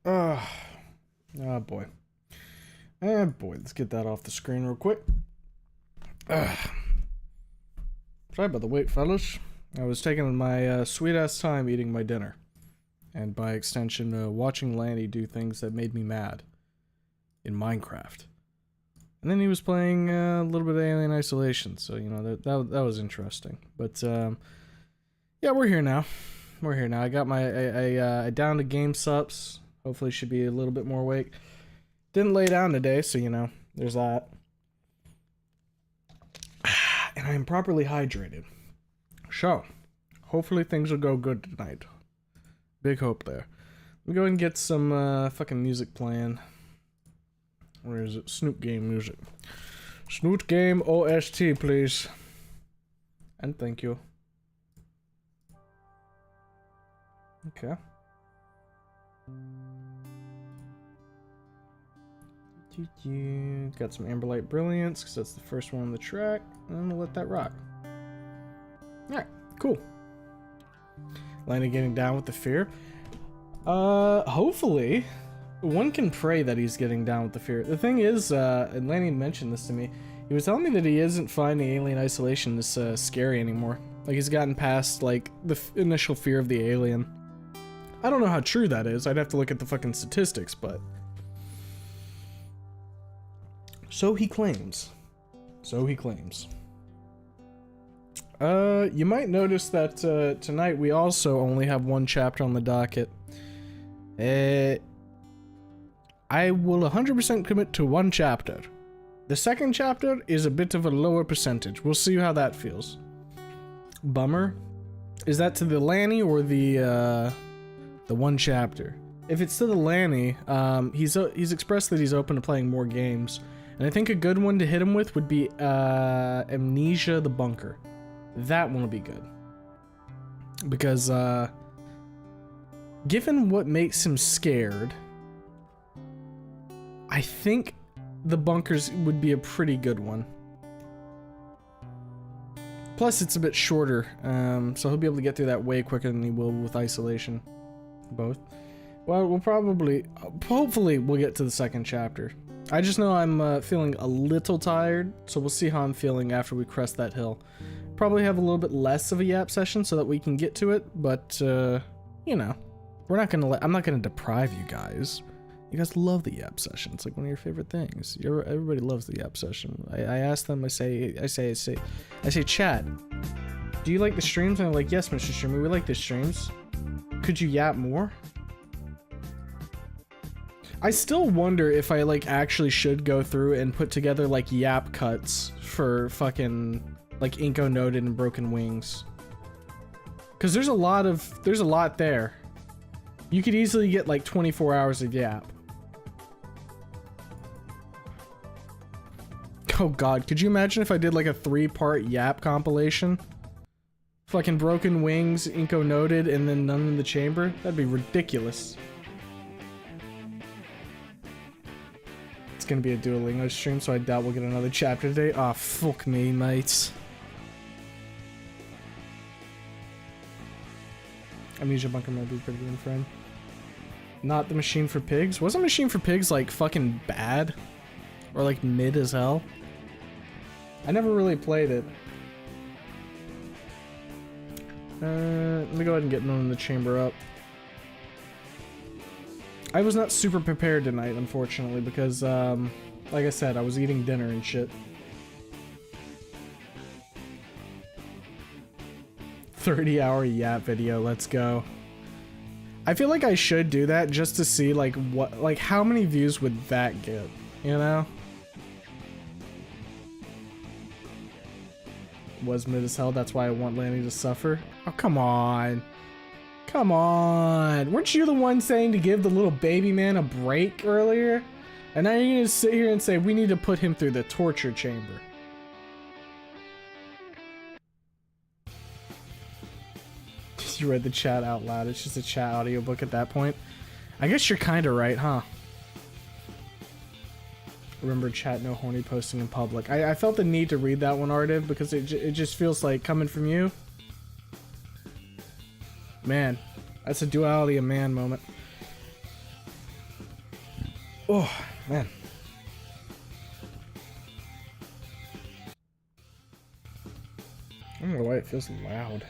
Oh, oh boy. Oh boy, let's get that off the screen real quick. Sorry about the wait, fellas. I was taking my sweet ass time eating my dinner. And by extension, watching Lanny do things that made me mad. In Minecraft. And then he was playing a little bit of Alien Isolation, so, you know, that was interesting. But, yeah, we're here now. We're here now. I got I downed a game sups. Hopefully should be a little bit more awake. Didn't lay down today, so, you know, there's that. And I am properly hydrated. So, hopefully things will go good tonight. Big hope there. Let me go and get some fucking music playing. Where is it? Snoot Game music. Snoot Game OST, please. And thank you. Okay. Got some Amberlight Brilliance, because that's the first one on the track. And I'm gonna let that rock. Alright, cool. Lanny getting down with the fear. Hopefully, one can pray that he's getting down with the fear. The thing is, and Lanny mentioned this to me, he was telling me that he isn't finding Alien Isolation this scary anymore. Like, he's gotten past, like, the initial fear of the alien. I don't know how true that is. I'd have to look at the fucking statistics, but... So he claims. So he claims. You might notice that, tonight we also only have one chapter on the docket. I will 100% commit to one chapter. The second chapter is a bit of a lower percentage. We'll see how that feels. Bummer. Is that to the Lanny or the one chapter? If it's to the Lanny, he's expressed that he's open to playing more games. And I think a good one to hit him with would be, Amnesia the Bunker. That one will be good. Because, given what makes him scared, I think the bunkers would be a pretty good one. Plus, it's a bit shorter, so he'll be able to get through that way quicker than he will with Isolation. Both. Well, we'll probably... Hopefully, we'll get to the second chapter. I just know I'm feeling a little tired, so we'll see how I'm feeling after we crest that hill. Probably have a little bit less of a yap session so that we can get to it, but, you know. We're not gonna I'm not gonna deprive you guys. You guys love the yap session. It's like one of your favorite things. Everybody loves the yap session. I ask them, I say, chat, do you like the streams? And they're like, yes, Mr. Streamer, we like the streams. Could you yap more? I still wonder if I, like, actually should go through and put together, like, yap cuts for fucking, like, Inko Noted and Broken Wings. Because there's a lot there. You could easily get, like, 24 hours of yap. Oh god, could you imagine if I did, like, a 3-part yap compilation? Fucking Broken Wings, Inko Noted, and then None in the Chamber? That'd be ridiculous. It's gonna be a Duolingo stream, so I doubt we'll get another chapter today. Aw, fuck me, mates. Amnesia Bunker might be pretty good, friend. Not the Machine for Pigs? Wasn't Machine for Pigs, like, fucking bad? Or, like, mid as hell? I never really played it. Let me go ahead and get None in the Chamber up. I was not super prepared tonight, unfortunately, because, like I said, I was eating dinner and shit. 30-hour yap video, let's go. I feel like I should do that just to see, like, how many views would that get, you know? Was mid as hell, that's why I want Lanny to suffer. Oh, come on. Come on. Weren't you the one saying to give the little baby man a break earlier? And now you're gonna sit here and say we need to put him through the torture chamber. You read the chat out loud. It's just a chat audiobook at that point. I guess you're kinda right, huh? Remember chat no horny posting in public. I felt the need to read that one, Ardiv, because it just feels like coming from you. Man, that's a duality of man moment. Oh, man. I don't know why it feels loud.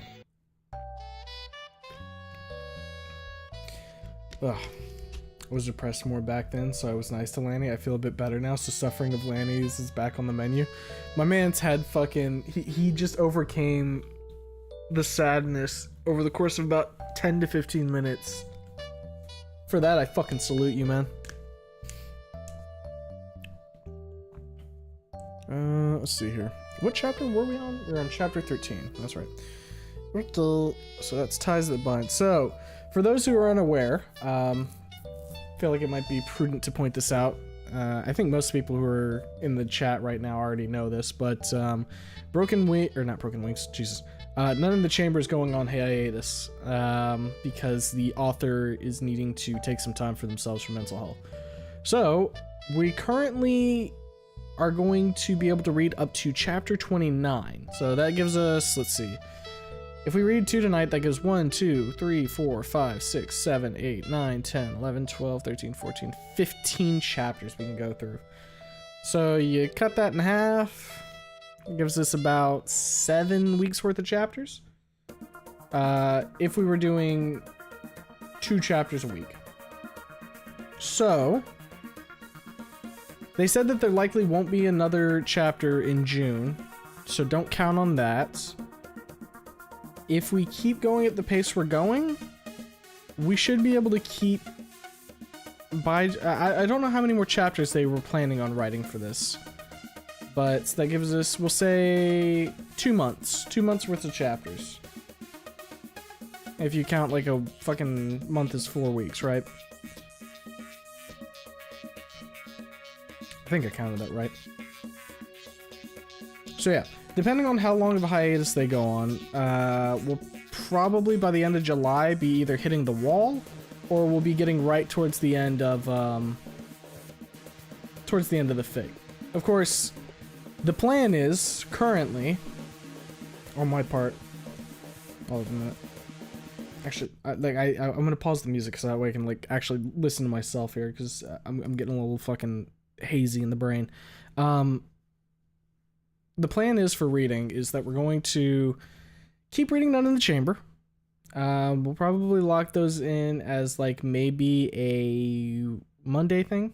Ugh. I was depressed more back then, so I was nice to Lanny. I feel a bit better now, so Suffering of Lanny's is back on the menu. My man's had fucking... He just overcame the sadness over the course of about 10 to 15 minutes. For that, I fucking salute you, man. Let's see here. What chapter were we on? We're on chapter 13. That's right. So that's Ties That Bind. So, for those who are unaware, I feel like it might be prudent to point this out. I think most people who are in the chat right now already know this, but Broken Wings, Jesus. None in the Chamber is going on hiatus because the author is needing to take some time for themselves for mental health. So, we currently are going to be able to read up to chapter 29. So that gives us, let's see. If we read 2 tonight, that gives 1, 2, 3, 4, 5, 6, 7, 8, 9, 10, 11, 12, 13, 14, 15 chapters we can go through. So you cut that in half. It gives us about 7 weeks worth of chapters. If we were doing 2 chapters a week. So they said that there likely won't be another chapter in June, so don't count on that. If we keep going at the pace we're going, we should be able to keep by... I don't know how many more chapters they were planning on writing for this, but that gives us, we'll say, 2 months. 2 months worth of chapters. If you count like a fucking month is 4 weeks, right? I think I counted that right. So yeah, depending on how long of a hiatus they go on, we'll probably by the end of July be either hitting the wall, or we'll be getting right towards the end of the fic. Of course, the plan is currently, on my part, hold on a minute. Actually, I'm gonna pause the music so that way I can like actually listen to myself here, because I'm getting a little fucking hazy in the brain. The plan is for reading is that we're going to keep reading None in the Chamber. We'll probably lock those in as like maybe a Monday thing,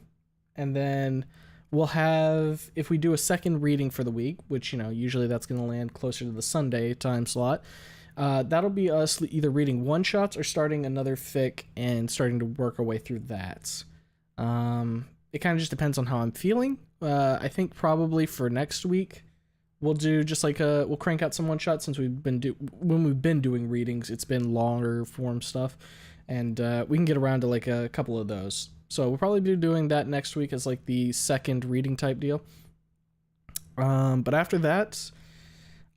and then we'll have, if we do a second reading for the week, which, you know, usually that's going to land closer to the Sunday time slot, that'll be us either reading one shots or starting another fic and starting to work our way through that. It kind of just depends on how I'm feeling. I think probably for next week, we'll do just like we'll crank out some one shots, since when we've been doing readings, it's been longer form stuff, and we can get around to like a couple of those. So we'll probably be doing that next week as like the second reading type deal. But after that,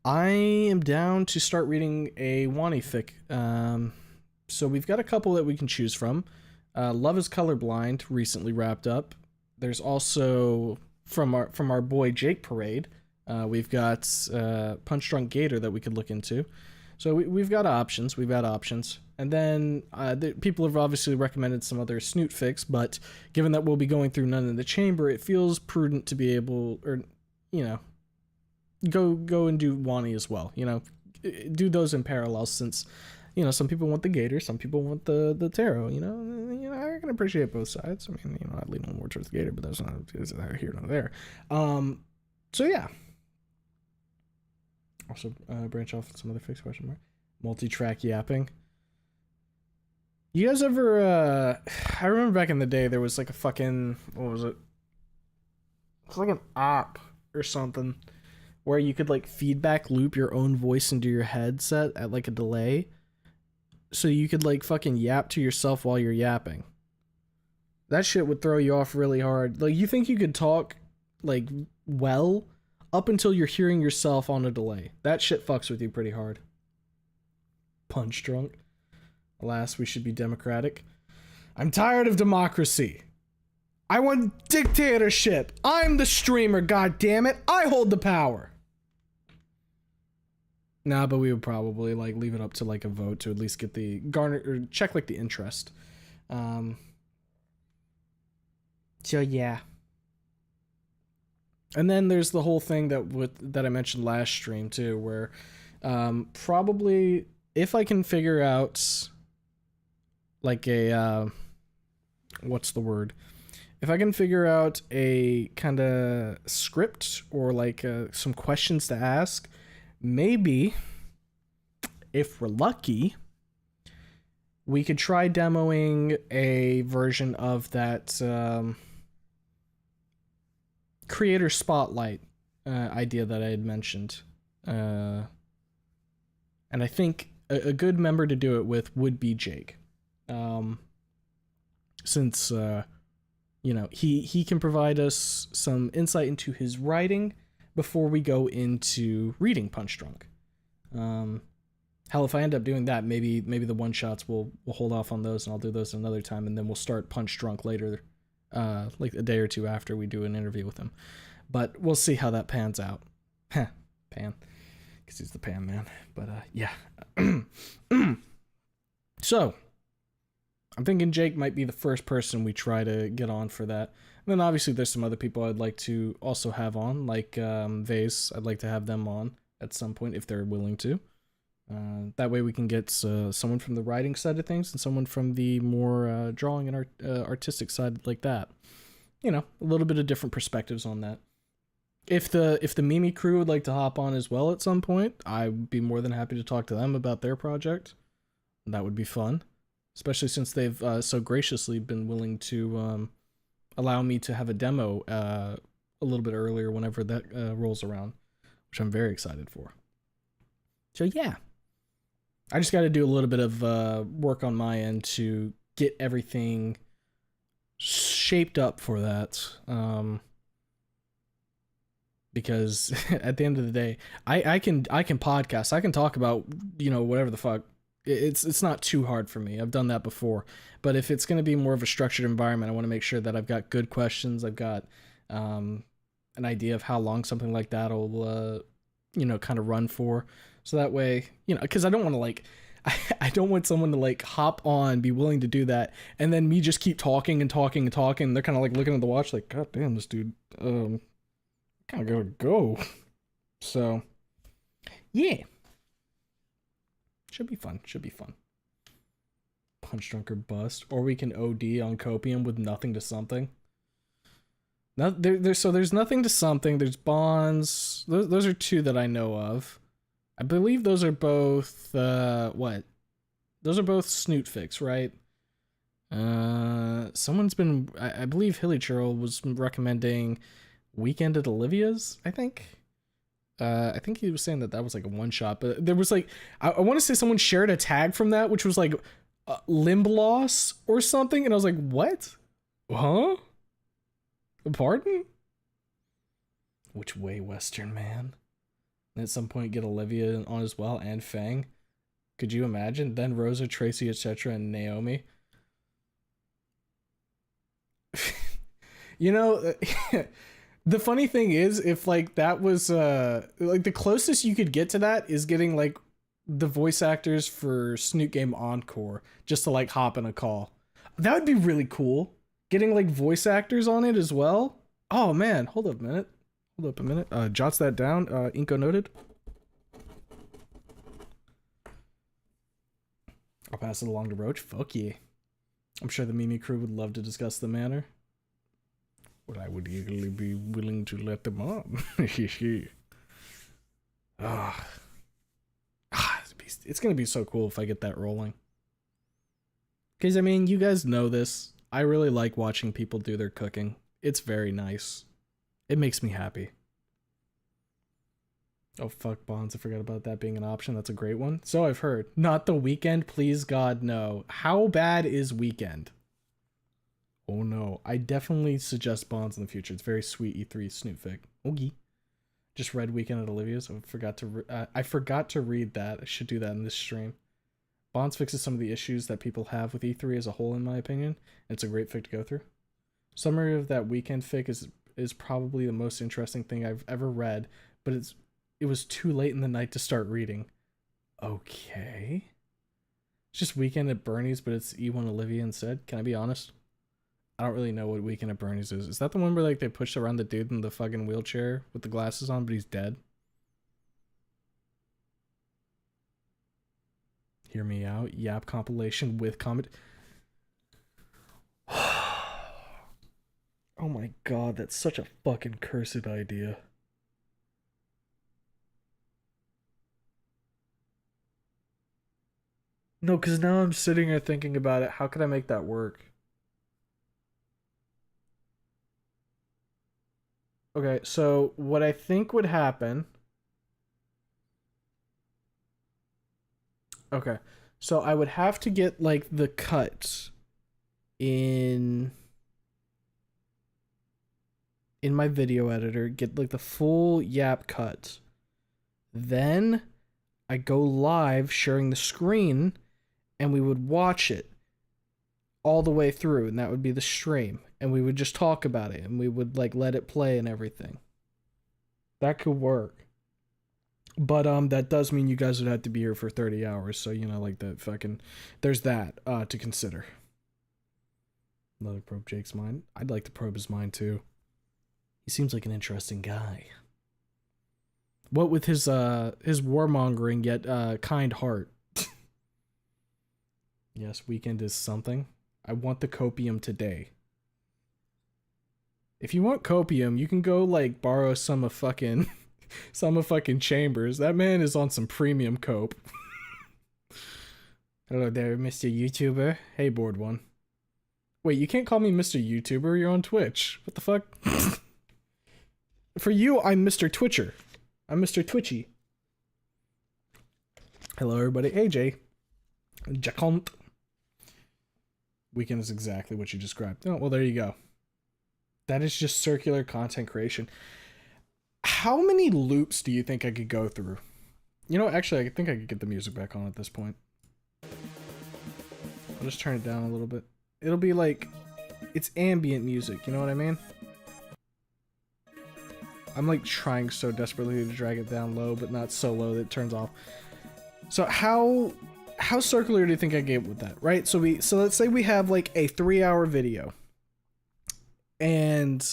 I am down to start reading a Wani fic. So we've got a couple that we can choose from. Love is Colorblind recently wrapped up. There's also from our boy Jake Parade. We've got Punch Drunk Gator that we could look into. So we've got options. And then people have obviously recommended some other snoot fics, but given that we'll be going through None in the Chamber, it feels prudent to be able, or, you know, go and do Wani as well. You know, do those in parallel, since, you know, some people want the Gator, some people want the Tarot. You know, I can appreciate both sides. I mean, you know, I lean more towards the Gator, but that's not here nor there. So yeah. Also, branch off some other fics, question mark. Multi-track yapping. You guys ever, I remember back in the day, there was like a fucking, what was it? It's like an app or something where you could like feedback loop your own voice into your headset at like a delay. So you could like fucking yap to yourself while you're yapping. That shit would throw you off really hard. Like, you think you could talk like well up until you're hearing yourself on a delay. That shit fucks with you pretty hard. Punch Drunk. Alas, we should be democratic. I'm tired of democracy. I want dictatorship. I'm the streamer, goddammit. I hold the power. Nah, but we would probably like leave it up to like a vote to at least get the garner or check like the interest. So yeah. And then there's the whole thing that I mentioned last stream too, where probably if I can figure out like a what's the word? If I can figure out a kind of script or like some questions to ask, maybe if we're lucky, we could try demoing a version of that creator spotlight idea that I had mentioned. And I think a good member to do it with would be Jake. Since, he can provide us some insight into his writing before we go into reading Punch Drunk. Hell, if I end up doing that, maybe the one shots we'll hold off on those, and I'll do those another time, and then we'll start Punch Drunk later, like a day or two after we do an interview with him. But we'll see how that pans out. Pan, because he's the Pan Man. But yeah. So, I'm thinking Jake might be the first person we try to get on for that. And then obviously there's some other people I'd like to also have on, like Vase. I'd like to have them on at some point if they're willing to. That way we can get someone from the writing side of things and someone from the more drawing and artistic side like that. A little bit of different perspectives on that. If the Mimi crew would like to hop on as well at some point, I'd be more than happy to talk to them about their project. That would be fun, especially since they've so graciously been willing to allow me to have a demo a little bit earlier whenever that rolls around, which I'm very excited for. So yeah, I just got to do a little bit of work on my end to get everything shaped up for that. Because at the end of the day, I can podcast. I can talk about whatever the fuck. It's not too hard for me. I've done that before. But if it's going to be more of a structured environment, I want to make sure that I've got good questions. I've got an idea of how long something like that will kind of run for. So that way, because I don't want to I don't want someone to hop on, be willing to do that, and then me just keep talking and talking and talking. And they're kind of looking at the watch like, God damn, this dude kind of gotta go. So yeah, should be fun. Punch Drunk or Bust, or we can OD on copium with nothing to something. Now there's nothing to something. There's Bonds. Those are two that I know of. I believe those are both what? Those are both Snoot Fix, right? Someone's been. I believe Hilly Churl was recommending Weekend at Olivia's. I think he was saying that was like a one shot, but there was I want to say someone shared a tag from that, which was like limb loss or something, and I was like, what? Huh? Pardon? Which way, Western man? And at some point get Olivia on as well, and Fang. Could you imagine? Then Rosa, Tracy, etc., and Naomi. The funny thing is, if that was the closest you could get to that is getting the voice actors for Snoot Game Encore just to hop in a call. That would be really cool. Getting voice actors on it as well. Oh man, hold up a minute. Jots that down. Inco noted. I'll pass it along to Roach. Fuck yeah. I'm sure the Mimi crew would love to discuss the matter. But I would eagerly be willing to let them on. It's gonna be so cool if I get that rolling. Because, you guys know this. I really like watching people do their cooking. It's very nice. It makes me happy. Oh, fuck Bonds. I forgot about that being an option. That's a great one. So I've heard. Not the Weekend, please God, no. How bad is Weekend? Oh no. I definitely suggest Bonds in the future. It's very sweet E3 Snoot Fig. Okay. Just read Weekend at Olivia's. I forgot to read that. I should do that in this stream. Bonds fixes some of the issues that people have with E3 as a whole, in my opinion. It's a great fic to go through. Summary of that Weekend fic is probably the most interesting thing I've ever read, but it was too late in the night to start reading. Okay. It's just Weekend at Bernie's, but it's E1 Olivia instead. Can I be honest? I don't really know what Weekend at Bernie's is. Is that the one where like they push around the dude in the fucking wheelchair with the glasses on, but he's dead? Hear Me Out, Yap compilation with comment. Oh my god, that's such a fucking cursed idea. No, because now I'm sitting here thinking about it. How could I make that work? Okay, so what I think would happen... Okay, so I would have to get, like, the cuts in my video editor, get, like, the full Yap cut. Then I go live sharing the screen, and we would watch it all the way through, and that would be the stream. And we would just talk about it, and we would, like, let it play and everything. That could work. But that does mean you guys would have to be here for 30 hours, so you know, like the fucking there's that to consider. Another probe Jake's mind. I'd like to probe his mind too. He seems like an interesting guy. What with his warmongering yet kind heart. Yes, weekend is something. I want the copium today. If you want copium, you can go like borrow some of fucking Chambers. That man is on some premium cope. Hello there, Mr. YouTuber. Hey, bored one. Wait, you can't call me Mr. YouTuber. You're on Twitch. What the fuck? For you, I'm Mr. Twitcher. I'm Mr. Twitchy. Hello, everybody. Hey, Jay. Jacont. Weekend is exactly what you described. Oh, well, there you go. That is just circular content creation. How many loops do you think I could go through? You know, actually, I think I could get the music back on at this point. I'll just turn it down a little bit. It'll be like, it's ambient music, you know what I mean? I'm like trying so desperately to drag it down low, but not so low that it turns off. So how circular do you think I get with that, right? So let's say we have like a 3-hour video. And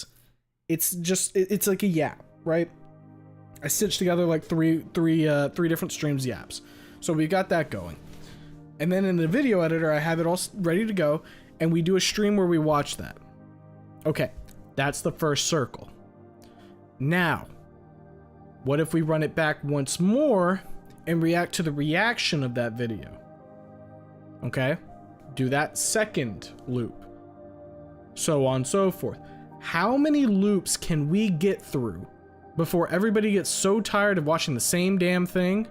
it's just, it's like a yap. Right, I stitched together like three different streams yaps, so we got that going, and then in the video editor I have it all ready to go, and we do a stream where we watch that. Okay, that's the first circle. Now, what if we run it back once more and react to the reaction of that video? Okay, do that second loop, so on and so forth. How many loops can we get through before everybody gets so tired of watching the same damn thing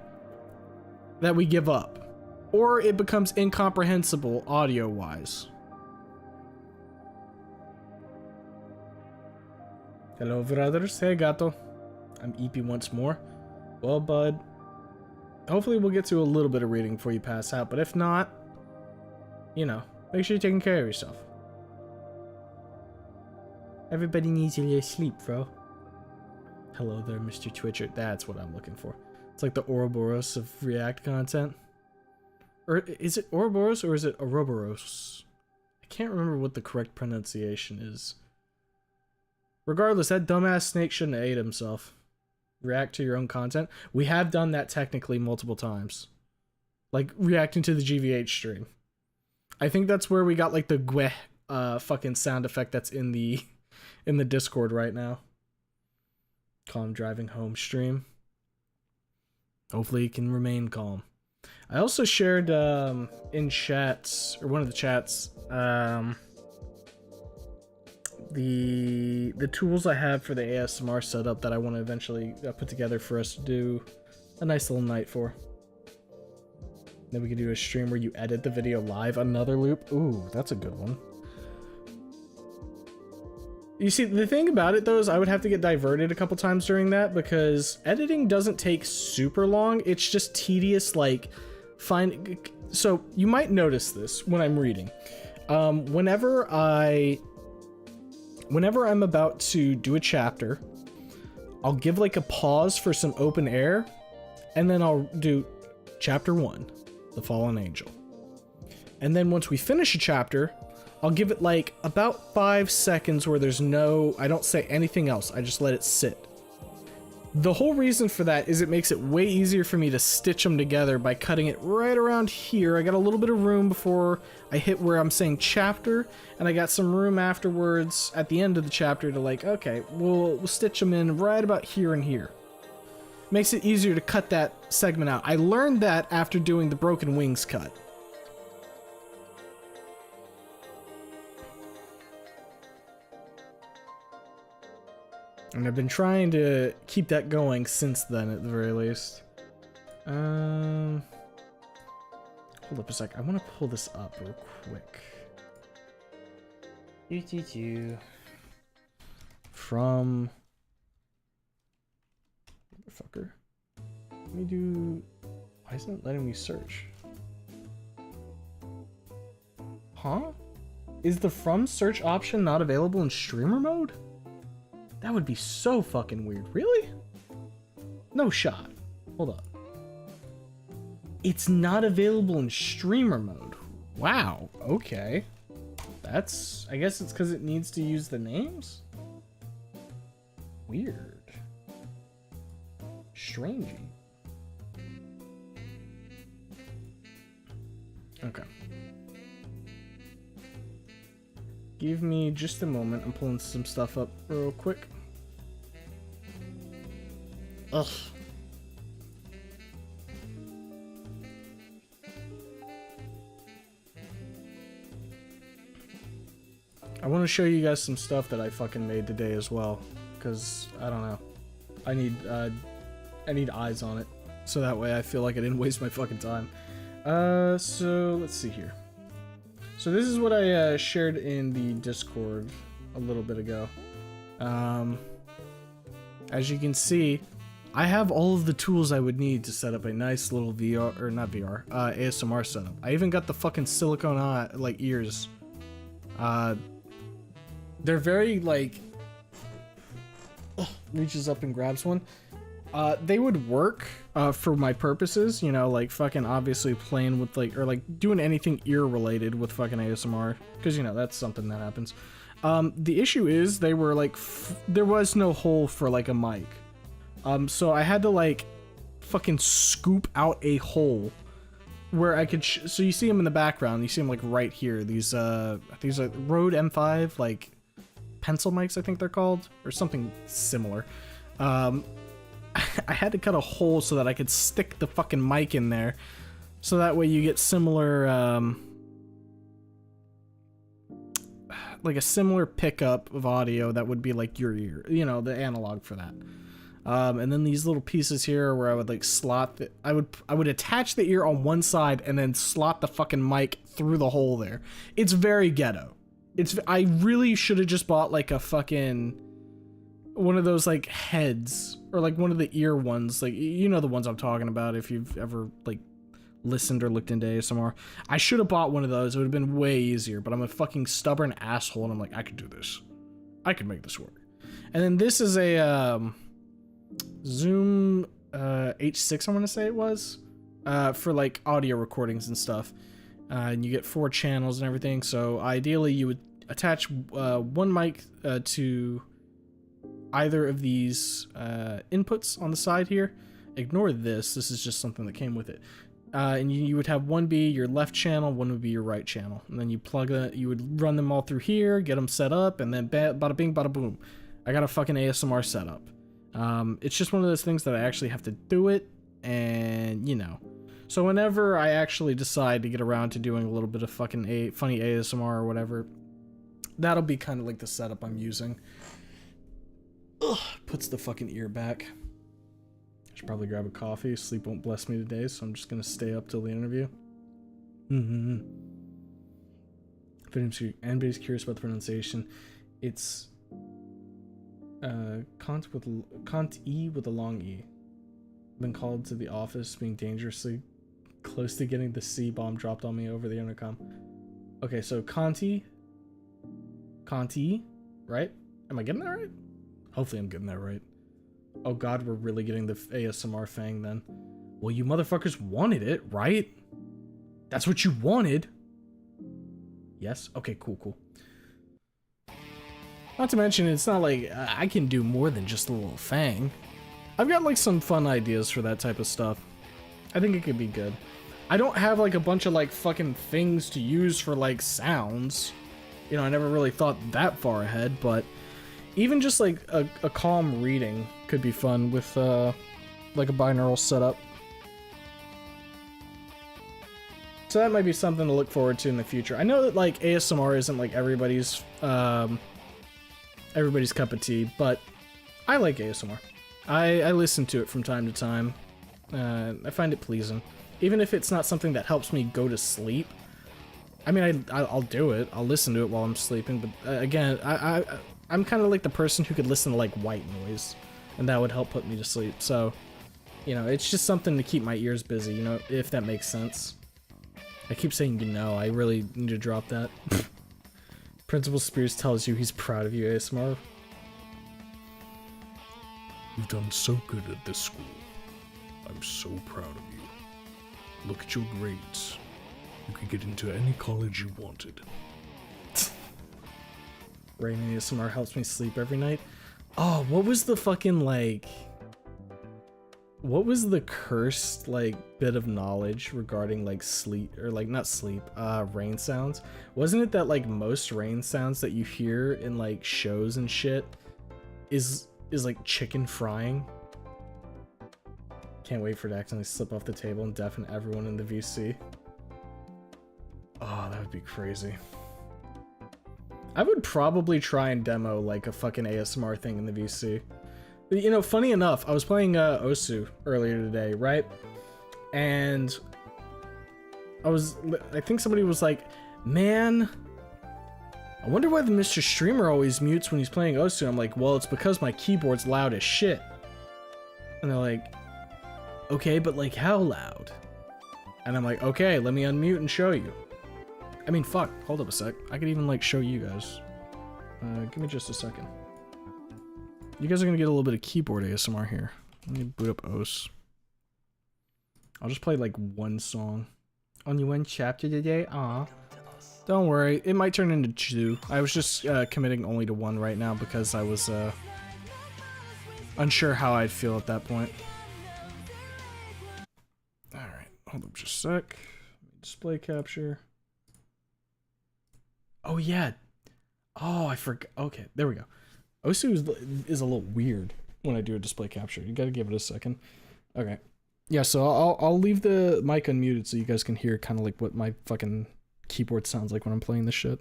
that we give up? Or it becomes incomprehensible audio-wise? Hello, brothers. Hey, gato. I'm EP once more. Well, bud. Hopefully we'll get to a little bit of reading before you pass out, but if not, you know, make sure you're taking care of yourself. Everybody needs a little sleep, bro. Hello there, Mr. Twitcher. That's what I'm looking for. It's like the Ouroboros of React content. Or is it Ouroboros or is it Ouroboros? I can't remember what the correct pronunciation is. Regardless, that dumbass snake shouldn't have ate himself. React to your own content. We have done that technically multiple times. Like, reacting to the GVH stream. I think that's where we got like the gweh fucking sound effect that's in the Discord right now. Calm driving home stream. Hopefully it can remain calm. I also shared in chats, or one of the chats, the tools I have for the ASMR setup that I want to eventually put together for us to do a nice little night for. Then we can do a stream where you edit the video live. Another loop. Ooh, that's a good one. You see, the thing about it, though, is I would have to get diverted a couple times during that, because editing doesn't take super long. It's just tedious, like, so, you might notice this when I'm reading. Whenever I'm about to do a chapter, I'll give, like, a pause for some open air, and then I'll do Chapter 1, The Fallen Angel. And then once we finish a chapter, I'll give it like about 5 seconds where there's no, I don't say anything else. I just let it sit. The whole reason for that is it makes it way easier for me to stitch them together by cutting it right around here. I got a little bit of room before I hit where I'm saying chapter, and I got some room afterwards at the end of the chapter to like, okay, we'll stitch them in right about here and here. Makes it easier to cut that segment out. I learned that after doing the Broken Wings cut. And I've been trying to keep that going since then, at the very least. Hold up a sec. I want to pull this up real quick. From... Motherfucker. Let me do... Why isn't it letting me search? Huh? Is the from search option not available in streamer mode? That would be so fucking weird. Really? No shot. Hold up. It's not available in streamer mode. Wow. Okay. That's... I guess it's because it needs to use the names? Weird. Strangey. Okay. Give me just a moment. I'm pulling some stuff up real quick. Ugh. I want to show you guys some stuff that I fucking made today as well, because I don't know. I need eyes on it, so that way I feel like I didn't waste my fucking time. So let's see here. So this is what I shared in the Discord a little bit ago. As you can see, I have all of the tools I would need to set up a nice little VR, or not VR, ASMR setup. I even got the fucking silicone eye, like ears. They're very like, reaches up and grabs one. They would work for my purposes, you know, like fucking obviously playing with like, or like doing anything ear related with fucking ASMR, because you know that's something that happens. The issue is they were like, there was no hole for like a mic, so I had to like fucking scoop out a hole where I could. So you see them in the background, you see them like right here. These like Rode M5 like pencil mics, I think they're called, or something similar. I had to cut a hole so that I could stick the fucking mic in there, so that way you get similar, like a similar pickup of audio that would be like your ear, you know, the analog for that. And then these little pieces here where I would like slot I would attach the ear on one side and then slot the fucking mic through the hole there. It's very ghetto. I really should have just bought like a fucking one of those like heads, or like one of the ear ones, like, you know, the ones I'm talking about if you've ever like listened or looked into ASMR. I should have bought one of those. It would have been way easier, but I'm a fucking stubborn asshole and I'm like, I could do this. I could make this work. And then this is a Zoom H6, I want to say it was, for like audio recordings and stuff. And you get 4 channels and everything. So ideally you would attach one mic to either of these inputs on the side here. Ignore this is just something that came with it. And you would have one be your left channel, one would be your right channel, and then you plug that, you would run them all through here, get them set up, and then bada bing bada boom, I got a fucking ASMR setup. It's just one of those things that I actually have to do it, and you know, so whenever I actually decide to get around to doing a little bit of fucking funny ASMR or whatever, that'll be kind of like the setup I'm using. Ugh, puts the fucking ear back. I should probably grab a coffee. Sleep won't bless me today, so I'm just gonna stay up till the interview. If anybody's curious about the pronunciation, it's Kant-E with a long E. Been called to the office, being dangerously close to getting the C bomb dropped on me over the intercom. Okay, so Conti, right? Am I getting that right? Hopefully I'm getting that right. Oh god, we're really getting the ASMR thing then. Well, you motherfuckers wanted it, right? That's what you wanted. Yes? Okay, cool, cool. Not to mention, it's not like I can do more than just a little Fang. I've got like some fun ideas for that type of stuff. I think it could be good. I don't have like a bunch of like fucking things to use for like sounds. You know, I never really thought that far ahead, but even just like a calm reading could be fun with like a binaural setup. So that might be something to look forward to in the future. I know that like ASMR isn't like everybody's cup of tea, but I like ASMR. I listen to it from time to time. I find it pleasing. Even if it's not something that helps me go to sleep. I mean, I'll do it. I'll listen to it while I'm sleeping, but again, I'm kind of like the person who could listen to like white noise, and that would help put me to sleep. So, you know, it's just something to keep my ears busy, you know, if that makes sense. I keep saying, you know, I really need to drop that. Principal Spears tells you he's proud of you, ASMR. You've done so good at this school. I'm so proud of you. Look at your grades. You could get into any college you wanted. Rain ASMR helps me sleep every night. Oh, what was the fucking, like... What was the cursed, like, bit of knowledge regarding, like, sleep, or, like, not sleep, rain sounds? Wasn't it that, like, most rain sounds that you hear in, like, shows and shit is like, chicken frying? Can't wait for it to accidentally slip off the table and deafen everyone in the VC. Oh, that would be crazy. I would probably try and demo, like, a fucking ASMR thing in the VC. You know, funny enough, I was playing Osu earlier today, right? And I think somebody was like, man, I wonder why the Mr. Streamer always mutes when he's playing Osu. I'm like, well, it's because my keyboard's loud as shit. And they're like, okay, but like how loud? And I'm like, okay, let me unmute and show you. I mean, fuck, hold up a sec. I could even like show you guys. Give me just a second. You guys are gonna get a little bit of keyboard ASMR here. Let me boot up OS. I'll just play like one song. Only one chapter today? Aw. Don't worry, it might turn into 2. I was just committing only to 1 right now because I was unsure how I'd feel at that point. Alright, hold up just a sec. Display capture. Oh yeah. Oh, I forgot. Okay, there we go. Osu is a little weird when I do a display capture. You gotta give it a second. Okay. Yeah, so I'll leave the mic unmuted so you guys can hear kind of like what my fucking keyboard sounds like when I'm playing this shit.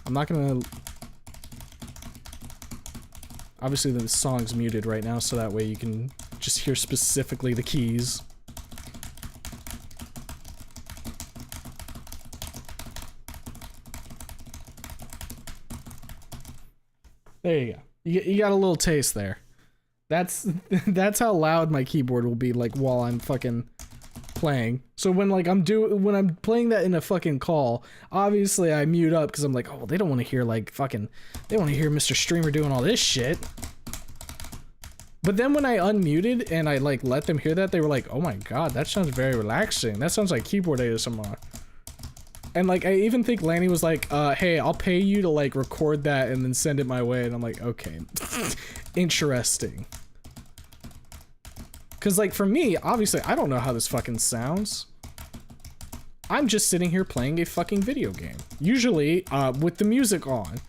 I'm not gonna... Obviously the song's muted right now, so that way you can just hear specifically the keys. There you go. You got a little taste there. That's how loud my keyboard will be like while I'm fucking playing. So when like when I'm playing that in a fucking call, obviously I mute up because I'm like, oh, they don't want to hear like fucking, they want to hear Mr. Streamer doing all this shit. But then when I unmuted and I like let them hear that, they were like, oh my god, that sounds very relaxing. That sounds like keyboard ASMR. And like, I even think Lanny was like, hey, I'll pay you to like record that and then send it my way. And I'm like, okay, interesting. Cause like for me, obviously I don't know how this fucking sounds. I'm just sitting here playing a fucking video game. Usually, with the music on.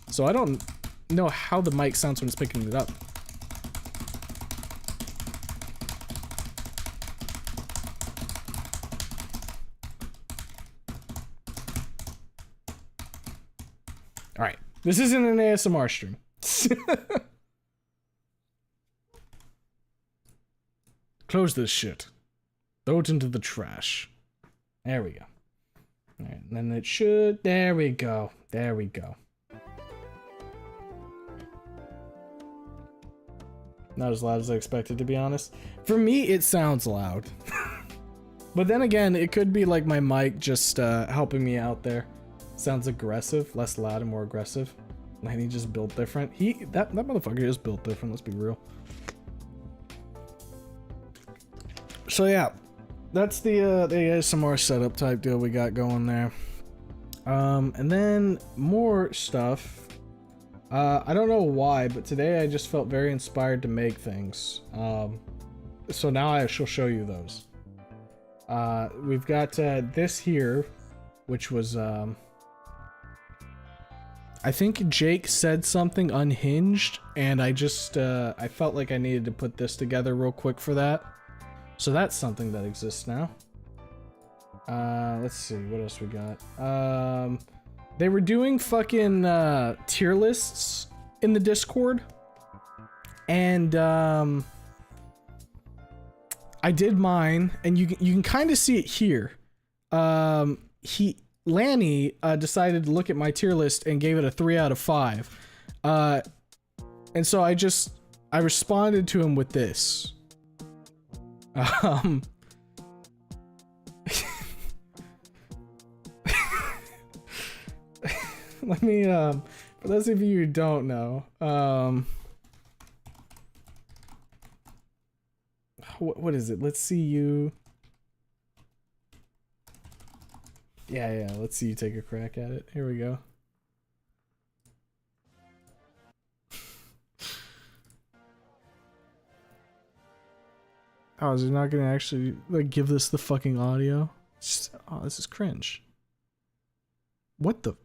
So I don't know how the mic sounds when it's picking it up. Alright, this isn't an ASMR stream. Close this shit. Throw it into the trash. There we go. Alright, and then it should... There we go. There we go. Not as loud as I expected, to be honest. For me, it sounds loud. But then again, it could be like my mic just helping me out there. Sounds aggressive, less loud and more aggressive. Lanny just built different. That motherfucker is built different, let's be real. So yeah, that's the ASMR setup type deal we got going there. And then more stuff. I don't know why, but today I just felt very inspired to make things. So now I shall show you those. We've got this here, which was I think Jake said something unhinged, and I just I felt like I needed to put this together real quick for that. So that's something that exists now. Let's see what else we got. They were doing fucking tier lists in the Discord, and I did mine, and you can kind of see it here. Lanny decided to look at my tier list and gave it a 3 out of 5. And so I responded to him with this. Let me, for those of you who don't know, what is it? Let's see you. Yeah, let's see you take a crack at it. Here we go. Oh, is it not gonna actually, like, give this the fucking audio? Just, oh, this is cringe. What the?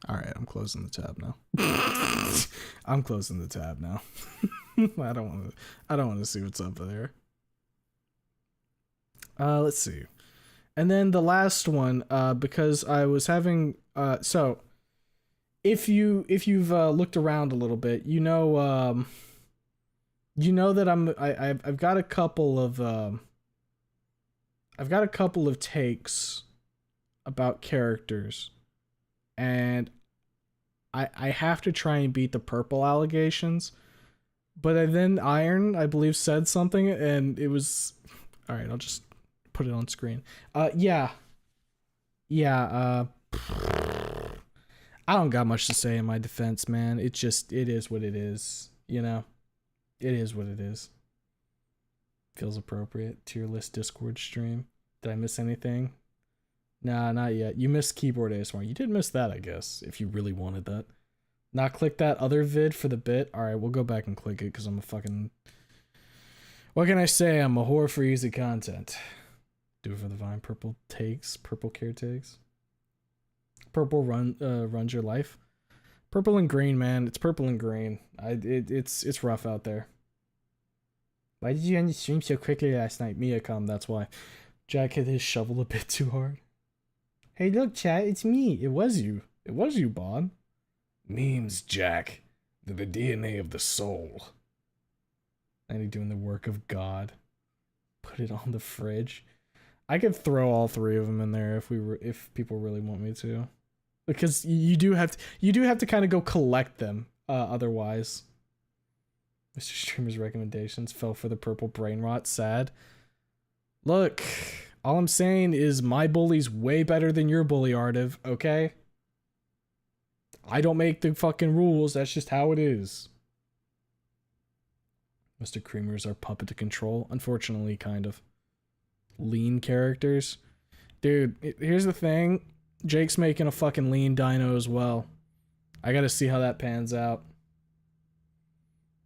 Alright, I'm closing the tab now. I'm closing the tab now. I don't want to see what's up there. Let's see. And then the last one, because I was having, so if you've looked around a little bit, you know that I've got a couple of takes about characters, and I have to try and beat the purple allegations, but then Iron, I believe, said something, and it was, all right, I'll just put it on screen. I don't got much to say in my defense, man. It is what it is, you know? It is what it is. Feels appropriate. Tier list Discord stream. Did I miss anything? Nah, not yet. You missed keyboard ASMR. You did miss that, I guess, if you really wanted that. Not click that other vid for the bit. Alright, we'll go back and click it, because I'm a fucking... What can I say? I'm a whore for easy content. Do it for the Vine. Purple takes. Purple care takes. Purple runs your life. Purple and green, man. It's purple and green. It's rough out there. Why did you end the stream so quickly last night? Mia that's why. Jack hit his shovel a bit too hard. Hey, look, chat. It's me. It was you. It was you, Bon. Memes, Jack. They're the DNA of the soul. And he doing the work of God. Put it on the fridge. I could throw all 3 of them in there if people really want me to, because you do have to kind of go collect them. Otherwise, Mr. Streamer's recommendations fell for the purple brain rot. Sad. Look, all I'm saying is my bully's way better than your bully, Ardiv. Okay. I don't make the fucking rules. That's just how it is. Mr. Creamer's our puppet to control. Unfortunately, kind of. Lean characters. Dude, here's the thing. Jake's making a fucking lean dino as well. I gotta see how that pans out.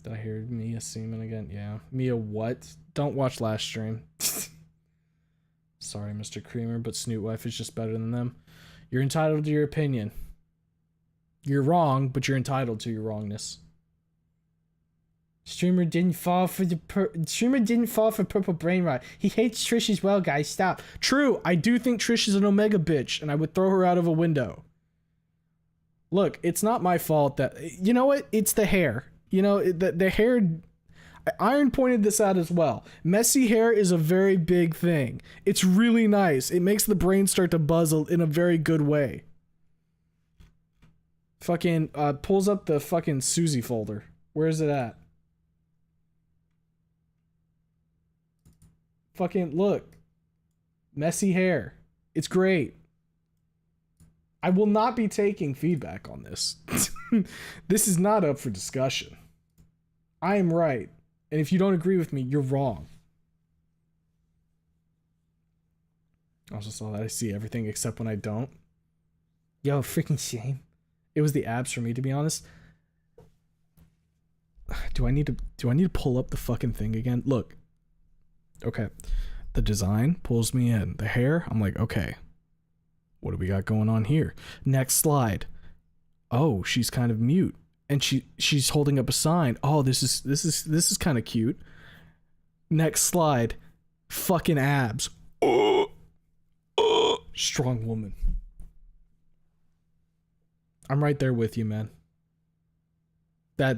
Did I hear Mia Seaman again? Yeah. Mia what? Don't watch last stream. Sorry, Mr. Creamer, but Snootwife is just better than them. You're entitled to your opinion. You're wrong, but you're entitled to your wrongness. Streamer didn't fall for purple brain rot. He hates Trish as well, guys. Stop. True, I do think Trish is an Omega bitch, and I would throw her out of a window. Look, it's not my fault that... You know what? It's the hair. You know, the hair... Iron pointed this out as well. Messy hair is a very big thing. It's really nice. It makes the brain start to buzz in a very good way. Fucking pulls up the fucking Susie folder. Where is it at? Fucking look. Messy hair. It's great. I will not be taking feedback on this. This is not up for discussion. I am right. And if you don't agree with me, you're wrong. I also saw that I see everything except when I don't. Yo, freaking shame. It was the abs for me, to be honest. Do I need to pull up the fucking thing again? Look. Okay. The design pulls me in. The hair, I'm like, okay. What do we got going on here? Next slide. Oh, she's kind of mute. And she's holding up a sign. Oh, this is kind of cute. Next slide. Fucking abs. Strong woman. I'm right there with you, man. I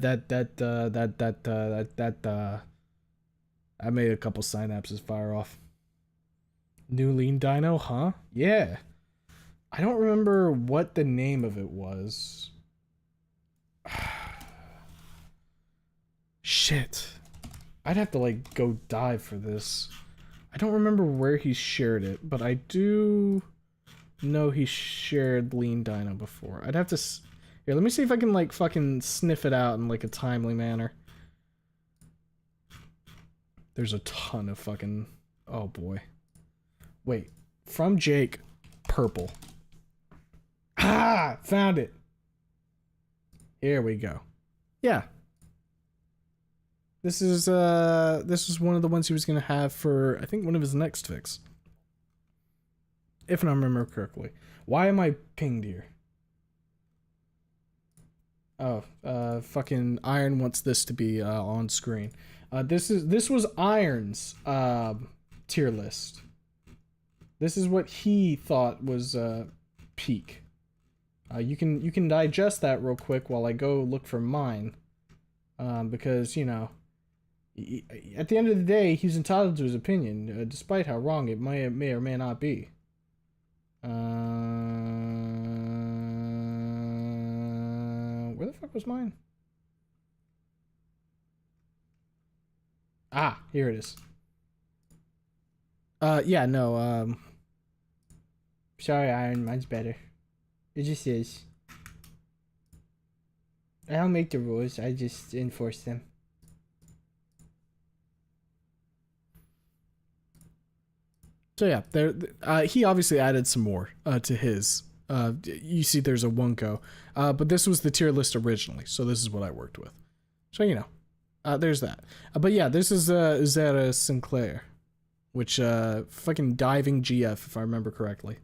made a couple synapses fire off. New lean dino, huh? Yeah. I don't remember what the name of it was. Shit. I'd have to like go dive for this. I don't remember where he shared it, but I do know he shared lean dino before. I'd have to here, let me see if I can like fucking sniff it out in like a timely manner. There's a ton of fucking, oh boy. Wait, from Jake, purple. Ah, found it. Here we go. Yeah. This is one of the ones he was gonna have for, I think, one of his next fix. If I remember correctly. Why am I pinged here? Oh, fucking Iron wants this to be on screen. This was Iron's tier list. This is what he thought was peak. You can digest that real quick while I go look for mine, because you know, at the end of the day, he's entitled to his opinion, despite how wrong it may or may not be. Where the fuck was mine? Ah, here it is. Yeah, no, sorry, Iron, mine's better. It just is. I don't make the rules, I just enforce them. So yeah, there. He obviously added some more to his. You see, there's a Wunko, but this was the tier list originally, so this is what I worked with. So you know, there's that. But yeah, this is Zara Sinclair, which fucking diving GF if I remember correctly.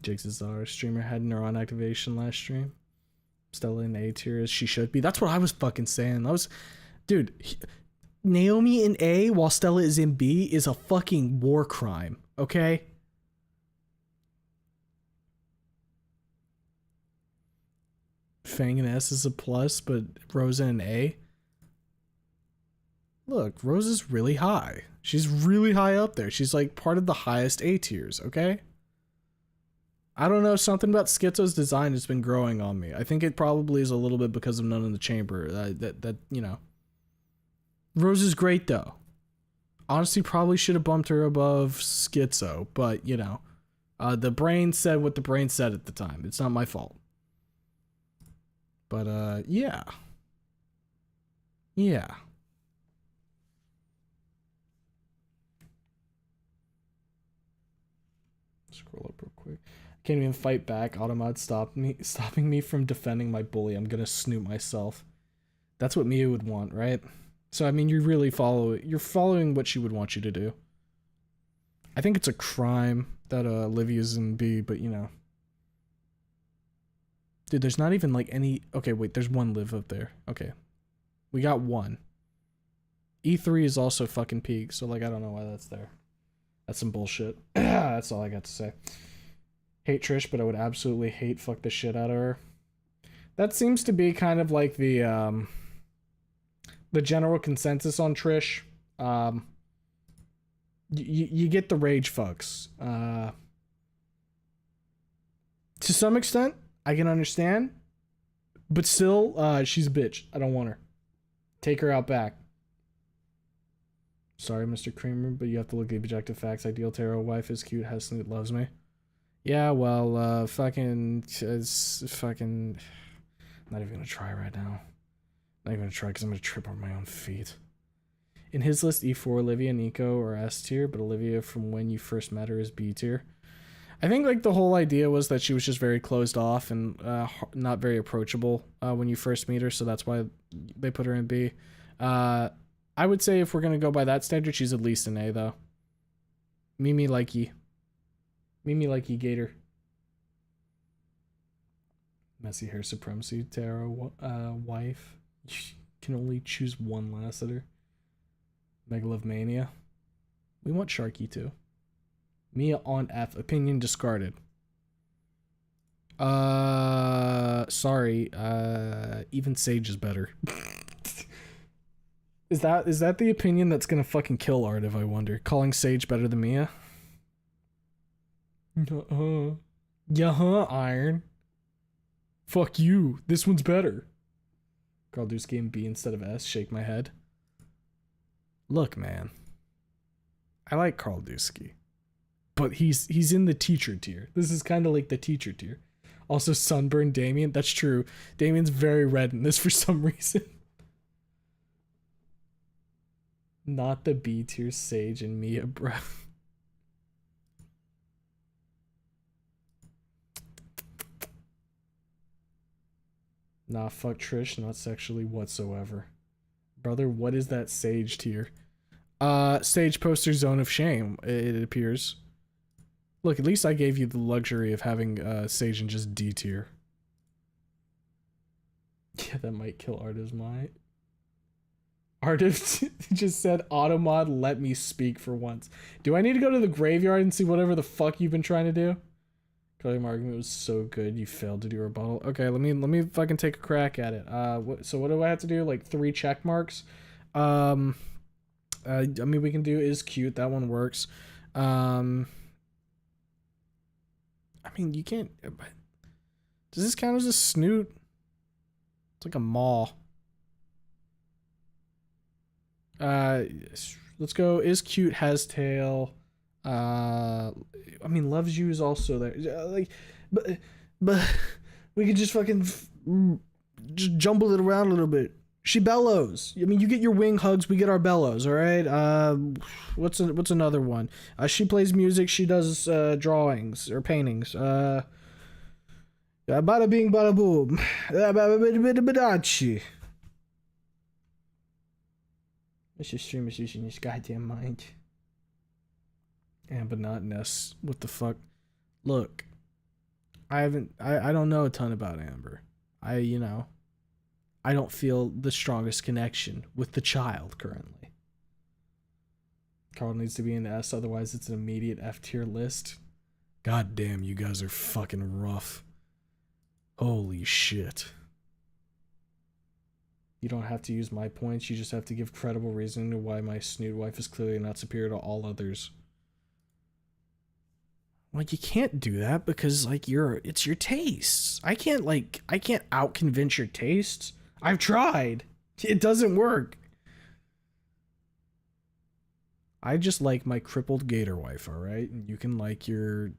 Jigs Zara streamer had neuron activation last stream. Stella in A tier as she should be. That's what I was fucking saying. Dude. Naomi in A while Stella is in B is a fucking war crime, okay? Fang in S is a plus, but Rosa in A? Look, Rosa's really high. She's really high up there. She's like part of the highest A tiers, okay? I don't know, something about Schizo's design has been growing on me. I think it probably is a little bit because of None in the Chamber. That you know. Rose is great though. Honestly, probably should have bumped her above Schizo, but you know, the brain said what the brain said at the time. It's not my fault. But yeah. Scroll up real quick. I can't even fight back. Automod stopping me from defending my bully. I'm gonna snoop myself. That's what Mia would want, right? So I mean, you're following what she would want you to do. I think it's a crime that Olivia's in B, but you know. Dude, there's not even like any. Okay, wait, there's one live up there. Okay. We got one. E3 is also fucking peak, so like I don't know why that's there. That's some bullshit. That's all I got to say. Hate Trish, but I would absolutely fuck the shit out of her. That seems to be kind of like the general consensus on Trish. You get the rage fucks. To some extent, I can understand. But still, she's a bitch. I don't want her. Take her out back. Sorry, Mr. Creamer, but you have to look at the objective facts. Ideal tarot wife is cute, has Snoot, loves me. Yeah, well, fucking... It's fucking... I'm not even gonna try right now. Not even gonna try because I'm gonna trip on my own feet. In his list, E4, Olivia, Nico are S tier, but Olivia from when you first met her is B tier. I think like the whole idea was that she was just very closed off and not very approachable when you first meet her, so that's why they put her in B. I would say if we're gonna go by that standard, she's at least an A though. Mimi likey. Mimi likey Gator. Messy hair supremacy, tarot wife. You can only choose one Lassiter. Megalomania. We want Sharky too. Mia on F. Opinion discarded. Sorry. Even Sage is better. Is that the opinion that's gonna fucking kill Artiv, I wonder? Calling Sage better than Mia? Iron. Fuck you. This one's better. Galdusky in B instead of S. Shake my head. Look, man. I like Carl Dusky. But he's in the teacher tier. This is kind of like the teacher tier. Also, Sunburn Damien. That's true. Damien's very red in this for some reason. Not the B tier Sage and Mia, bro. Nah, fuck Trish, not sexually whatsoever. Brother, what is that Sage tier? Sage poster Zone of Shame, it appears. Look, at least I gave you the luxury of having Sage in just D tier. Yeah, that might kill Artiv's mind. Artiv just said, Automod, let me speak for once. Do I need to go to the graveyard and see whatever the fuck you've been trying to do? Claim argument was so good you failed to do a rebuttal. Okay, let me fucking take a crack at it. So what do I have to do? Like 3 check marks. I mean, we can do is cute. That one works. I mean, you can't. Does this count as a snoot? It's like a maw. Let's go. Is cute, has tail. I mean, loves you is also there. Like, but we could just fucking just jumble it around a little bit. She bellows. I mean, you get your wing hugs, we get our bellows. All right. What's another one? She plays music. She does drawings or paintings. Bada bing, bada boom. Mr. Streamer's using his goddamn mind. And but not Ness. What the fuck? Look, I don't know a ton about Amber. I don't feel the strongest connection with the child currently. Carl needs to be in S, otherwise it's an immediate F tier list. God damn, you guys are fucking rough. Holy shit. You don't have to use my points, you just have to give credible reasoning to why my snoot wife is clearly not superior to all others. Like, you can't do that because, like, it's your tastes. I can't out convince your tastes. I've tried. It doesn't work. I just like my crippled gator wife, alright? And you can like your,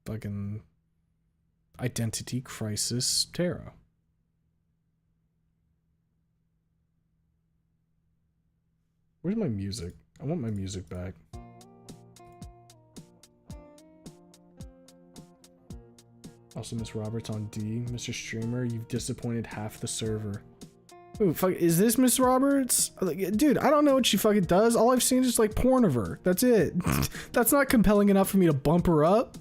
fucking identity crisis tarot. Where's my music? I want my music back. Also, Miss Roberts on D. Mr. Streamer, you've disappointed half the server. Ooh, fuck, is this Miss Roberts? Like, dude, I don't know what she fucking does. All I've seen is like porn of her. That's it. That's not compelling enough for me to bump her up.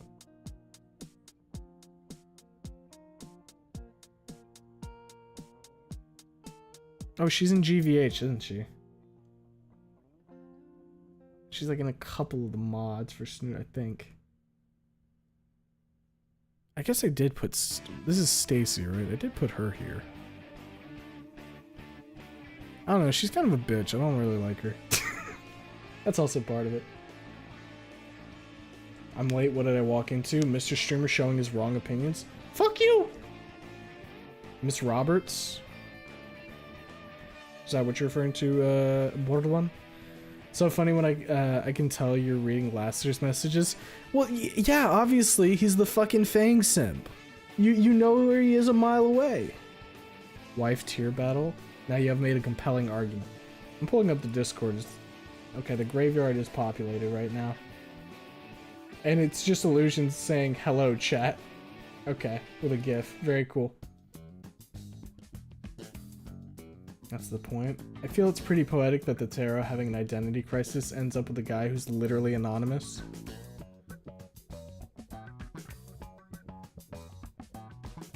Oh, she's in GVH, isn't she? She's like in a couple of the mods for Snoot, I think. I guess I did put... This is Stacy, right? I did put her here. I don't know. She's kind of a bitch. I don't really like her. That's also part of it. I'm late. What did I walk into? Mr. Streamer showing his wrong opinions. Fuck you! Miss Roberts? Is that what you're referring to, Borderline? So funny when I can tell you're reading Lassiter's messages. Well, yeah, obviously, he's the fucking Fang simp. You know where he is a mile away. Wife tier battle? Now you have made a compelling argument. I'm pulling up the Discord. Okay, the graveyard is populated right now. And it's just Illusions saying, hello, chat. Okay, with a GIF. Very cool. That's the point. I feel it's pretty poetic that the tarot, having an identity crisis, ends up with a guy who's literally anonymous.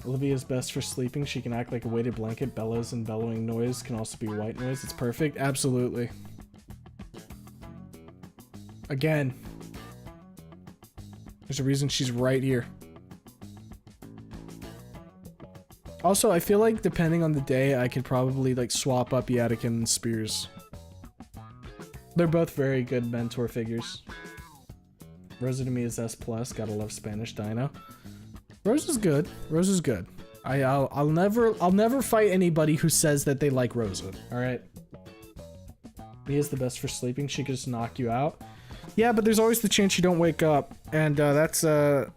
Olivia's best for sleeping. She can act like a weighted blanket. Bellows and bellowing noise can also be white noise. It's perfect. Absolutely. Again. There's a reason she's right here. Also, I feel like depending on the day, I could probably like swap up Yadikin and Spears. They're both very good mentor figures. Rosa to me is S+. Gotta love Spanish Dino. Rose is good. Rose is good. I'll never fight anybody who says that they like Rosa. All right. Mia's the best for sleeping. She could just knock you out. Yeah, but there's always the chance you don't wake up, and that's not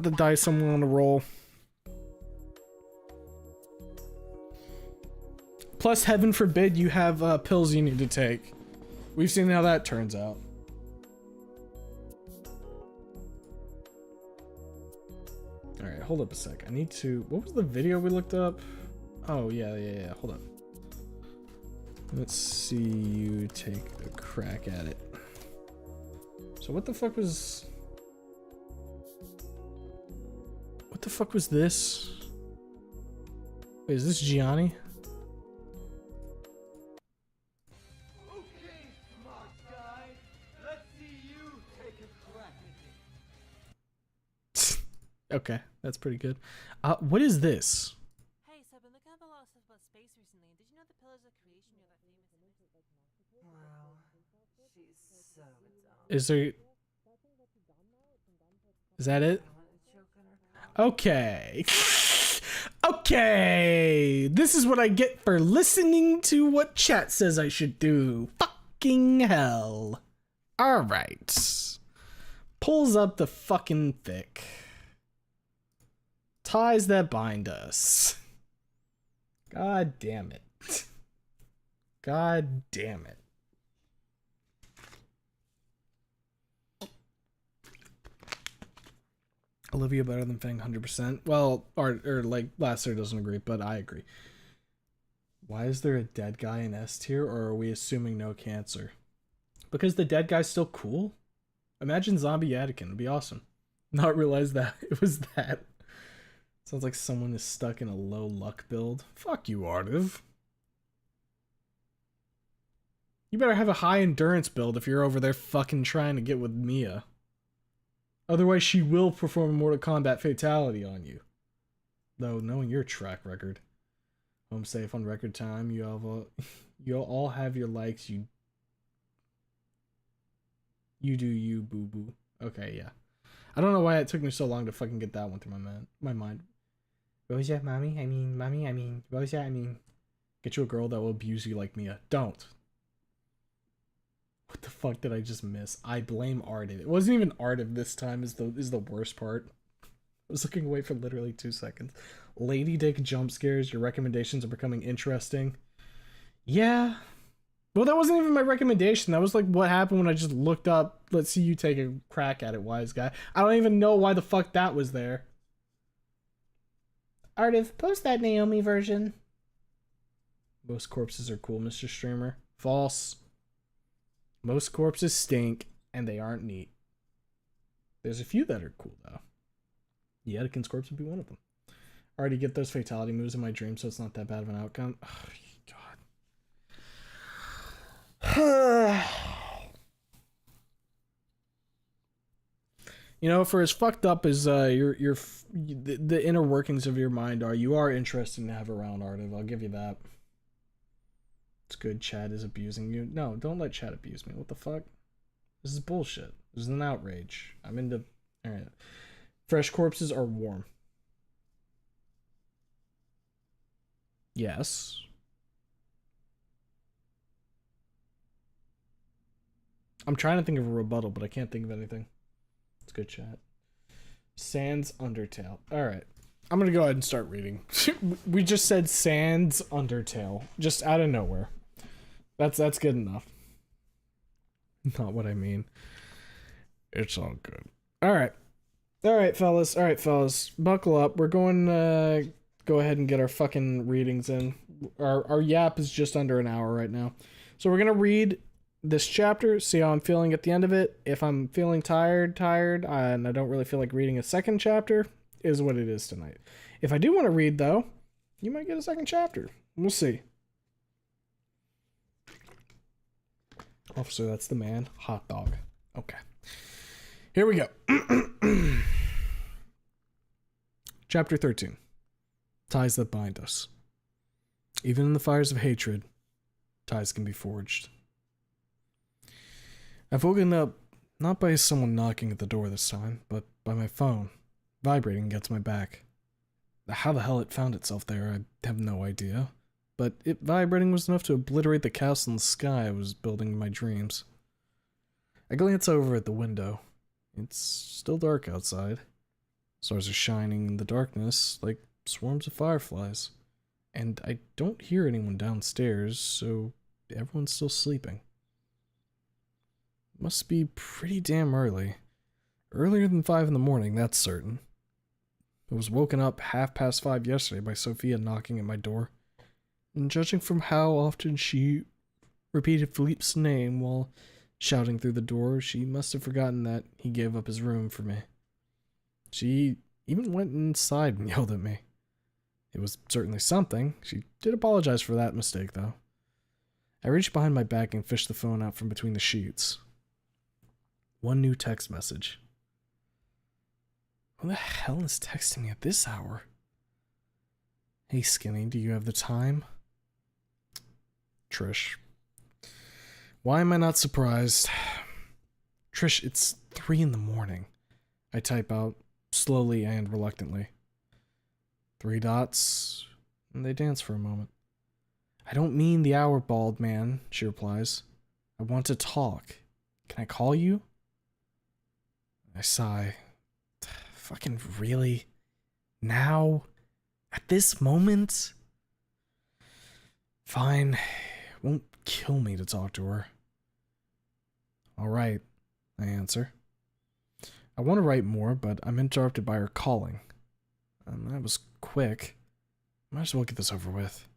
the dice I'm willing to roll. Plus, heaven forbid you have pills you need to take. We've seen how that turns out. Alright, hold up a sec. I need to... What was the video we looked up? Oh, yeah. Hold up. Let's see you take a crack at it. So what the fuck was... What the fuck was this? Wait, is this Gianni? Okay, that's pretty good. What is this? Hey, so I've been looking up a lot of stuff about space recently, and did you know the Pillars of Creation are that famous image? Wow, she's so dumb. Is there... Is that it? Okay. Okay. This is what I get for listening to what chat says I should do. Fucking hell. Alright. Pulls up the fucking thick. Ties that bind us. God damn it. God damn it. Olivia better than Fang 100%. Well, or like Lasser doesn't agree, but I agree. Why is there a dead guy in S tier, or are we assuming no cancer? Because the dead guy's still cool? Imagine zombie Yadikin, it'd be awesome. Not realize that it was that. Sounds like someone is stuck in a low luck build. Fuck you, Artiv. You better have a high endurance build if you're over there fucking trying to get with Mia. Otherwise, she will perform a Mortal Kombat fatality on you. Though, knowing your track record. Home safe on record time. You'll all have your likes. You do you, boo boo. Okay, yeah. I don't know why it took me so long to fucking get that one through my mind. Rosa, mommy, Rosa, get you a girl that will abuse you like Mia. Don't. What the fuck did I just miss? I blame Artiv. It wasn't even Artiv this time is the worst part. I was looking away for literally 2 seconds. Lady Dick jump scares. Your recommendations are becoming interesting. Yeah. Well, that wasn't even my recommendation. That was like what happened when I just looked up. Let's see you take a crack at it, wise guy. I don't even know why the fuck that was there. Artiv, post that Naomi version. Most corpses are cool, Mr. Streamer. False. Most corpses stink, and they aren't neat. There's a few that are cool, though. Yadikin's corpse would be one of them. I already get those fatality moves in my dream, so it's not that bad of an outcome. Oh, God. You know, for as fucked up as the inner workings of your mind are, you are interesting to have around, Artiv. I'll give you that. It's good Chad is abusing you. No, don't let Chad abuse me. What the fuck? This is bullshit. This is an outrage. I'm into... Alright. Fresh corpses are warm. Yes. I'm trying to think of a rebuttal, but I can't think of anything. It's good chat. Sans Undertale. Alright. I'm gonna go ahead and start reading. We just said Sans Undertale. Just out of nowhere. That's good enough. Not what I mean. It's all good. All right. All right, fellas. All right, fellas. Buckle up. We're going to go ahead and get our fucking readings in. Our yap is just under an hour right now. So we're going to read this chapter, see how I'm feeling at the end of it. If I'm feeling tired, and I don't really feel like reading a second chapter, is what it is tonight. If I do want to read, though, you might get a second chapter. We'll see. Officer, that's the man. Hot dog. Okay. Here we go. Chapter 13. Ties that bind us. Even in the fires of hatred, ties can be forged. I've woken up not by someone knocking at the door this time, but by my phone, vibrating against my back. How the hell it found itself there, I have no idea. But it vibrating was enough to obliterate the castle in the sky I was building in my dreams. I glance over at the window. It's still dark outside. Stars are shining in the darkness like swarms of fireflies. And I don't hear anyone downstairs, so everyone's still sleeping. Must be pretty damn early. Earlier than 5 in the morning, that's certain. I was woken up 5:30 yesterday by Sophia knocking at my door. And judging from how often she repeated Philippe's name while shouting through the door, she must have forgotten that he gave up his room for me. She even went inside and yelled at me. It was certainly something. She did apologize for that mistake, though. I reached behind my back and fished the phone out from between the sheets. One new text message. Who the hell is texting me at this hour? Hey, Skinny, do you have the time? Trish. Why am I not surprised? Trish, it's 3 in the morning. I type out, slowly and reluctantly. 3 dots, and they dance for a moment. I don't mean the hour, bald man, she replies. I want to talk. Can I call you? I sigh. Fucking really? Now? At this moment? Fine. Won't kill me to talk to her. Alright, I answer. I want to write more, but I'm interrupted by her calling. That was quick. Might as well get this over with.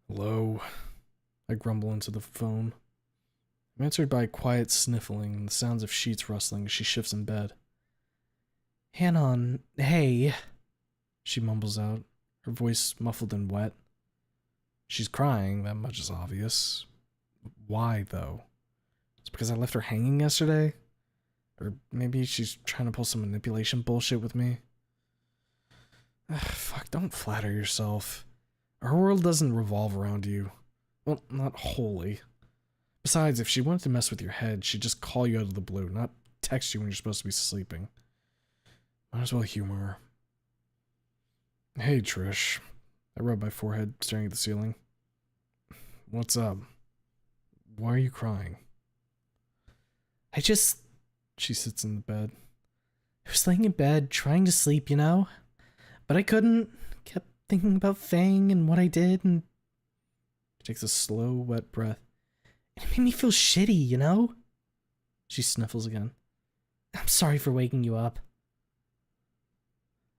Hello. I grumble into the phone. I'm answered by quiet sniffling and the sounds of sheets rustling as she shifts in bed. Hanon, hey, she mumbles out, her voice muffled and wet. She's crying, that much is obvious. Why, though? It's because I left her hanging yesterday? Or maybe she's trying to pull some manipulation bullshit with me? Fuck, don't flatter yourself. Her world doesn't revolve around you. Well, not wholly. Besides, if she wanted to mess with your head, she'd just call you out of the blue, not text you when you're supposed to be sleeping. Might as well humor her. Hey, Trish. I rub my forehead, staring at the ceiling. What's up? Why are you crying? She sits in the bed. I was laying in bed, trying to sleep, you know? But I couldn't. Kept thinking about Fang and what I did, and... She takes a slow, wet breath. It made me feel shitty, you know? She sniffles again. I'm sorry for waking you up.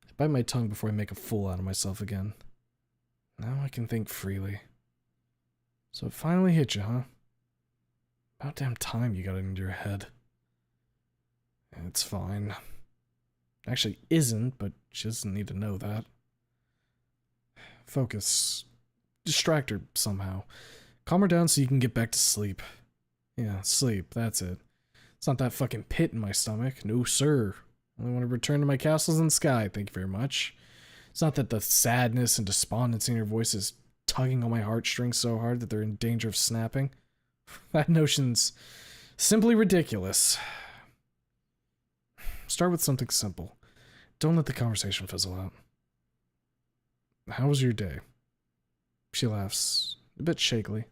I bite my tongue before I make a fool out of myself again. Now I can think freely. So it finally hit you, huh? About damn time you got it into your head. It's fine. Actually isn't, but she doesn't need to know that. Focus. Distract her somehow. Calm her down so you can get back to sleep. Yeah, sleep, that's it. It's not that fucking pit in my stomach. No, sir. I only want to return to my castles in the sky, thank you very much. It's not that the sadness and despondency in your voice is tugging on my heartstrings so hard that they're in danger of snapping. That notion's simply ridiculous. Start with something simple. Don't let the conversation fizzle out. How was your day? She laughs, a bit shakily.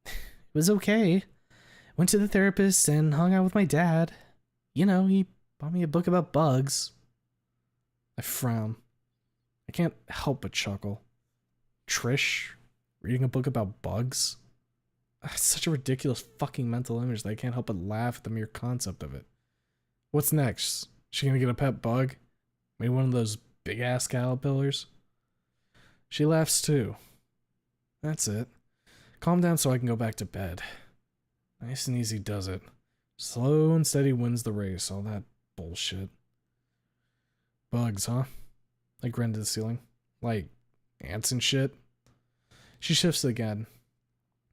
It was okay. Went to the therapist and hung out with my dad. You know, he bought me a book about bugs. I frown. I can't help but chuckle. Trish, Reading a book about bugs? That's such a ridiculous fucking mental image that I can't help but laugh at the mere concept of it. What's next? She gonna get a pet bug? Maybe one of those big ass caterpillars? She laughs too. That's it. Calm down so I can go back to bed. Nice and easy does it. Slow and steady wins the race, all that bullshit. Bugs, huh? I grinned to the ceiling. Like, ants and shit? She shifts again.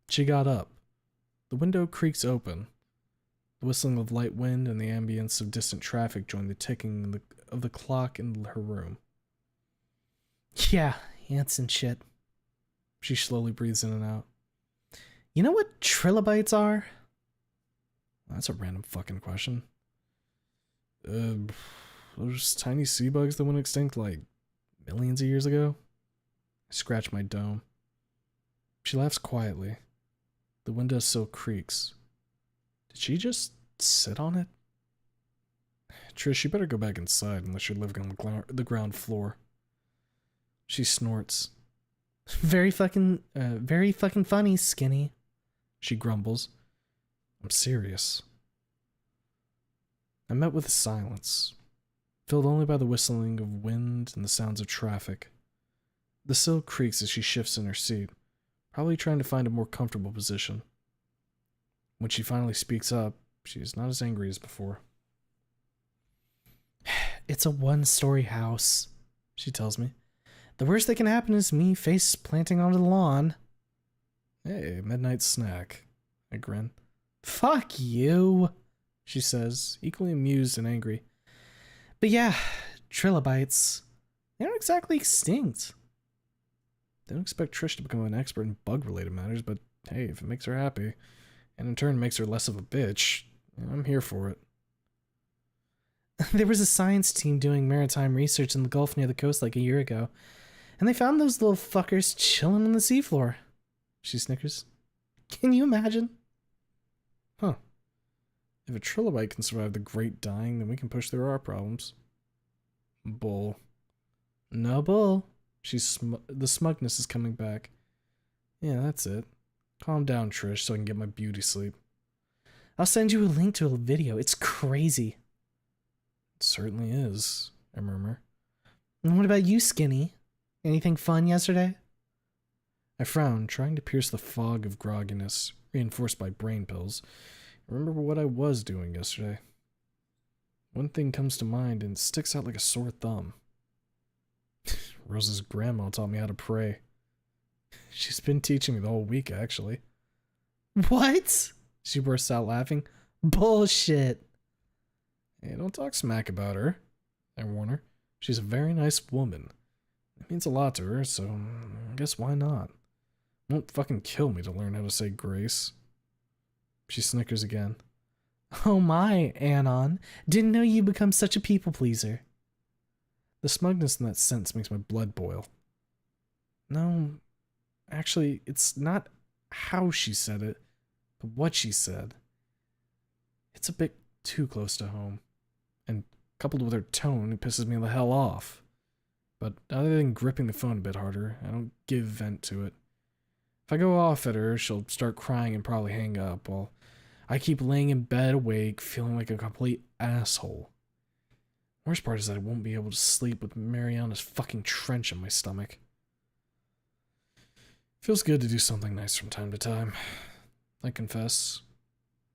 She got up. The window creaks open. The whistling of light wind and the ambience of distant traffic join the ticking of the clock in her room. Yeah, ants and shit. She slowly breathes in and out. You know what trilobites are? That's a random fucking question. Those tiny sea bugs that went extinct like millions of years ago? I scratch my dome. She laughs quietly. The windowsill creaks. Did she just sit on it? Trish, you better go back inside unless you're living on the ground floor. She snorts. Very fucking funny, Skinny. She grumbles. I'm serious. I met with a silence, filled only by the whistling of wind and the sounds of traffic. The sill creaks as she shifts in her seat, probably trying to find a more comfortable position. When she finally speaks up, she is not as angry as before. It's a one-story house, she tells me. The worst that can happen is me face planting onto the lawn. Hey, midnight snack. I grin. Fuck you, she says, equally amused and angry. But yeah, trilobites, they aren't exactly extinct. They don't expect Trish to become an expert in bug-related matters, but hey, if it makes her happy, and in turn makes her less of a bitch, I'm here for it. There was a science team doing maritime research in the Gulf near the coast like a year ago, and they found those little fuckers chilling on the seafloor. She snickers. Can you imagine? Huh. If a trilobite can survive the Great Dying, then we can push through our problems. Bull. No bull. The smugness is coming back. Yeah, that's it. Calm down, Trish, so I can get my beauty sleep. I'll send you a link to a video. It's crazy. It certainly is, I murmur. And what about you, Skinny? Anything fun yesterday? I frown, trying to pierce the fog of grogginess, reinforced by brain pills. Remember what I was doing yesterday. One thing comes to mind and sticks out like a sore thumb. Rose's grandma taught me how to pray. She's been teaching me the whole week, actually. What? She bursts out laughing. Bullshit. Hey, don't talk smack about her, I warn her. She's a very nice woman. It means a lot to her, so I guess why not? Won't fucking kill me to learn how to say grace. She snickers again. Oh my, Anon. Didn't know you become such a people pleaser. The smugness in that sentence makes my blood boil. No, actually, it's not how she said it, but what she said. It's a bit too close to home, and coupled with her tone, it pisses me the hell off. But other than gripping the phone a bit harder, I don't give vent to it. If I go off at her, she'll start crying and probably hang up, while I keep laying in bed awake, feeling like a complete asshole. Worst part is that I won't be able to sleep with Mariana's fucking trench in my stomach. Feels good to do something nice from time to time, I confess.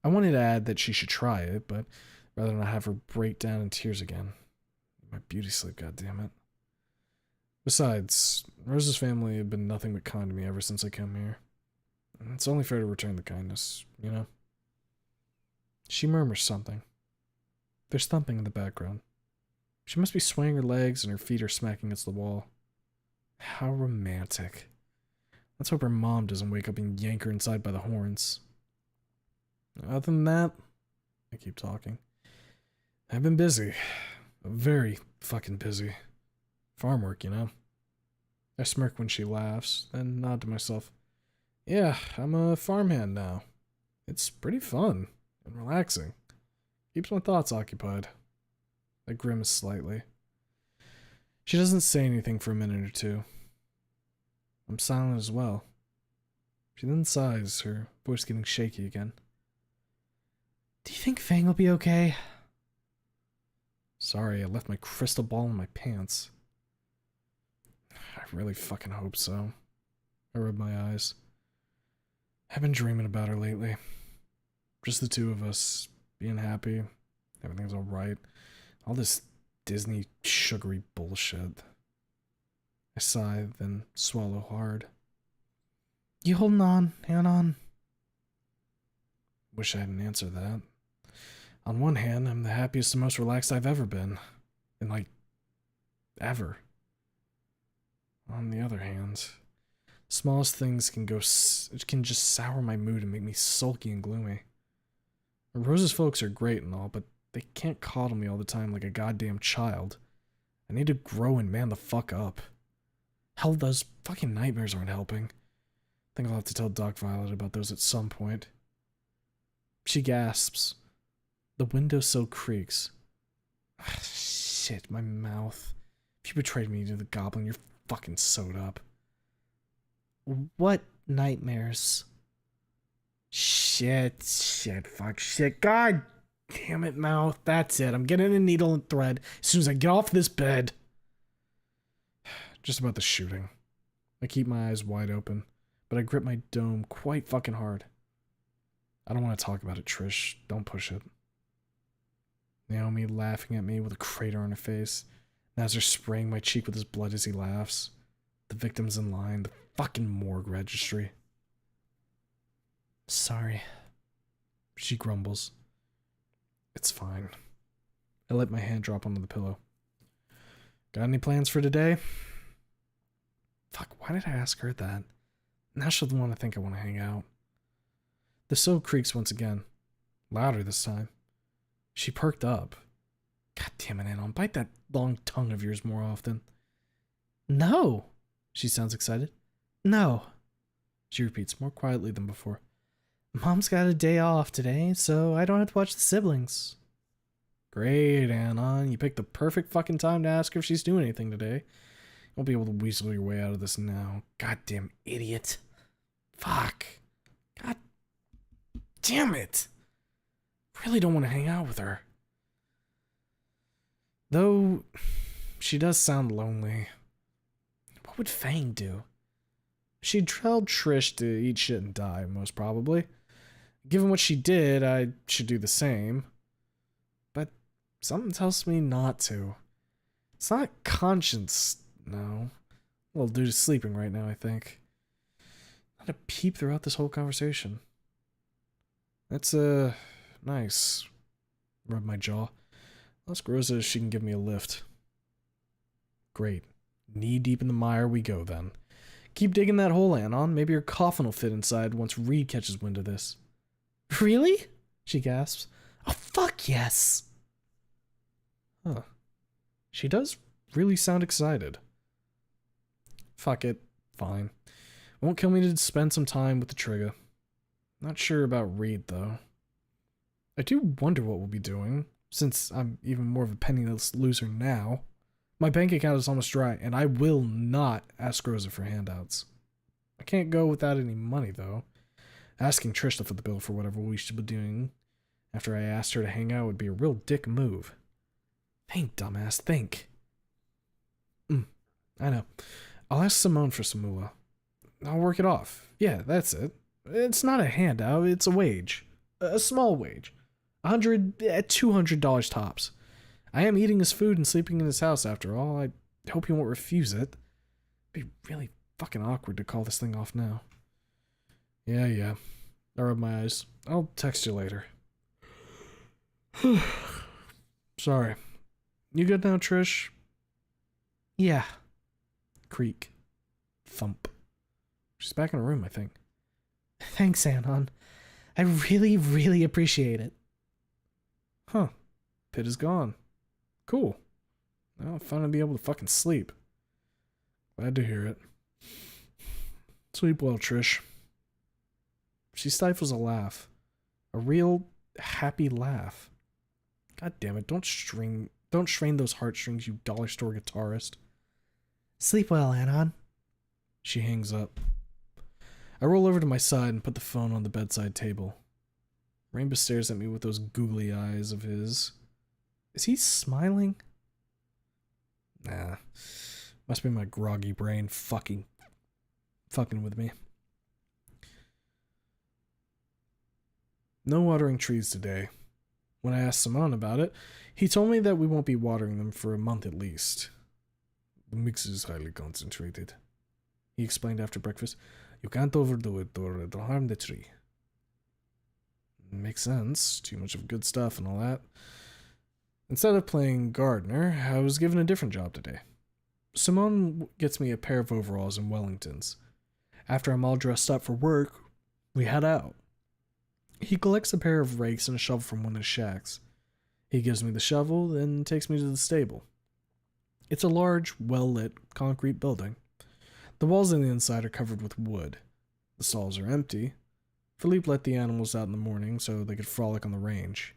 I wanted to add that she should try it, but rather than have her break down in tears again. My beauty sleep, goddammit. Besides, Rose's family have been nothing but kind to me ever since I came here. It's only fair to return the kindness, you know? She murmurs something. There's thumping in the background. She must be swaying her legs and her feet are smacking against the wall. How romantic. Let's hope her mom doesn't wake up and yank her inside by the horns. Other than that, I keep talking. I've been busy. Very fucking busy. Farm work, you know? I smirk when she laughs, then nod to myself. Yeah, I'm a farmhand now. It's pretty fun and relaxing. Keeps my thoughts occupied. I grimace slightly. She doesn't say anything for a minute or two. I'm silent as well, She then sighs, her voice getting shaky again. Do you think Fang will be okay? Sorry, I left my crystal ball in my pants. I really fucking hope so. I rub my eyes. I've been dreaming about her lately. Just the two of us, being happy, everything's alright. All this Disney sugary bullshit. I sigh, then swallow hard. You holding on, Anon? Wish I hadn't answered that. On one hand, I'm the happiest and most relaxed I've ever been. And like, ever. On the other hand, smallest things can can just sour my mood and make me sulky and gloomy. Rose's folks are great and all, but they can't coddle me all the time like a goddamn child. I need to grow and man the fuck up. Hell, those fucking nightmares aren't helping. I think I'll have to tell Doc Violet about those at some point. She gasps. The windowsill creaks. Shit, my mouth. If you betrayed me to the goblin, you're fucking sewed up. What nightmares? Shit, fuck, shit. God damn it, mouth. That's it. I'm getting a needle and thread as soon as I get off this bed. Just about the shooting. I keep my eyes wide open, but I grip my dome quite fucking hard. I don't want to talk about it, Trish. Don't push it. Naomi laughing at me with a crater on her face. Nazar spraying my cheek with his blood as he laughs. The victims in line, the fucking morgue registry. Sorry. She grumbles. It's fine. I let my hand drop onto the pillow. Got any plans for today? Fuck, why did I ask her that? Now she'll want to think I want to hang out. The sill creaks once again. Louder this time. She perked up. God damn it, Anon. Bite that long tongue of yours more often. No! She sounds excited. No. She repeats more quietly than before. Mom's got a day off today, so I don't have to watch the siblings. Great, Anon. You picked the perfect fucking time to ask her if she's doing anything today. You won't be able to weasel your way out of this now. Goddamn idiot. Fuck. God damn it. Really don't want to hang out with her. Though, she does sound lonely. What would Fang do? She'd tell Trish to eat shit and die, most probably. Given what she did, I should do the same. But something tells me not to. It's not conscience, no. Well, due to sleeping right now, I think. Not a peep throughout this whole conversation. That's, nice. Rub my jaw. Ask Rosa if she can give me a lift. Great. Knee deep in the mire we go, then. Keep digging that hole, Anon. Maybe your coffin will fit inside once Reed catches wind of this. Really? She gasps. Oh, fuck yes! Huh. She does really sound excited. Fuck it. Fine. Won't kill me to spend some time with the trigger. Not sure about Reed, though. I do wonder what we'll be doing, since I'm even more of a penniless loser now. My bank account is almost dry, and I will not ask Rosa for handouts. I can't go without any money, though. Asking Trish to foot the bill for whatever we should be doing after I asked her to hang out would be a real dick move. Think, dumbass, think. I know. I'll ask Simone for some moolah. I'll work it off. Yeah, that's it. It's not a handout, it's a wage. A small wage. $100, $200 tops. I am eating his food and sleeping in his house after all. I hope he won't refuse it. It'd be really fucking awkward to call this thing off now. Yeah. I rub my eyes. I'll text you later. Sorry. You good now, Trish? Yeah. Creak. Thump. She's back in her room, I think. Thanks, Anon. I really, really appreciate it. Huh. Pit is gone. Cool. Now I'll finally be able to fucking sleep. Glad to hear it. Sleep well, Trish. She stifles a laugh. A real happy laugh. God damn it, don't strain those heartstrings, you dollar store guitarist. Sleep well, Anon. She hangs up. I roll over to my side and put the phone on the bedside table. Rainbow stares at me with those googly eyes of his. Is he smiling? Nah. Must be my groggy brain fucking with me. No watering trees today. When I asked Simon about it, he told me that we won't be watering them for a month at least. The mix is highly concentrated, he explained after breakfast. You can't overdo it or it'll harm the tree. Makes sense. Too much of good stuff and all that. Instead of playing gardener, I was given a different job today. Simone gets me a pair of overalls and Wellingtons. After I'm all dressed up for work, we head out. He collects a pair of rakes and a shovel from one of his shacks. He gives me the shovel, then takes me to the stable. It's a large, well-lit concrete building. The walls on the inside are covered with wood. The stalls are empty. Philippe let the animals out in the morning so they could frolic on the range.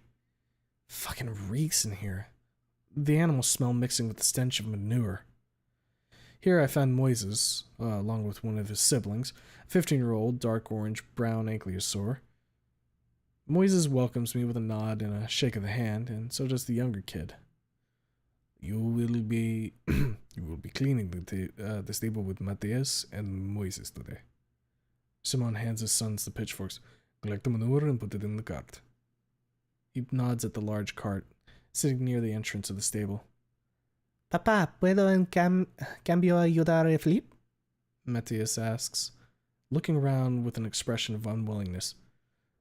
Fucking reeks in here. The animals smell mixing with the stench of manure. Here I found Moises, along with one of his siblings, a 15-year-old dark orange-brown ankylosaur. Moises welcomes me with a nod and a shake of the hand, and so does the younger kid. You will be cleaning the stable with Matthias and Moises today. Simon hands his sons the pitchforks. Collect the manure and put it in the cart. He nods at the large cart, sitting near the entrance of the stable. Papá, ¿puedo en cambio ayudar a Felipe? Matthias asks, looking around with an expression of unwillingness.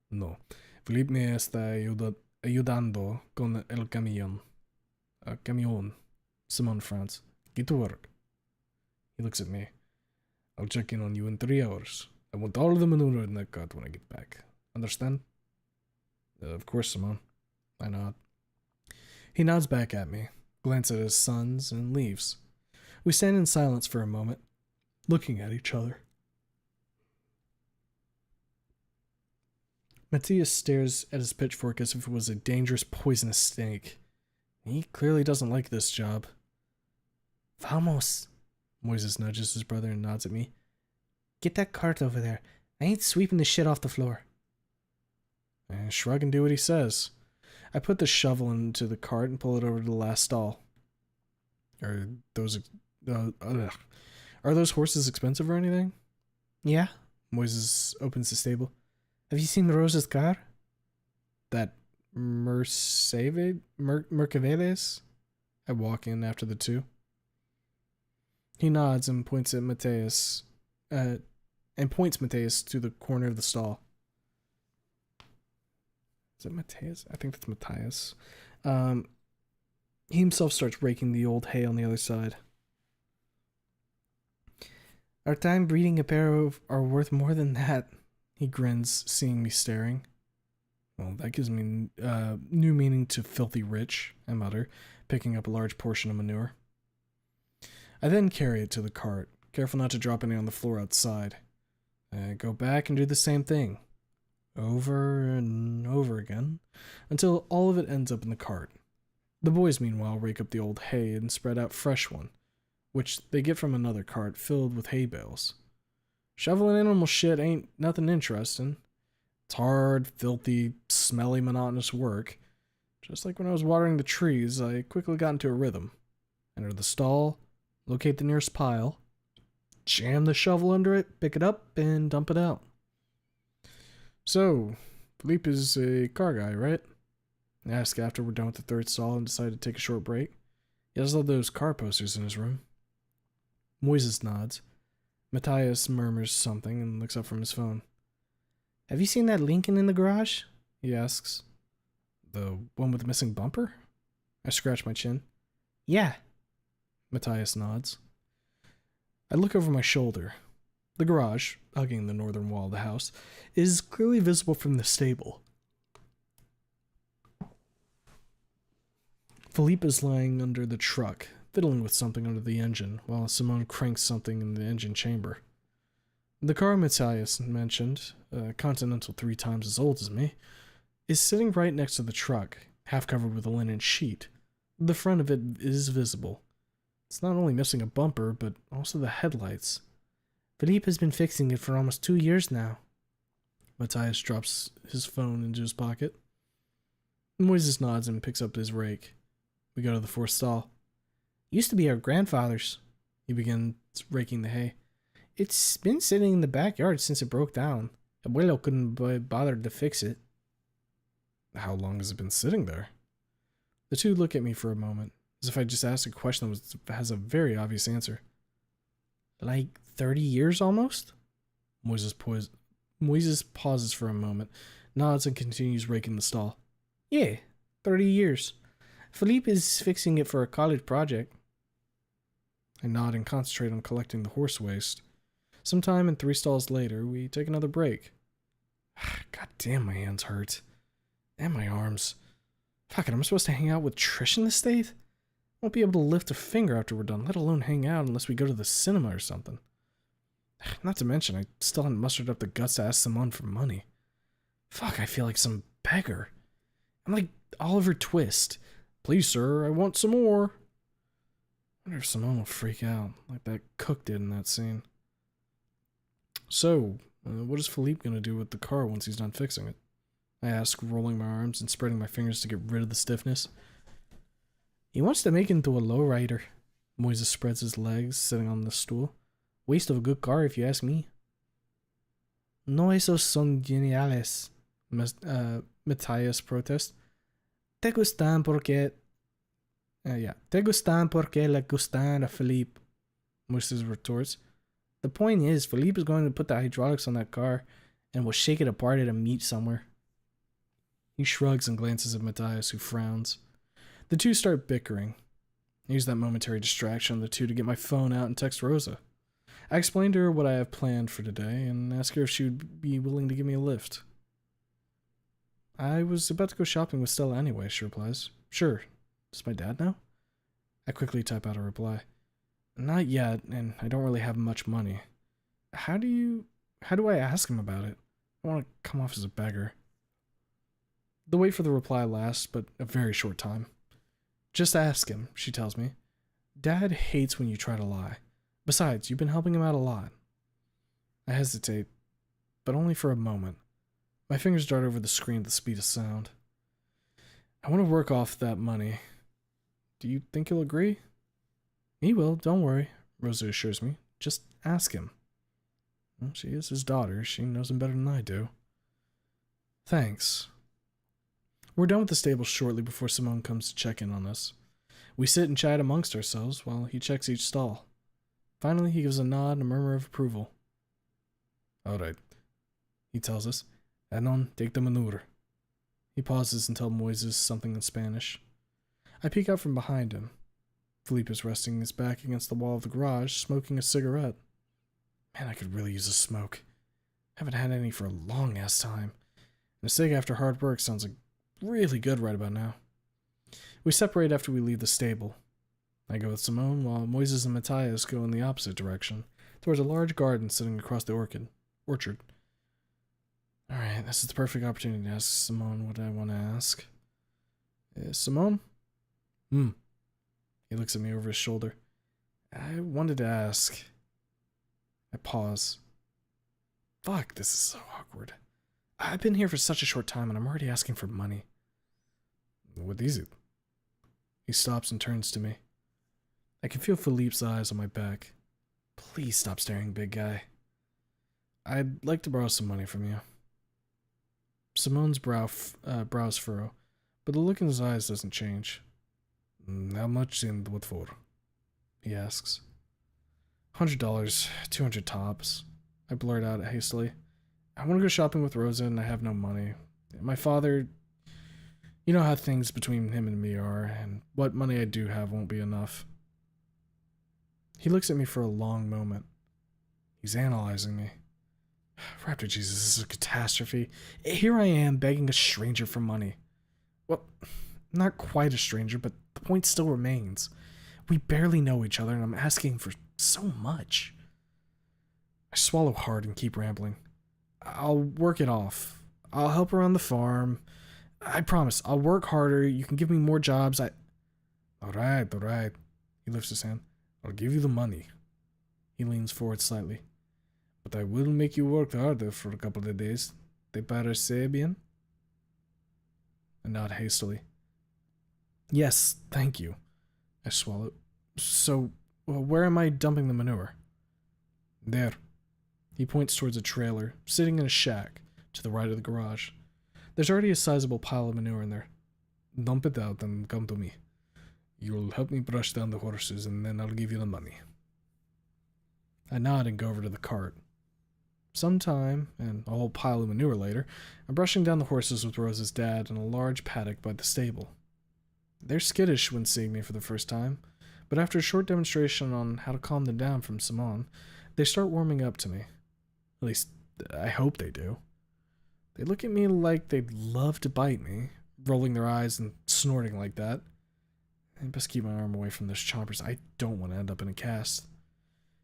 No, Felipe me está ayudando con el camión. Camión. Simon frowns. Get to work. He looks at me. I'll check in on you in 3 hours. I want all of the manure in that cart when I get back. Understand? Of course, Simon. I nod. He nods back at me, glances at his sons, and leaves. We stand in silence for a moment, looking at each other. Matthias stares at his pitchfork as if it was a dangerous, poisonous snake. He clearly doesn't like this job. Vamos. Moises nudges his brother and nods at me. Get that cart over there. I ain't sweeping the shit off the floor. I shrug and do what he says. I put the shovel into the cart and pull it over to the last stall. Are those horses expensive or anything? Yeah. Moises opens the stable. Have you seen Rosa's car? That Mercedes? I walk in after the two. He nods and points at Matthias, to the corner of the stall. Is it Matthias? I think that's Matthias. He himself starts raking the old hay on the other side. Our time breeding a pair are worth more than that. He grins, seeing me staring. Well, that gives me new meaning to filthy rich, I mutter, picking up a large portion of manure. I then carry it to the cart, careful not to drop any on the floor outside. I go back and do the same thing, over and over again, until all of it ends up in the cart. The boys, meanwhile, rake up the old hay and spread out fresh one, which they get from another cart filled with hay bales. Shoveling animal shit ain't nothing interesting. It's hard, filthy, smelly, monotonous work. Just like when I was watering the trees, I quickly got into a rhythm. Enter the stall, locate the nearest pile, jam the shovel under it, pick it up, and dump it out. So, Philippe is a car guy, right? I ask after we're done with the third stall and decide to take a short break. He has all those car posters in his room. Moises nods. Matthias murmurs something and looks up from his phone. Have you seen that Lincoln in the garage? He asks. The one with the missing bumper? I scratch my chin. Yeah. Matthias nods. I look over my shoulder. The garage, hugging the northern wall of the house, is clearly visible from the stable. Philippe is lying under the truck, fiddling with something under the engine, while Simone cranks something in the engine chamber. The car Matthias mentioned, a Continental 3 times as old as me, is sitting right next to the truck, half covered with a linen sheet. The front of it is visible. It's not only missing a bumper, but also the headlights. Philippe has been fixing it for almost 2 years now. Matthias drops his phone into his pocket. Moises nods and picks up his rake. We go to the fourth stall. Used to be our grandfather's. He begins raking the hay. It's been sitting in the backyard since it broke down. Abuelo couldn't be bothered to fix it. How long has it been sitting there? The two look at me for a moment, as if I just asked a question that has a very obvious answer. Like 30 years almost? Moises pauses for a moment, nods and continues raking the stall. Yeah, 30 years. Philippe is fixing it for a college project. I nod and concentrate on collecting the horse waste. Sometime and 3 stalls later, we take another break. God damn, my hands hurt. And my arms. Fuck it, am I supposed to hang out with Trish in this state? Won't be able to lift a finger after we're done, let alone hang out unless we go to the cinema or something. Not to mention, I still hadn't mustered up the guts to ask Simone for money. Fuck, I feel like some beggar. I'm like Oliver Twist. Please, sir, I want some more. I wonder if Simone will freak out, like that cook did in that scene. So, what is Philippe going to do with the car once he's done fixing it? I ask, rolling my arms and spreading my fingers to get rid of the stiffness. He wants to make it into a lowrider. Moises spreads his legs, sitting on the stool. Waste of a good car, if you ask me. No esos son geniales, Matthias protests. Te gustan porque... Te gustan porque le gustan a Philippe, Moises retorts. The point is, Philippe is going to put the hydraulics on that car and will shake it apart at a meet somewhere. He shrugs and glances at Matthias, who frowns. The two start bickering. I use that momentary distraction of the two to get my phone out and text Rosa. I explain to her what I have planned for today and ask her if she would be willing to give me a lift. I was about to go shopping with Stella anyway, she replies. Sure. Does my dad know? I quickly type out a reply. Not yet, and I don't really have much money. How do I ask him about it? I don't want to come off as a beggar. The wait for the reply lasts but a very short time. Just ask him, she tells me. Dad hates when you try to lie. Besides, you've been helping him out a lot. I hesitate, but only for a moment. My fingers dart over the screen at the speed of sound. I want to work off that money. Do you think he'll agree? He will, don't worry, Rosa assures me. Just ask him. Well, she is his daughter. She knows him better than I do. Thanks. We're done with the stable shortly before Simone comes to check in on us. We sit and chat amongst ourselves while he checks each stall. Finally, he gives a nod and a murmur of approval. All right, he tells us. Anon, take the manure. He pauses and tells Moises something in Spanish. I peek out from behind him. Philippe is resting his back against the wall of the garage, smoking a cigarette. Man, I could really use a smoke. Haven't had any for a long-ass time. And a cig after hard work sounds like really good right about now. We separate after we leave the stable. I go with Simone, while Moises and Matthias go in the opposite direction, towards a large garden sitting across the orchard. Alright, this is the perfect opportunity to ask Simone what I want to ask. Simone? He looks at me over his shoulder. I wanted to ask. I pause. Fuck, this is so awkward. I've been here for such a short time and I'm already asking for money. What is it? He stops and turns to me. I can feel Philippe's eyes on my back. Please stop staring, big guy. I'd like to borrow some money from you. Simone's brows furrow, but the look in his eyes doesn't change. How much and what for? He asks. $100, 200 tops. I blurt out hastily. I want to go shopping with Rosa and I have no money. My father, you know how things between him and me are, and what money I do have won't be enough. He looks at me for a long moment. He's analyzing me. Raptor Jesus, this is a catastrophe. Here I am begging a stranger for money. Well, not quite a stranger, but the point still remains. We barely know each other and I'm asking for so much. I swallow hard and keep rambling. I'll work it off. I'll help around the farm. I promise, I'll work harder. You can give me more jobs. Alright. He lifts his hand. I'll give you the money. He leans forward slightly. But I will make you work harder for a couple of days. ¿Te parece bien? I nod hastily. Yes, thank you. I swallow. So, where am I dumping the manure? There. He points towards a trailer, sitting in a shack, to the right of the garage. There's already a sizable pile of manure in there. Dump it out and come to me. You'll help me brush down the horses, and then I'll give you the money. I nod and go over to the cart. Sometime, and a whole pile of manure later, I'm brushing down the horses with Rose's dad in a large paddock by the stable. They're skittish when seeing me for the first time, but after a short demonstration on how to calm them down from Simone, they start warming up to me. At least, I hope they do. They look at me like they'd love to bite me, rolling their eyes and snorting like that. I best keep my arm away from those chompers. I don't want to end up in a cast.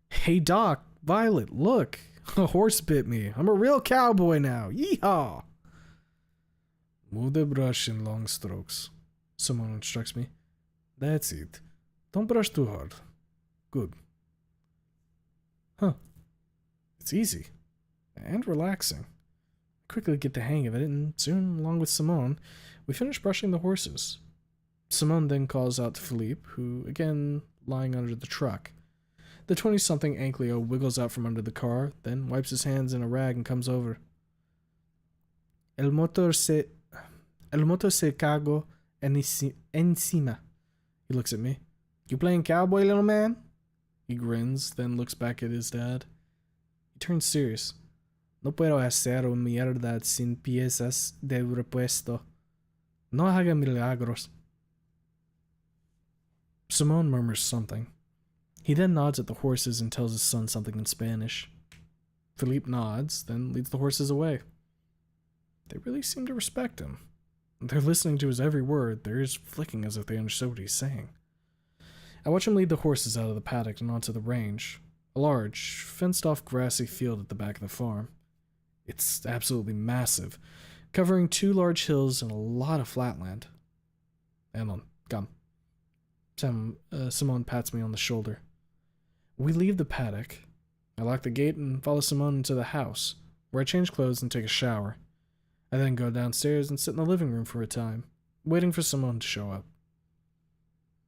Hey Doc, Violet, look! A horse bit me. I'm a real cowboy now. Yeehaw! Move the brush in long strokes, someone instructs me. That's it. Don't brush too hard. Good. Huh. It's easy. And relaxing. I quickly get the hang of it, and soon, along with Simone, we finish brushing the horses. Simone then calls out to Philippe, who, again, lying under the truck. The 20-something Ankleo wiggles out from under the car, then wipes his hands in a rag and comes over. El motor se cago encima. He looks at me. You playing cowboy, little man? He grins, then looks back at his dad. He turns serious. No puedo hacer una mierda sin piezas de repuesto. No haga milagros. Simone murmurs something. He then nods at the horses and tells his son something in Spanish. Philippe nods, then leads the horses away. They really seem to respect him. They're listening to his every word, their ears flicking as if they understood what he's saying. I watch him lead the horses out of the paddock and onto the range, a large, fenced-off grassy field at the back of the farm. It's absolutely massive, covering 2 large hills and a lot of flatland. Elon, come. Simone pats me on the shoulder. We leave the paddock. I lock the gate and follow Simone into the house, where I change clothes and take a shower. I then go downstairs and sit in the living room for a time, waiting for Simone to show up.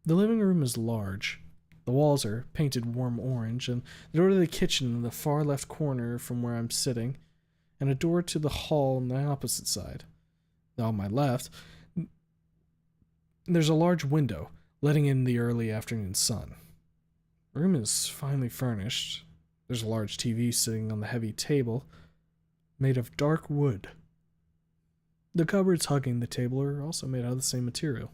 The living room is large. The walls are painted warm orange, and the door to the kitchen in the far left corner from where I'm sitting, and a door to the hall on the opposite side. On my left, there's a large window, letting in the early afternoon sun. The room is finely furnished. There's a large TV sitting on the heavy table, made of dark wood. The cupboards hugging the table are also made out of the same material.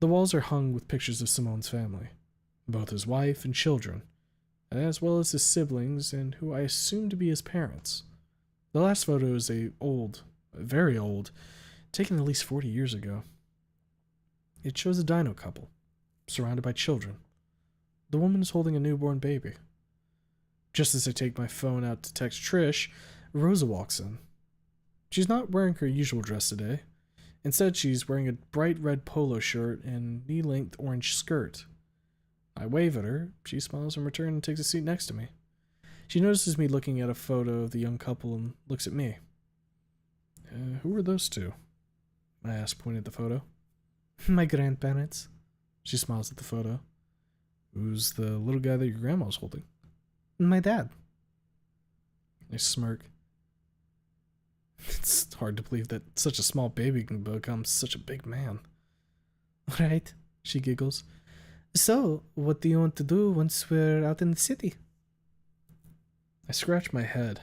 The walls are hung with pictures of Simone's family, both his wife and children, as well as his siblings and who I assume to be his parents. The last photo is very old, taken at least 40 years ago. It shows a dino couple, surrounded by children. The woman is holding a newborn baby. Just as I take my phone out to text Trish, Rosa walks in. She's not wearing her usual dress today. Instead, she's wearing a bright red polo shirt and knee-length orange skirt. I wave at her, she smiles in return and takes a seat next to me. She notices me looking at a photo of the young couple and looks at me. Who are those two? I ask, pointing at the photo. My grandparents. She smiles at the photo. Who's the little guy that your grandma's holding? My dad. I smirk. It's hard to believe that such a small baby can become such a big man. Right, she giggles. So, what do you want to do once we're out in the city? I scratch my head.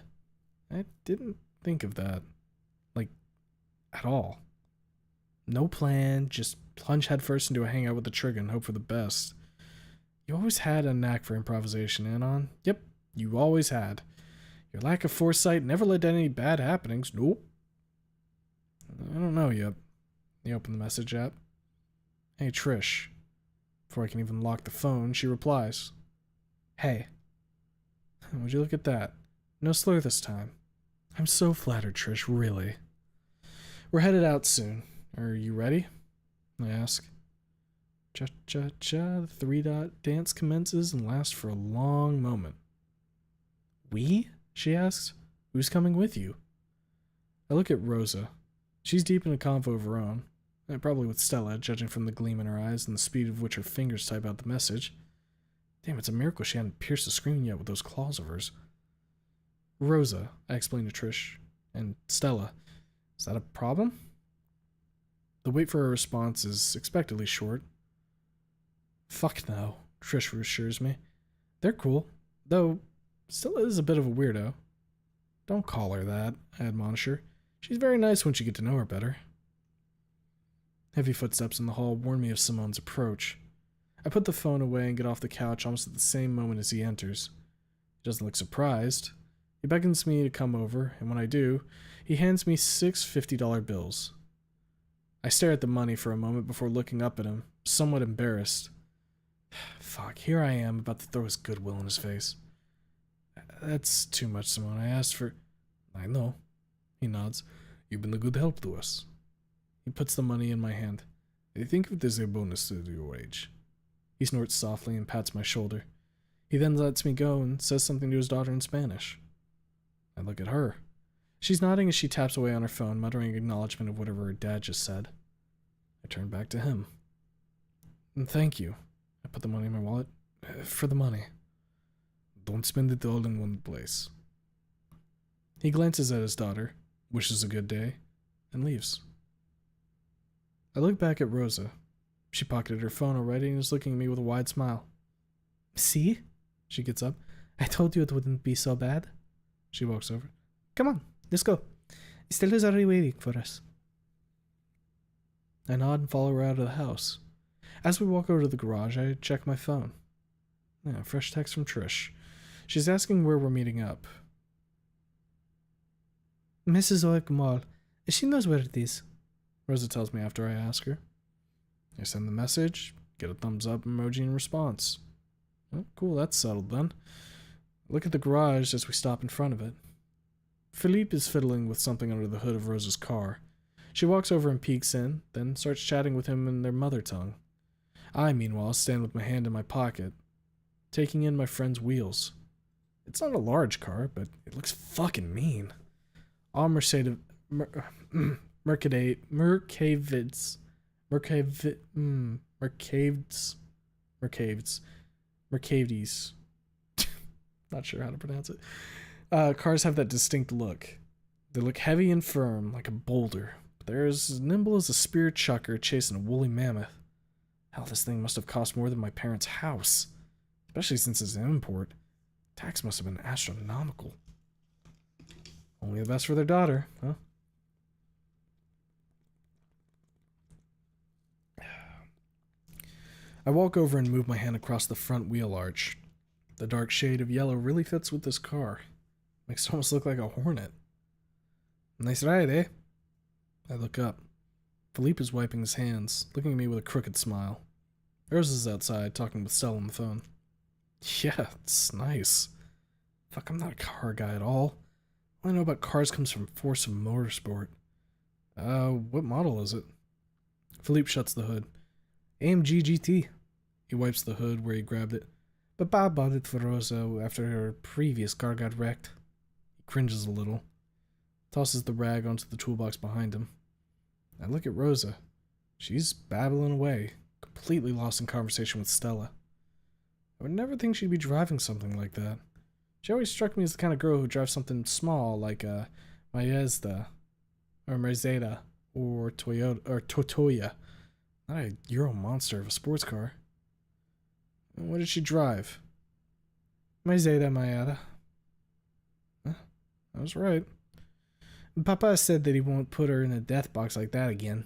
I didn't think of that. At all. No plan, just plunge headfirst into a hangout with the Trigger and hope for the best. You always had a knack for improvisation, Anon. Yep, you always had. Your lack of foresight never led to any bad happenings. Nope. I don't know yet. You open the message app. Hey, Trish. Before I can even lock the phone, she replies. Hey. Would you look at that? No slur this time. I'm so flattered, Trish, really. We're headed out soon. Are you ready? I ask. Cha-cha-cha, the 3-dot dance commences and lasts for a long moment. We? she asks. Who's coming with you? I look at Rosa. She's deep in a convo of her own, probably with Stella, judging from the gleam in her eyes and the speed of which her fingers type out the message. Damn, it's a miracle she hadn't pierced the screen yet with those claws of hers. Rosa, I explain to Trish, and Stella. Is that a problem? The wait for her response is expectedly short. Fuck no, Trish reassures me. They're cool, though Stella is a bit of a weirdo. Don't call her that, I admonish her. She's very nice once you get to know her better. Heavy footsteps in the hall warn me of Simone's approach. I put the phone away and get off the couch almost at the same moment as he enters. He doesn't look surprised. He beckons me to come over, and when I do, he hands me 6 $50 bills. I stare at the money for a moment before looking up at him, somewhat embarrassed. Fuck, here I am about to throw his goodwill in his face. That's too much, Simone. I asked for... I know. He nods. You've been a good help to us. He puts the money in my hand. I think of it as a bonus to your wage. He snorts softly and pats my shoulder. He then lets me go and says something to his daughter in Spanish. I look at her. She's nodding as she taps away on her phone, muttering acknowledgement of whatever her dad just said. I turn back to him. Thank you. I put the money in my wallet. For the money. Don't spend it all in one place. He glances at his daughter, wishes a good day, and leaves. I look back at Rosa. She pocketed her phone already and is looking at me with a wide smile. See? She gets up. I told you it wouldn't be so bad. She walks over. Come on, let's go. Stella's already waiting for us. I nod and follow her out of the house. As we walk over to the garage, I check my phone. Yeah, fresh text from Trish. She's asking where we're meeting up. Mrs. Oak Mall. She knows where it is. Rosa tells me after I ask her. I send the message, get a thumbs up emoji in response. Oh, cool, that's settled then. Look at the garage as we stop in front of it. Philippe is fiddling with something under the hood of Rosa's car. She walks over and peeks in, then starts chatting with him in their mother tongue. I, meanwhile, stand with my hand in my pocket, taking in my friend's wheels. It's not a large car, but it looks fucking mean. All Mercedes... Mercavids. Not sure how to pronounce it. Cars have that distinct look. They look heavy and firm, like a boulder, but they're as nimble as a spear chucker chasing a woolly mammoth. Hell, this thing must have cost more than my parents' house, especially since it's an import. Tax must have been astronomical. Only the best for their daughter, huh? I walk over and move my hand across the front wheel arch. The dark shade of yellow really fits with this car. Makes it almost look like a Hornet. Nice ride, eh? I look up. Philippe is wiping his hands, looking at me with a crooked smile. Rosa's outside, talking with Stella on the phone. Yeah, it's nice. Fuck, I'm not a car guy at all. All I know about cars comes from Force of Motorsport. What model is it? Philippe shuts the hood. AMG GT. He wipes the hood where he grabbed it. But Bob bought it for Rosa after her previous car got wrecked. He cringes a little. Tosses the rag onto the toolbox behind him. I look at Rosa. She's babbling away, completely lost in conversation with Stella. I would never think she'd be driving something like that. She always struck me as the kind of girl who drives something small like a Mazda, or Mercedes, or Toyota, or Totoya. Not a Euro monster of a sports car. What did she drive? Mazda Miata. Huh, I was right. Papa said that he won't put her in a death box like that again.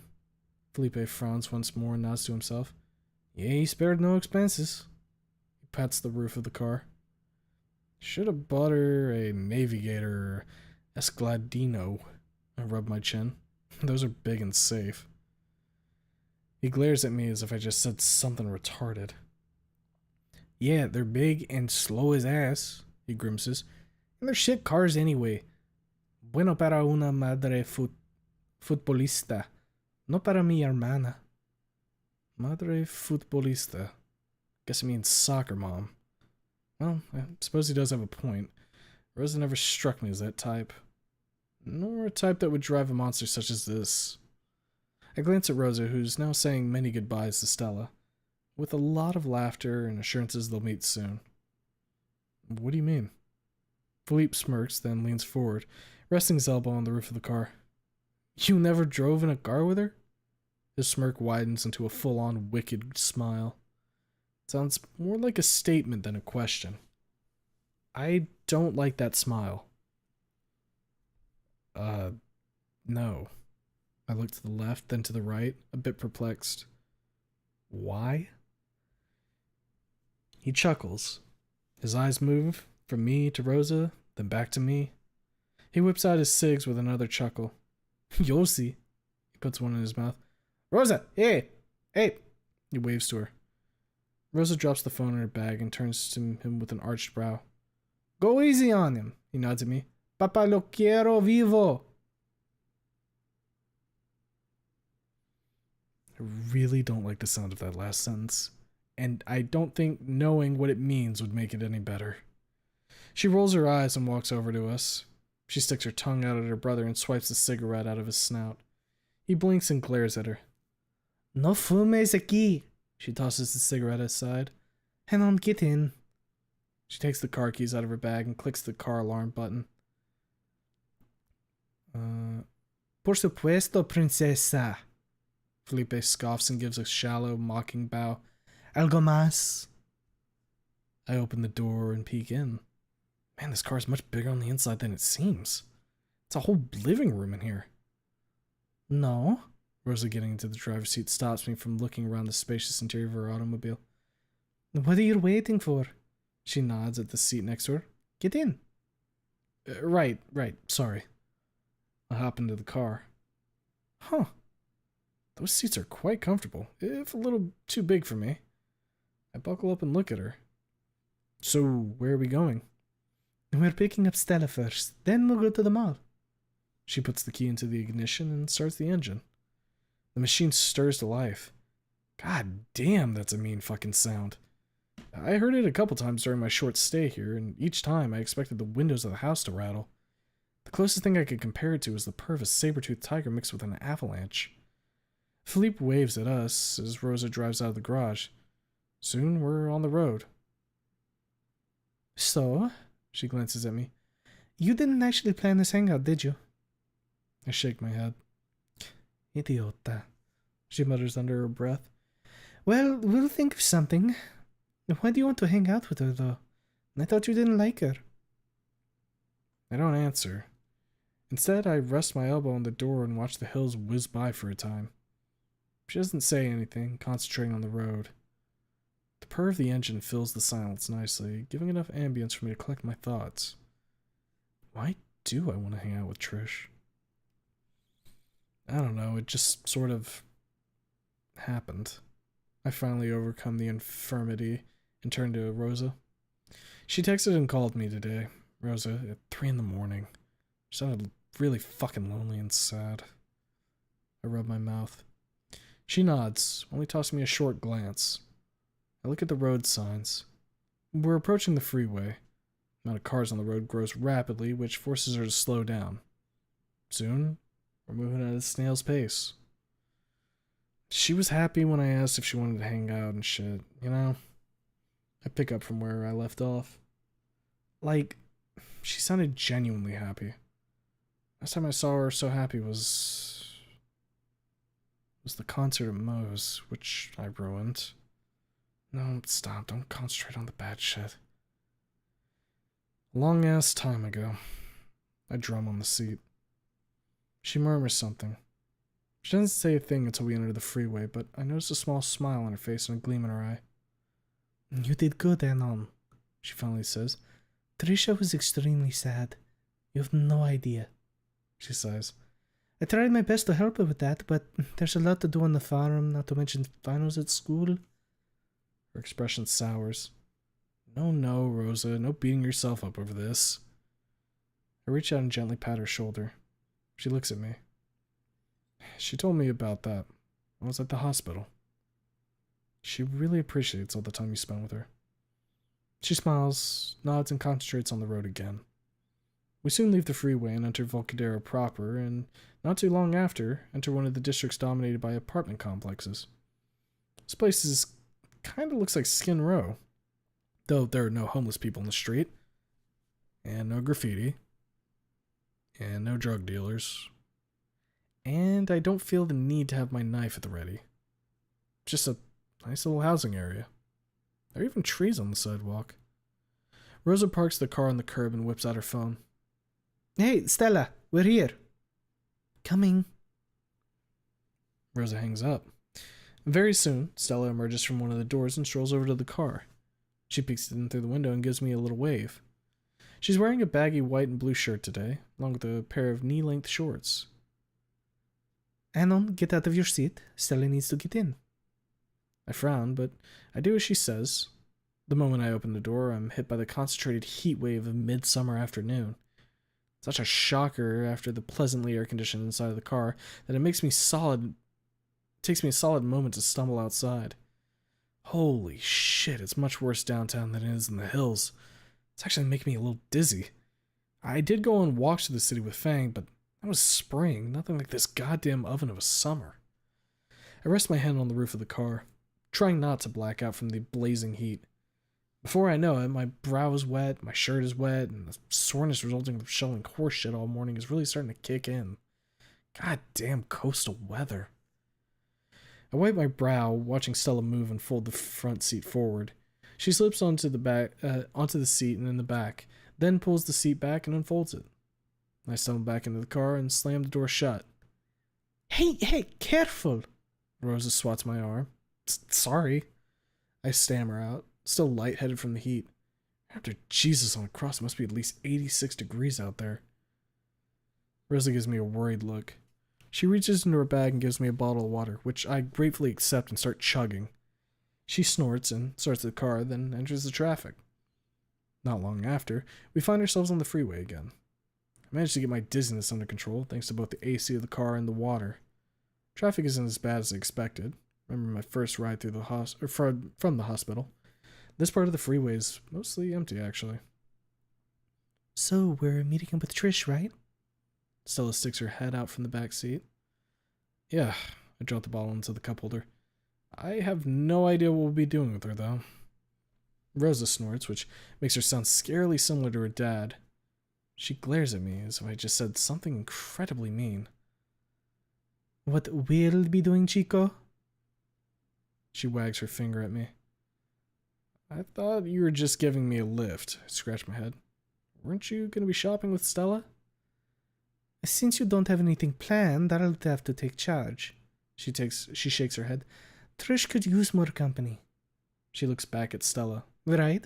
Felipe frowns once more and nods to himself. Yeah, he spared no expenses. He pats the roof of the car. Should have bought her a Navigator or Escladino. I rub my chin. Those are big and safe. He glares at me as if I just said something retarded. Yeah, they're big and slow as ass, he grimaces. And they're shit cars anyway. Bueno para una madre futbolista. No para mi hermana. Madre futbolista. Guess it means soccer mom. Well, I suppose he does have a point. Rosa never struck me as that type, nor a type that would drive a monster such as this. I glance at Rosa, who's now saying many goodbyes to Stella, with a lot of laughter and assurances they'll meet soon. What do you mean? Philippe smirks, then leans forward, resting his elbow on the roof of the car. You never drove in a car with her? His smirk widens into a full-on wicked smile. It sounds more like a statement than a question. I don't like that smile. No. I look to the left, then to the right, a bit perplexed. Why? He chuckles. His eyes move from me to Rosa, then back to me. He whips out his cigs with another chuckle. Yossi. He puts one in his mouth. Rosa, hey! Hey! He waves to her. Rosa drops the phone in her bag and turns to him with an arched brow. Go easy on him, he nods at me. Papa lo quiero vivo. I really don't like the sound of that last sentence, and I don't think knowing what it means would make it any better. She rolls her eyes and walks over to us. She sticks her tongue out at her brother and swipes a cigarette out of his snout. He blinks and glares at her. No fumes aquí. She tosses the cigarette aside. Hang on, get in. She takes the car keys out of her bag and clicks the car alarm button. Por supuesto, princesa. Felipe scoffs and gives a shallow, mocking bow. Algo más? I open the door and peek in. Man, this car is much bigger on the inside than it seems. It's a whole living room in here. No. Rosa, getting into the driver's seat, stops me from looking around the spacious interior of her automobile. What are you waiting for? She nods at the seat next to her. Get in. Right, sorry. I hop into the car. Huh. Those seats are quite comfortable, if a little too big for me. I buckle up and look at her. So, where are we going? We're picking up Stella first, then we'll go to the mall. She puts the key into the ignition and starts the engine. The machine stirs to life. God damn, that's a mean fucking sound. I heard it a couple times during my short stay here, and each time I expected the windows of the house to rattle. The closest thing I could compare it to was the purr of a saber-toothed tiger mixed with an avalanche. Philippe waves at us as Rosa drives out of the garage. Soon we're on the road. So, she glances at me. You didn't actually plan this hangout, did you? I shake my head. Idiota, she mutters under her breath. Well, we'll think of something. Why do you want to hang out with her, though? I thought you didn't like her. I don't answer. Instead, I rest my elbow on the door and watch the hills whiz by for a time. She doesn't say anything, concentrating on the road. The purr of the engine fills the silence nicely, giving enough ambience for me to collect my thoughts. Why do I want to hang out with Trish? I don't know, it just sort of happened. I finally overcome the infirmity and turned to Rosa. She texted and called me today, Rosa, at 3 a.m. She sounded really fucking lonely and sad. I rub my mouth. She nods, only tossing me a short glance. I look at the road signs. We're approaching the freeway. The amount of cars on the road grows rapidly, which forces her to slow down. Soon, we're moving at a snail's pace. She was happy when I asked if she wanted to hang out and shit, you know? I pick up from where I left off. Like, she sounded genuinely happy. Last time I saw her so happy was the concert at Moe's, which I ruined. No, stop, don't concentrate on the bad shit. A long-ass time ago. I drum on the seat. She murmurs something. She doesn't say a thing until we enter the freeway, but I notice a small smile on her face and a gleam in her eye. You did good, Anon, she finally says. Trisha was extremely sad. You have no idea. She sighs. I tried my best to help her with that, but there's a lot to do on the farm, not to mention finals at school. Her expression sours. No, Rosa, no beating yourself up over this. I reach out and gently pat her shoulder. She looks at me. She told me about that. I was at the hospital. She really appreciates all the time you spent with her. She smiles, nods, and concentrates on the road again. We soon leave the freeway and enter Volcadero proper, and not too long after, enter one of the districts dominated by apartment complexes. This place kind of looks like Skin Row, though there are no homeless people in the street, and no graffiti, and no drug dealers, and I don't feel the need to have my knife at the ready. Just a nice little housing area. There are even trees on the sidewalk. Rosa parks the car on the curb and whips out her phone. Hey, Stella, we're here. Coming. Rosa hangs up. Very soon, Stella emerges from one of the doors and strolls over to the car. She peeks in through the window and gives me a little wave. She's wearing a baggy white and blue shirt today, along with a pair of knee-length shorts. Anon, get out of your seat. Stella needs to get in. I frown, but I do as she says. The moment I open the door, I'm hit by the concentrated heat wave of midsummer afternoon. Such a shocker after the pleasantly air-conditioned inside of the car that it takes me a solid moment to stumble outside. Holy shit, it's much worse downtown than it is in the hills. It's actually making me a little dizzy. I did go on walks to the city with Fang, but that was spring, nothing like this goddamn oven of a summer. I rest my hand on the roof of the car, trying not to black out from the blazing heat. Before I know it, my brow is wet, my shirt is wet, and the soreness resulting from shoveling horse shit all morning is really starting to kick in. Goddamn coastal weather. I wipe my brow, watching Stella move and fold the front seat forward. She slips onto the seat and in the back, then pulls the seat back and unfolds it. I stumble back into the car and slam the door shut. Hey, careful! Rosa swats my arm. Sorry. I stammer out, still lightheaded from the heat. After Jesus on a cross, it must be at least 86 degrees out there. Rosa gives me a worried look. She reaches into her bag and gives me a bottle of water, which I gratefully accept and start chugging. She snorts and starts the car, then enters the traffic. Not long after, we find ourselves on the freeway again. I managed to get my dizziness under control thanks to both the AC of the car and the water. Traffic isn't as bad as I expected. Remember my first ride through from the hospital. This part of the freeway is mostly empty, actually. So, we're meeting up with Trish, right? Stella sticks her head out from the back seat. Yeah, I drop the bottle into the cup holder. I have no idea what we'll be doing with her, though. Rosa snorts, which makes her sound scarily similar to her dad. She glares at me as if I just said something incredibly mean. What we'll be doing, Chico? She wags her finger at me. I thought you were just giving me a lift. I scratch my head. Weren't you going to be shopping with Stella? Since you don't have anything planned, I'll have to take charge. She shakes her head. Trish could use more company. She looks back at Stella. Right?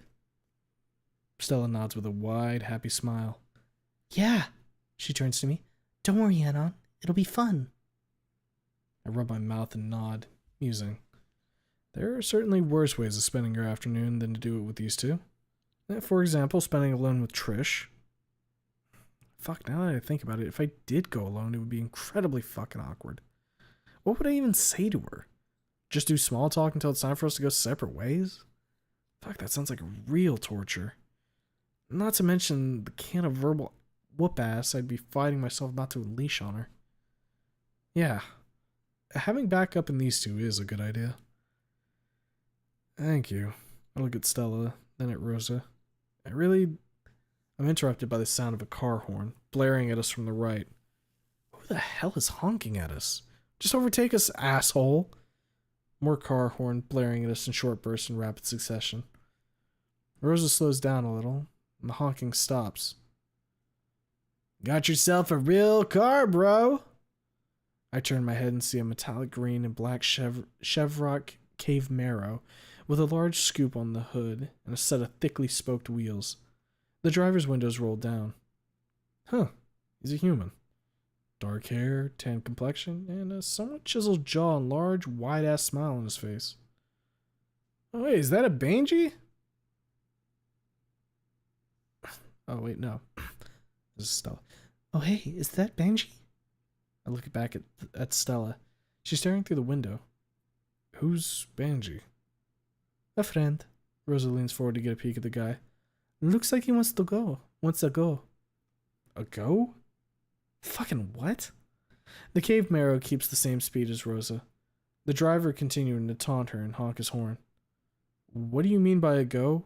Stella nods with a wide, happy smile. Yeah, she turns to me. Don't worry, Anon. It'll be fun. I rub my mouth and nod, musing. There are certainly worse ways of spending your afternoon than to do it with these two. For example, spending alone with Trish. Fuck, now that I think about it, if I did go alone, it would be incredibly fucking awkward. What would I even say to her? Just do small talk until it's time for us to go separate ways? Fuck, that sounds like real torture. Not to mention the can of verbal whoop-ass I'd be fighting myself not to unleash on her. Yeah, having backup in these two is a good idea. Thank you. I look at Stella, then at Rosa. I'm interrupted by the sound of a car horn, blaring at us from the right. Who the hell is honking at us? Just overtake us, asshole! More car horn blaring at us in short bursts in rapid succession. Rosa slows down a little, and the honking stops. Got yourself a real car, bro! I turn my head and see a metallic green and black Chevrolet Cave Marrow with a large scoop on the hood and a set of thickly spoked wheels. The driver's windows rolled down. Huh, he's a human. Dark hair, tan complexion, and a somewhat chiseled jaw and large, wide-ass smile on his face. Oh, wait, is that a Banji? Oh, wait, no. This is Stella. Oh, hey, is that Banji? I look back at Stella. She's staring through the window. Who's Banji? A friend. Rosa leans forward to get a peek at the guy. Looks like he wants to go. A go? Fucking what? The cave marrow keeps the same speed as Rosa. The driver continuing to taunt her and honk his horn. What do you mean by a go?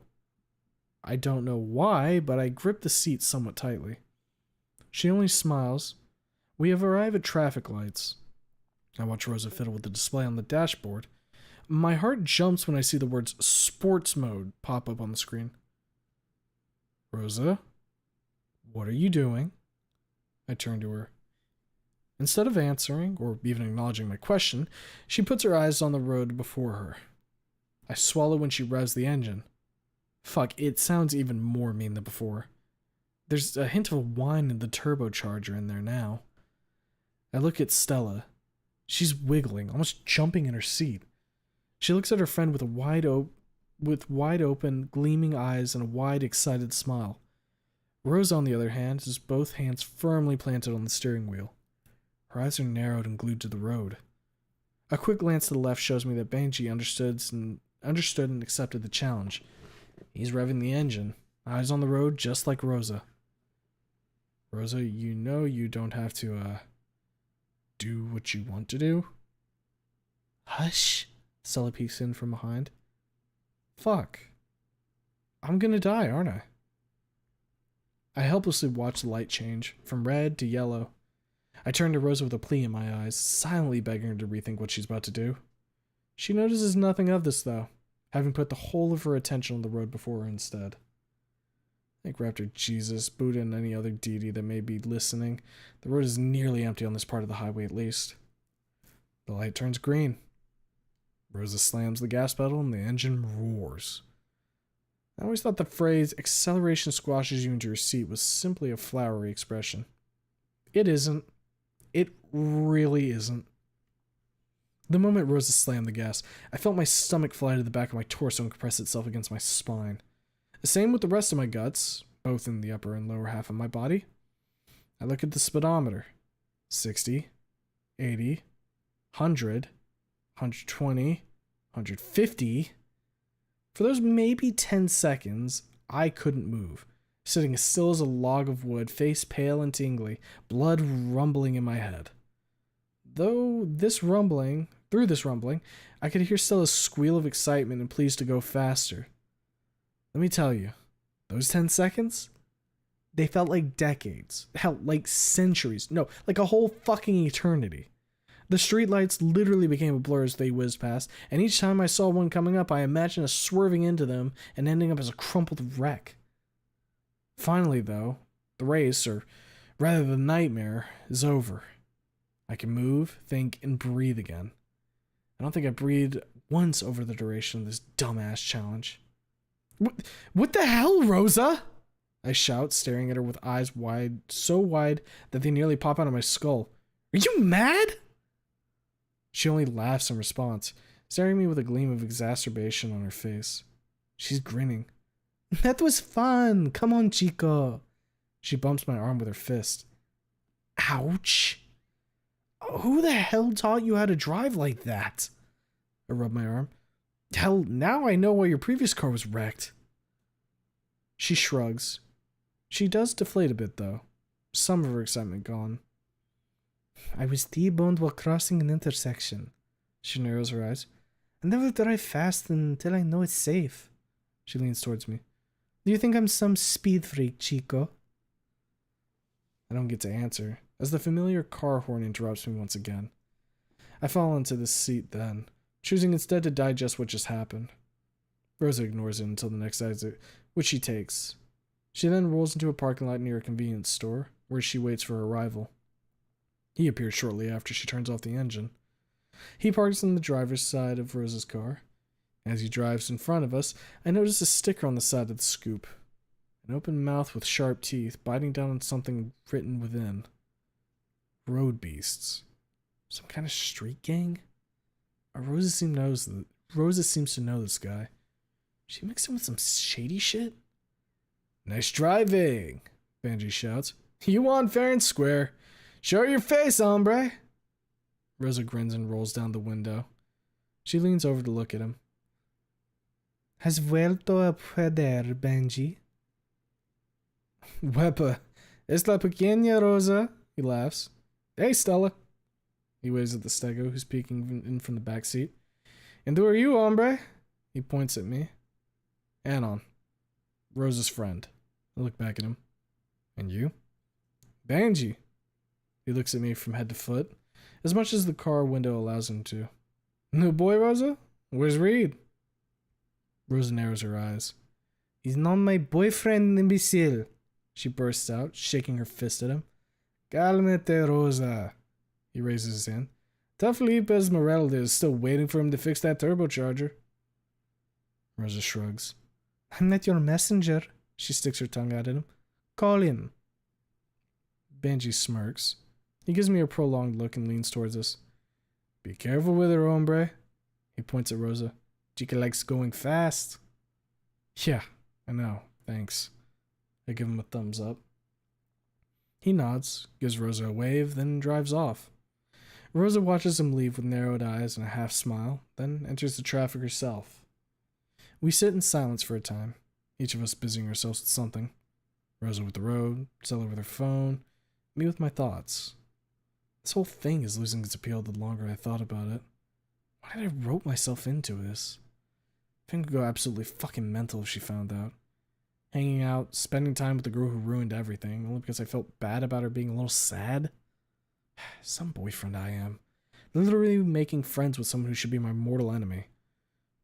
I don't know why, but I grip the seat somewhat tightly. She only smiles. We have arrived at traffic lights. I watch Rosa fiddle with the display on the dashboard. My heart jumps when I see the words sports mode pop up on the screen. Rosa? What are you doing? I turn to her. Instead of answering, or even acknowledging my question, she puts her eyes on the road before her. I swallow when she revs the engine. Fuck, it sounds even more mean than before. There's a hint of whine in the turbocharger in there now. I look at Stella. She's wiggling, almost jumping in her seat. She looks at her friend with wide open, gleaming eyes and a wide, excited smile. Rose, on the other hand, has both hands firmly planted on the steering wheel. Her eyes are narrowed and glued to the road. A quick glance to the left shows me that Benji understood and accepted the challenge. He's revving the engine, eyes on the road just like Rosa. Rosa, you know you don't have to, do what you want to do? Hush, Stella peeks in from behind. Fuck. I'm gonna die, aren't I? I helplessly watch the light change, from red to yellow. I turn to Rosa with a plea in my eyes, silently begging her to rethink what she's about to do. She notices nothing of this, though, having put the whole of her attention on the road before her instead. Thank Raptor Jesus, Buddha, and any other deity that may be listening. The road is nearly empty on this part of the highway, at least. The light turns green. Rosa slams the gas pedal and the engine roars. I always thought the phrase, acceleration squashes you into your seat, was simply a flowery expression. It isn't. It really isn't. The moment Rosa slammed the gas, I felt my stomach fly to the back of my torso and compress itself against my spine. The same with the rest of my guts, both in the upper and lower half of my body. I look at the speedometer. 60, 80, 100, 120, 150. For those maybe 10 seconds, I couldn't move, sitting as still as a log of wood, face pale and tingly, blood rumbling in my head. Through this rumbling, I could hear Stella's squeal of excitement and pleas to go faster. Let me tell you, those 10 seconds, they felt like decades. Hell, like centuries. No, like a whole fucking eternity. The streetlights literally became a blur as they whizzed past, and each time I saw one coming up, I imagined us swerving into them and ending up as a crumpled wreck. Finally, though, the race, or rather the nightmare, is over. I can move, think, and breathe again. I don't think I breathed once over the duration of this dumbass challenge. What the hell, Rosa? I shout, staring at her with eyes wide, so wide that they nearly pop out of my skull. Are you mad? She only laughs in response, staring at me with a gleam of exacerbation on her face. She's grinning. That was fun. Come on, Chico. She bumps my arm with her fist. Ouch. Who the hell taught you how to drive like that? I rub my arm. Hell, now I know why your previous car was wrecked. She shrugs. She does deflate a bit, though. Some of her excitement gone. I was T-boned while crossing an intersection. She narrows her eyes. I never drive fast until I know it's safe. She leans towards me. Do you think I'm some speed freak, Chico? I don't get to answer, as the familiar car horn interrupts me once again. I fall into the seat then, choosing instead to digest what just happened. Rosa ignores it until the next exit, which she takes. She then rolls into a parking lot near a convenience store, where she waits for her arrival. He appears shortly after she turns off the engine. He parks on the driver's side of Rosa's car. As he drives in front of us, I notice a sticker on the side of the scoop. An open mouth with sharp teeth, biting down on something written within. Road beasts. Some kind of street gang? Rosa seems to know this guy. She mixed him with some shady shit? Nice driving, Benji shouts. You won fair and square. Show your face, hombre. Rosa grins and rolls down the window. She leans over to look at him. Has vuelto a perder, Benji? Wepa, Es la pequeña Rosa. He laughs. Hey, Stella. He waves at the stego, who's peeking in from the back seat. And who are you, hombre? He points at me. Anon. Rosa's friend. I look back at him. And you? Benji. He looks at me from head to foot, as much as the car window allows him to. New boy, Rosa? Where's Reed? Rosa narrows her eyes. He's not my boyfriend, imbecile. She bursts out, shaking her fist at him. Calmete, Rosa. He raises his hand. Tough Felipe Esmeralda is still waiting for him to fix that turbocharger. Rosa shrugs. I'm not your messenger. She sticks her tongue out at him. Call him. Benji smirks. He gives me a prolonged look and leans towards us. Be careful with her, hombre. He points at Rosa. Chica likes going fast. Yeah, I know. Thanks. I give him a thumbs up. He nods, gives Rosa a wave, then drives off. Rosa watches him leave with narrowed eyes and a half smile, then enters the traffic herself. We sit in silence for a time, each of us busying ourselves with something. Rosa with the road, Stella with her phone, me with my thoughts. This whole thing is losing its appeal the longer I thought about it. Why did I rope myself into this? Finn could go absolutely fucking mental if she found out. Hanging out, spending time with the girl who ruined everything, only because I felt bad about her being a little sad. Some boyfriend I am. Literally making friends with someone who should be my mortal enemy.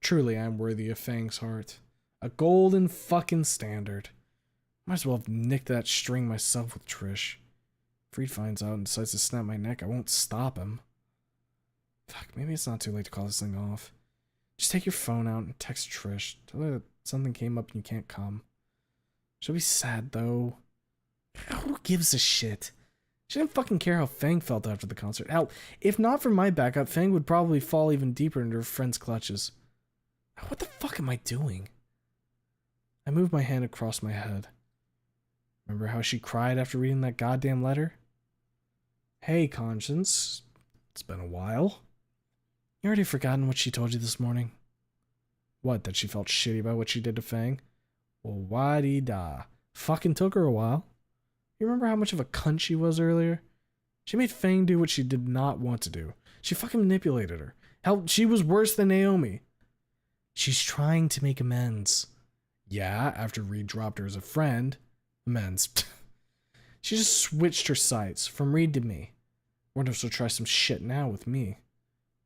Truly, I am worthy of Fang's heart. A golden fucking standard. Might as well have nicked that string myself with Trish. If Reed finds out and decides to snap my neck, I won't stop him. Fuck, maybe it's not too late to call this thing off. Just take your phone out and text Trish. Tell her that something came up and you can't come. She'll be sad, though. Who gives a shit? She didn't fucking care how Fang felt after the concert. Hell, if not for my backup, Fang would probably fall even deeper into her friend's clutches. What the fuck am I doing? I moved my hand across my head. Remember how she cried after reading that goddamn letter? Hey, Conscience. It's been a while. You already forgotten what she told you this morning? What, that she felt shitty about what she did to Fang? Well, why-dee-da. Fucking took her a while. You remember how much of a cunt she was earlier? She made Fang do what she did not want to do. She fucking manipulated her. Hell, she was worse than Naomi. She's trying to make amends. Yeah, after Reed dropped her as a friend. Amends. She just switched her sights from Reed to me. Wonder if she'll try some shit now with me.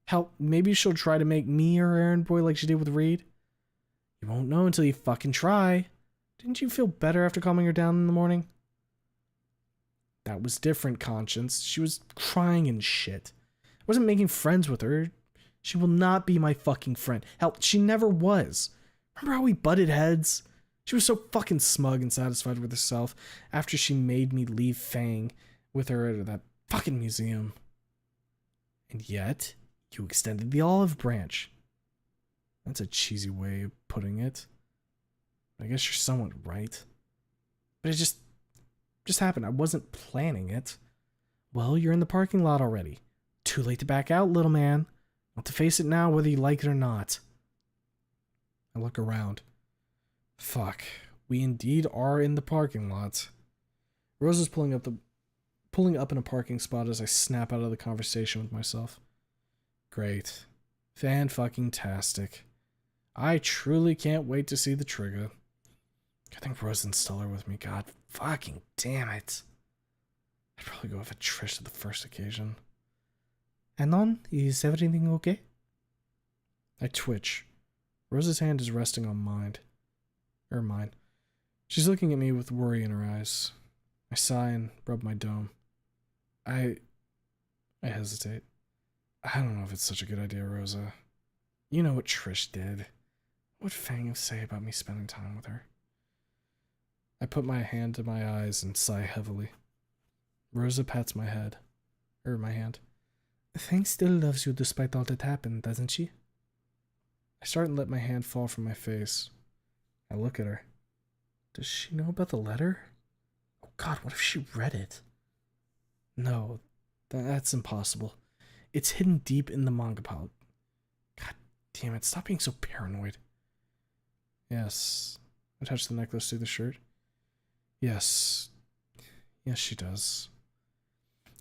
Hell, maybe she'll try to make me her errand boy like she did with Reed. You won't know until you fucking try. Didn't you feel better after calming her down in the morning? That was different, Conscience. She was crying and shit. I wasn't making friends with her. She will not be my fucking friend. Hell, she never was. Remember how we butted heads? She was so fucking smug and satisfied with herself after she made me leave Fang with her at that fucking museum. And yet, you extended the olive branch. That's a cheesy way of putting it. I guess you're somewhat right. But it just happened. I wasn't planning it. Well, you're in the parking lot already. Too late to back out, little man. Want to face it now, whether you like it or not. I look around. Fuck. We indeed are in the parking lot. Rose is pulling up in a parking spot as I snap out of the conversation with myself. Great. Fan-fucking-tastic. I truly can't wait to see the trigger. I think Rose and Stella are with me. God fucking damn it. I'd probably go with Trish at the first occasion. Anon, is everything okay? I twitch. Rose's hand is resting on mine. She's looking at me with worry in her eyes. I sigh and rub my dome. I hesitate. I don't know if it's such a good idea, Rosa. You know what Trish did. What would Fang say about me spending time with her? I put my hand to my eyes and sigh heavily. Rosa pats my hand. Fang still loves you despite all that happened, doesn't she? I start and let my hand fall from my face. I look at her. Does she know about the letter? Oh God, what if she read it? No, that's impossible. It's hidden deep in the manga pile. God damn it, stop being so paranoid. Yes. I touch the necklace through the shirt. Yes. Yes, she does.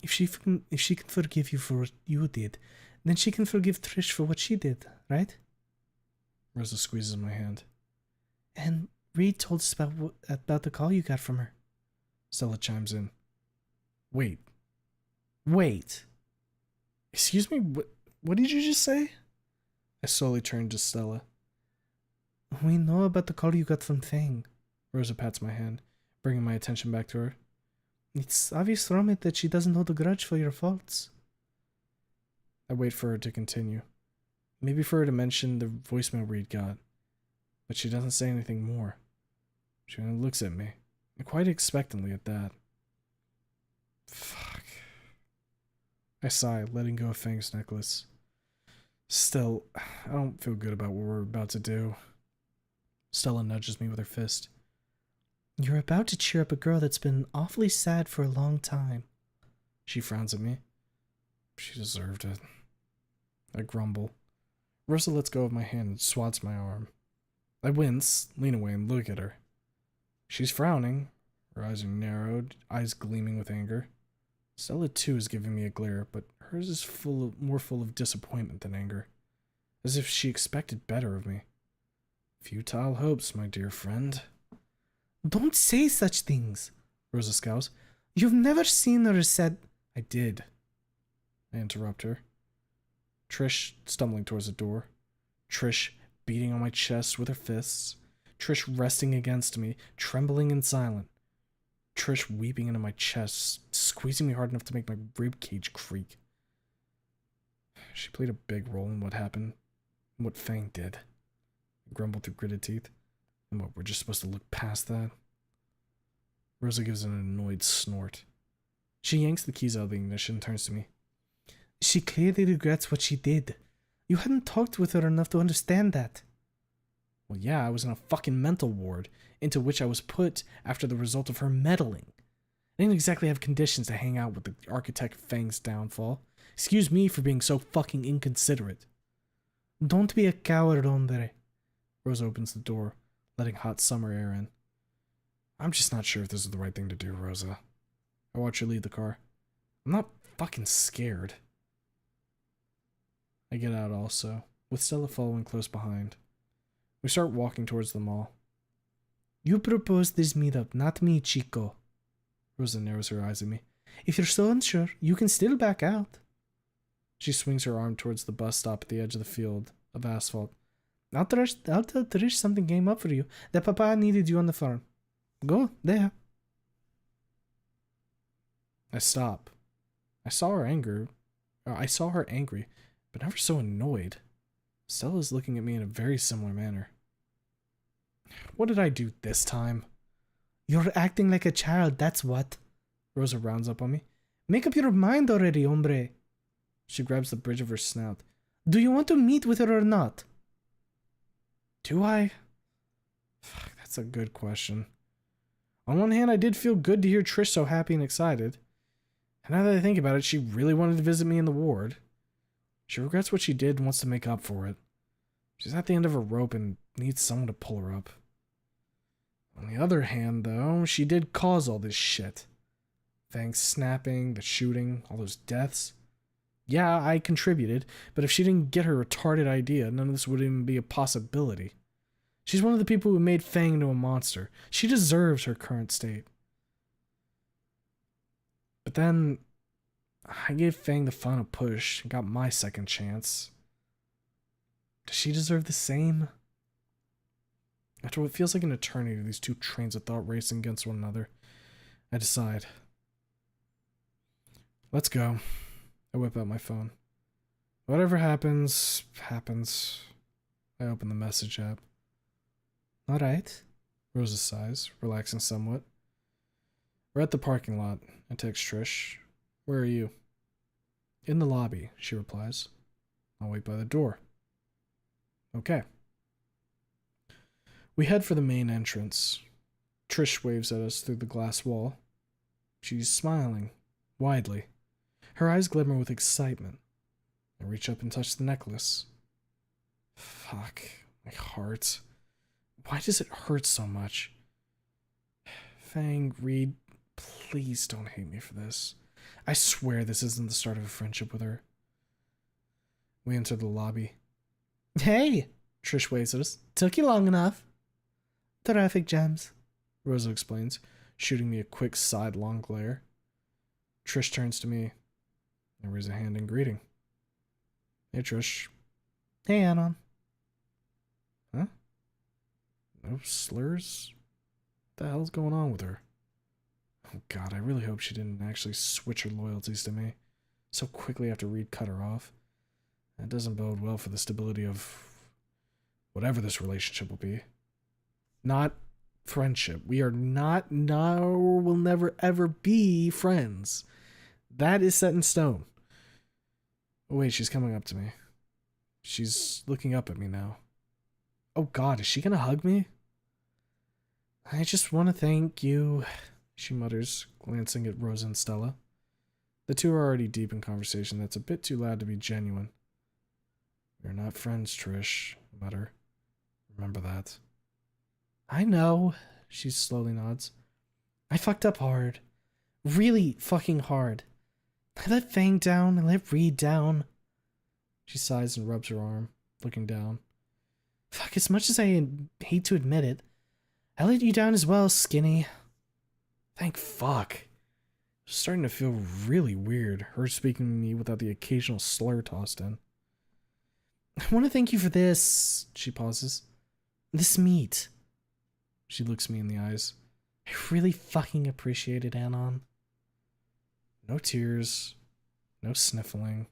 If she can forgive you for what you did, then she can forgive Trish for what she did, right? Rosa squeezes my hand. And Reed told us about the call you got from her. Stella chimes in. Wait. Excuse me, what did you just say? I slowly turned to Stella. We know about the call you got from Fang. Rosa pats my hand, bringing my attention back to her. It's obvious from it that she doesn't hold a grudge for your faults. I wait for her to continue. Maybe for her to mention the voicemail Reed got. But she doesn't say anything more. She only looks at me, and quite expectantly at that. Fuck. I sigh, letting go of Fang's necklace. Still, I don't feel good about what we're about to do. Stella nudges me with her fist. You're about to cheer up a girl that's been awfully sad for a long time. She frowns at me. She deserved it. I grumble. Rosa lets go of my hand and swats my arm. I wince, lean away, and look at her. She's frowning. Her eyes are narrowed, eyes gleaming with anger. Stella, too, is giving me a glare, but hers is more full of disappointment than anger. As if she expected better of me. Futile hopes, my dear friend. Don't say such things, Rosa scowls. You've never seen or said... I did. I interrupt her. Trish stumbling towards the door. Trish beating on my chest with her fists. Trish resting against me, trembling and silent. Trish weeping into my chest, squeezing me hard enough to make my ribcage creak. She played a big role in what happened, and what Fang did. I grumbled through gritted teeth. And what, we're just supposed to look past that? Rosa gives an annoyed snort. She yanks the keys out of the ignition and turns to me. She clearly regrets what she did. You hadn't talked with her enough to understand that. Well, yeah, I was in a fucking mental ward, into which I was put after the result of her meddling. I didn't exactly have conditions to hang out with the architect of Fang's downfall. Excuse me for being so fucking inconsiderate. Don't be a coward, hombre. Rosa opens the door, letting hot summer air in. I'm just not sure if this is the right thing to do, Rosa. I watch her leave the car. I'm not fucking scared. I get out also, with Stella following close behind. We start walking towards the mall. You proposed this meetup, not me, Chico. Rosa narrows her eyes at me. If you're so unsure, you can still back out. She swings her arm towards the bus stop at the edge of the field of asphalt. I'll tell Trish something came up for you, that Papa needed you on the farm. Go, there. I stop. I saw her angry, but never so annoyed. Stella's looking at me in a very similar manner. What did I do this time? You're acting like a child, that's what. Rosa rounds up on me. Make up your mind already, hombre. She grabs the bridge of her snout. Do you want to meet with her or not? Do I? Fuck, that's a good question. On one hand, I did feel good to hear Trish so happy and excited. And now that I think about it, she really wanted to visit me in the ward. She regrets what she did and wants to make up for it. She's at the end of her rope and needs someone to pull her up. On the other hand, though, she did cause all this shit. Fang's snapping, the shooting, all those deaths. Yeah, I contributed, but if she didn't get her retarded idea, none of this would even be a possibility. She's one of the people who made Fang into a monster. She deserves her current state. But then, I gave Fang the final push and got my second chance. Does she deserve the same? After what feels like an eternity, these two trains of thought racing against one another, I decide. Let's go. I whip out my phone. Whatever happens, happens. I open the message app. Alright. Rosa sighs, relaxing somewhat. We're at the parking lot. I text Trish. Where are you? In the lobby, she replies. I'll wait by the door. Okay. We head for the main entrance. Trish waves at us through the glass wall. She's smiling, widely. Her eyes glimmer with excitement. I reach up and touch the necklace. Fuck, my heart. Why does it hurt so much? Fang, Reed, Please don't hate me for this. I swear this isn't the start of a friendship with her. We enter the lobby. Hey! Trish waves at us. Took you long enough. Terrific gems, Rosa explains, shooting me a quick sidelong glare. Trish turns to me and raises a hand in greeting. Hey, Trish. Hey, Anon. Huh? No slurs? What the hell's going on with her? Oh god, I really hope she didn't actually switch her loyalties to me so quickly after Reed cut her off. That doesn't bode well for the stability of whatever this relationship will be. Not friendship. We are not, no, will never ever be friends. That is set in stone. Oh wait, she's coming up to me. She's looking up at me now. Oh god, is she gonna hug me? I just want to thank you, she mutters, glancing at Rosa and Stella. The two are already deep in conversation that's a bit too loud to be genuine. We're not friends, Trish, I mutter. Remember that. I know, she slowly nods. I fucked up hard. Really fucking hard. I let Fang down, I let Reed down. She sighs and rubs her arm, looking down. Fuck, as much as I hate to admit it, I let you down as well, Skinny. Thank fuck. It's starting to feel really weird, her speaking to me without the occasional slur tossed in. I want to thank you for this, she pauses. This meat. She looks me in the eyes. I really fucking appreciate it, Anon. No tears. No sniffling.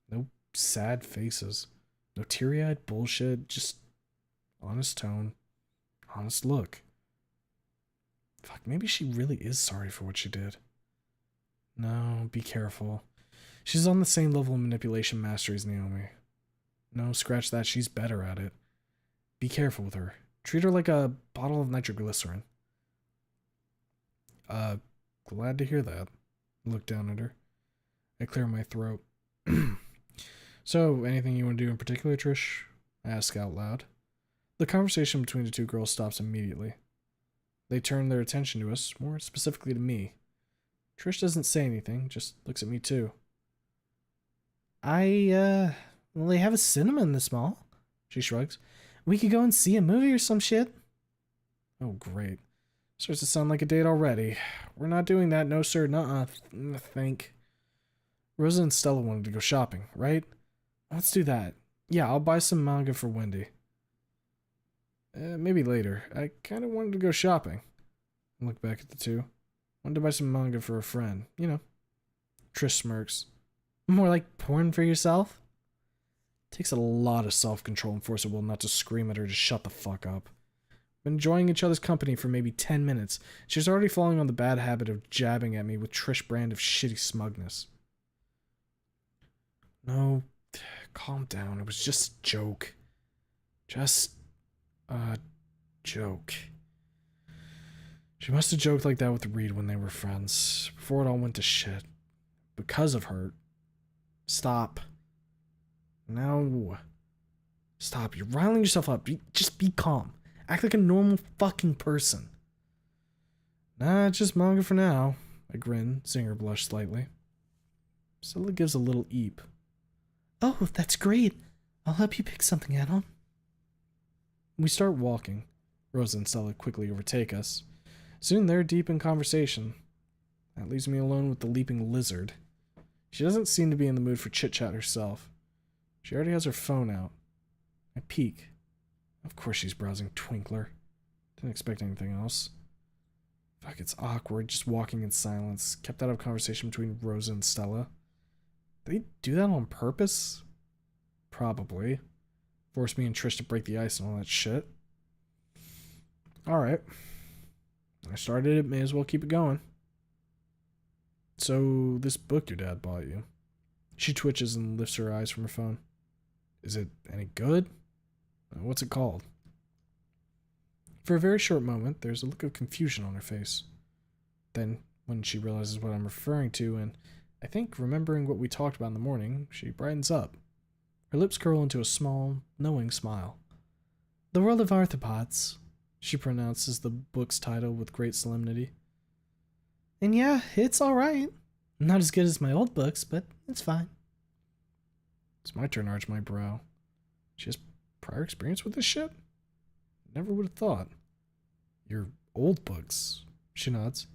No sad faces. No teary-eyed bullshit. Just honest tone. Honest look. Fuck, maybe she really is sorry for what she did. No, be careful. She's on the same level of manipulation mastery as Naomi. No, scratch that, she's better at it. Be careful with her. Treat her like a bottle of nitroglycerin. Glad to hear that. Look down at her. I clear my throat. So, anything you want to do in particular, Trish? I ask out loud. The conversation between the two girls stops immediately. They turn their attention to us, more specifically to me. Trish doesn't say anything, just looks at me too. Well, they have a cinema in this mall. She shrugs. We could go and see a movie or some shit. Oh, great. Starts to sound like a date already. We're not doing that, no sir, nuh-uh, think. Rosa and Stella wanted to go shopping, right? Let's do that. Yeah, I'll buy some manga for Wendy. Maybe later. I kind of wanted to go shopping. I look back at the two. Wanted to buy some manga for a friend, you know. Trish smirks. More like porn for yourself? Takes a lot of self-control and force of will not to scream at her to shut the fuck up. Been enjoying each other's company for maybe 10 minutes. She's already falling on the bad habit of jabbing at me with Trish brand of shitty smugness. No, calm down. It was just a joke. Just a joke. She must have joked like that with Reed when they were friends, before it all went to shit. Because of her. Stop. No. Stop. You're riling yourself up. Just be calm. Act like a normal fucking person. Nah, it's just manga for now. I grin, seeing her blush slightly. Stella gives a little eep. Oh, that's great. I'll help you pick something, Anon. We start walking. Rosa and Stella quickly overtake us. Soon they're deep in conversation. That leaves me alone with the leaping lizard. She doesn't seem to be in the mood for chit-chat herself. She already has her phone out. I peek. Of course she's browsing Twinkler. Didn't expect anything else. Fuck, it's awkward, just walking in silence. Kept out of conversation between Rosa and Stella. Did they do that on purpose? Probably. Forced me and Trish to break the ice and all that shit. Alright. I started it, may as well keep it going. So, this book your dad bought you. She twitches and lifts her eyes from her phone. Is it any good? What's it called? For a very short moment, there's a look of confusion on her face. Then, when she realizes what I'm referring to, and I think remembering what we talked about in the morning, she brightens up. Her lips curl into a small, knowing smile. The World of Arthropods, she pronounces the book's title with great solemnity. And yeah, it's alright. Not as good as my old books, but it's fine. It's my turn to arch my brow. She has prior experience with this shit? Never would have thought. Your old books. She nods.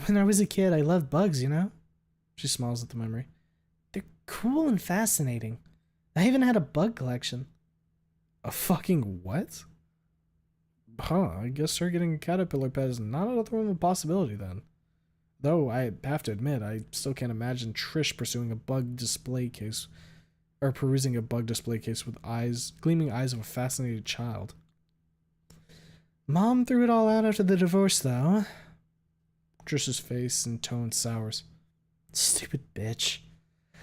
When I was a kid, I loved bugs, you know? She smiles at the memory. They're cool and fascinating. I even had a bug collection. A fucking what? Huh, I guess her getting a caterpillar pet is not out of the realm of possibility then. Though I have to admit, I still can't imagine Trish pursuing a bug display case, or perusing a bug display case with gleaming eyes of a fascinated child. Mom threw it all out after the divorce, though. Trish's face and tone sours. Stupid bitch.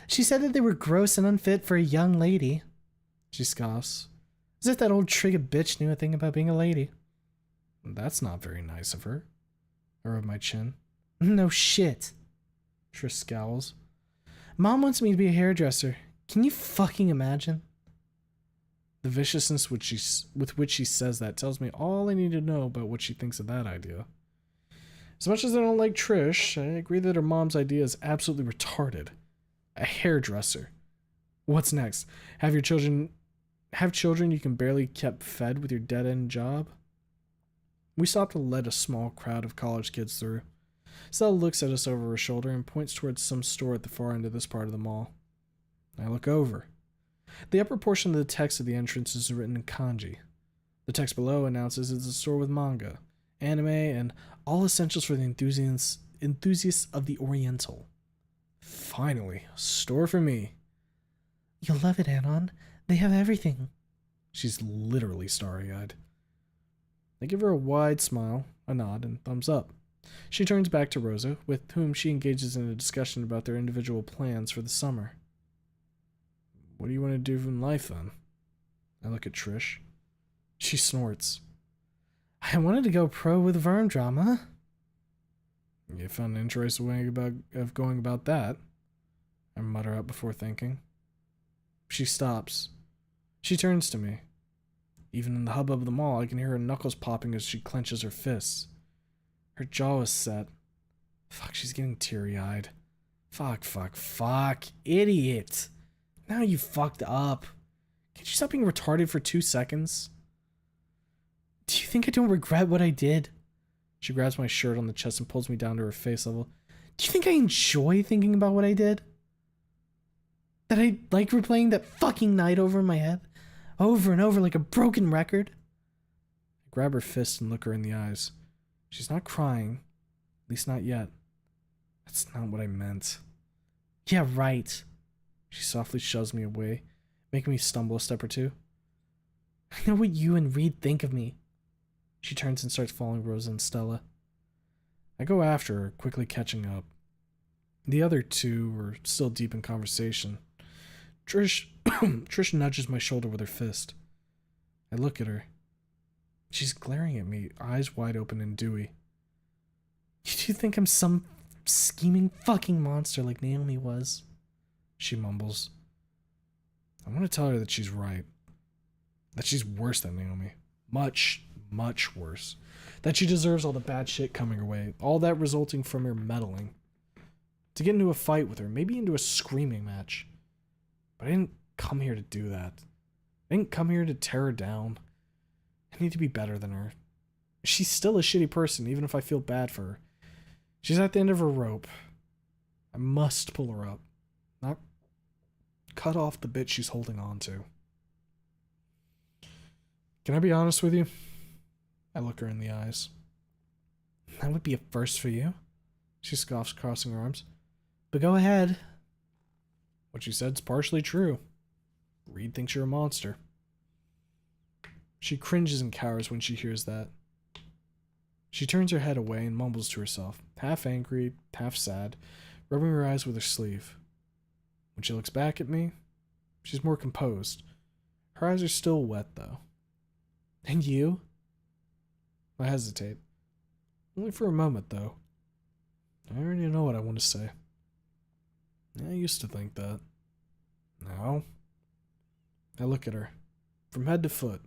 She said that they were gross and unfit for a young lady. She scoffs. As if that old trigger bitch knew a thing about being a lady. That's not very nice of her. I rub my chin. No shit. Trish scowls. Mom wants me to be a hairdresser. Can you fucking imagine? The viciousness with which she says that tells me all I need to know about what she thinks of that idea. As much as I don't like Trish, I agree that her mom's idea is absolutely retarded. A hairdresser. What's next? Have children you can barely keep fed with your dead-end job? We stop to let a small crowd of college kids through. Stella looks at us over her shoulder and points towards some store at the far end of this part of the mall. I look over. The upper portion of the text of the entrance is written in kanji. The text below announces it's a store with manga, anime, and all essentials for the enthusiasts of the Oriental. Finally, a store for me. You'll love it, Anon. They have everything. She's literally starry-eyed. I give her a wide smile, a nod, and thumbs up. She turns back to Rosa, with whom she engages in a discussion about their individual plans for the summer. What do you want to do in life, then? I look at Trish. She snorts. I wanted to go pro with Vern drama. You found an interesting way of going about that, I mutter out before thinking. She stops. She turns to me. Even in the hubbub of the mall, I can hear her knuckles popping as she clenches her fists. Her jaw is set. Fuck, she's getting teary-eyed. Fuck. Idiot. Now you fucked up. Can't you stop being retarded for 2 seconds? Do you think I don't regret what I did? She grabs my shirt on the chest and pulls me down to her face level. Do you think I enjoy thinking about what I did? That I like replaying that fucking night over in my head? Over and over like a broken record? I grab her fist and look her in the eyes. She's not crying. At least not yet. That's not what I meant. Yeah, right. She softly shoves me away, making me stumble a step or two. I know what you and Reed think of me. She turns and starts following Rosa and Stella. I go after her, quickly catching up. The other two are still deep in conversation. Trish nudges my shoulder with her fist. I look at her. She's glaring at me, eyes wide open and dewy. Do you think I'm some scheming fucking monster like Naomi was? She mumbles. I want to tell her that she's right. That she's worse than Naomi. Much worse. That she deserves all the bad shit coming her way. All that resulting from her meddling. To get into a fight with her, maybe into a screaming match. But I didn't come here to do that. I didn't come here to tear her down. I need to be better than her. She's still a shitty person, even if I feel bad for her. She's at the end of her rope. I must pull her up. Not cut off the bit she's holding on to. Can I be honest with you? I look her in the eyes. That would be a first for you. She scoffs, crossing her arms. But go ahead. What you said's partially true. Reed thinks you're a monster. She cringes and cowers when she hears that. She turns her head away and mumbles to herself, half angry, half sad, rubbing her eyes with her sleeve. When she looks back at me, she's more composed. Her eyes are still wet, though. And you? I hesitate. Only for a moment, though. I already know what I want to say. I used to think that. Now, I look at her, from head to foot.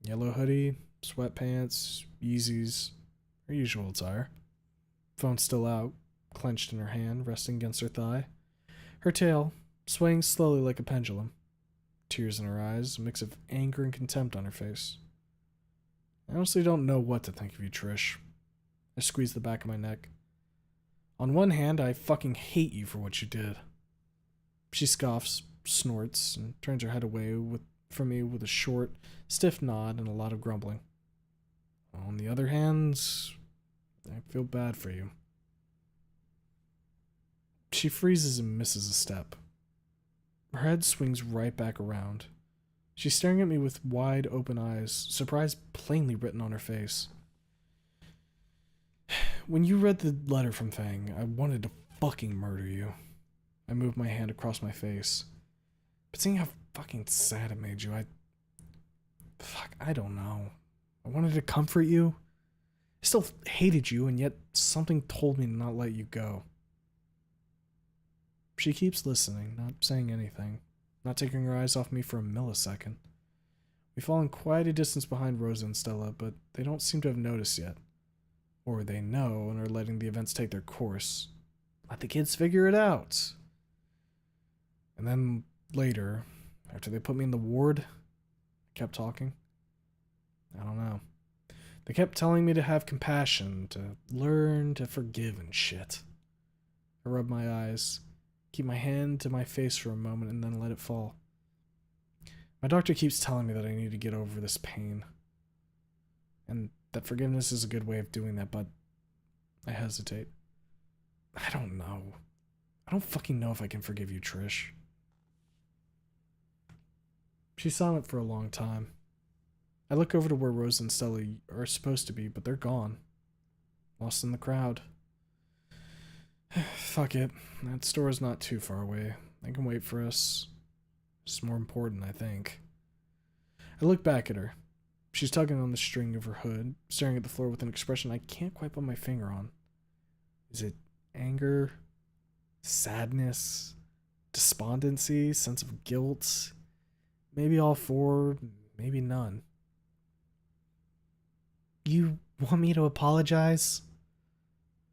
Yellow hoodie, sweatpants, Yeezys, her usual attire. phone still out, clenched in her hand, resting against her thigh. Her tail swaying slowly like a pendulum. Tears in her eyes, a mix of anger and contempt on her face. I honestly don't know what to think of you, Trish. I squeeze the back of my neck. On one hand, I fucking hate you for what you did. She scoffs, snorts, and turns her head away from me with a short, stiff nod and a lot of grumbling. On the other hand, I feel bad for you. She freezes and misses a step. Her head swings right back around. She's staring at me with wide open eyes, surprise plainly written on her face. When you read the letter from Fang, I wanted to fucking murder you. I moved my hand across my face. But seeing how fucking sad it made you, I don't know. I wanted to comfort you. I still hated you, and yet something told me to not let you go. She keeps listening, not saying anything, not taking her eyes off me for a millisecond. We've fallen quite a distance behind Rosa and Stella, but they don't seem to have noticed yet. Or they know and are letting the events take their course. Let the kids figure it out. And then later, after they put me in the ward, I kept talking. I don't know. They kept telling me to have compassion, to learn to forgive and shit. I rubbed my eyes, keep my hand to my face for a moment, and then let it fall. My doctor keeps telling me that I need to get over this pain. And that forgiveness is a good way of doing that, but I hesitate. I don't know. I don't fucking know if I can forgive you, Trish. She's silent for a long time. I look over to where Rose and Stella are supposed to be, but they're gone. Lost in the crowd. Fuck it. That store is not too far away. They can wait for us. It's more important, I think. I look back at her. She's tugging on the string of her hood, staring at the floor with an expression I can't quite put my finger on. Is it anger? Sadness? Despondency? Sense of guilt? Maybe all four, maybe none. You want me to apologize?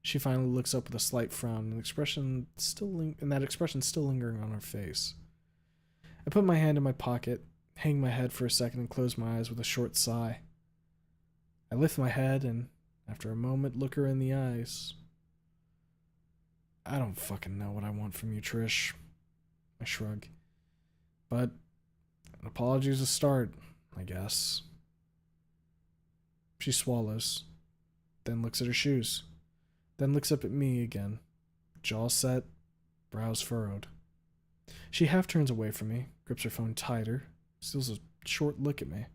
She finally looks up with a slight frown, and that expression still lingering on her face. I put my hand in my pocket, hang my head for a second, and close my eyes with a short sigh. I lift my head, and after a moment, look her in the eyes. I don't fucking know what I want from you, Trish. I shrug. But an apology is a start, I guess. She swallows, then looks at her shoes, then looks up at me again, jaw set, brows furrowed. She half turns away from me, grips her phone tighter, steals a short look at me.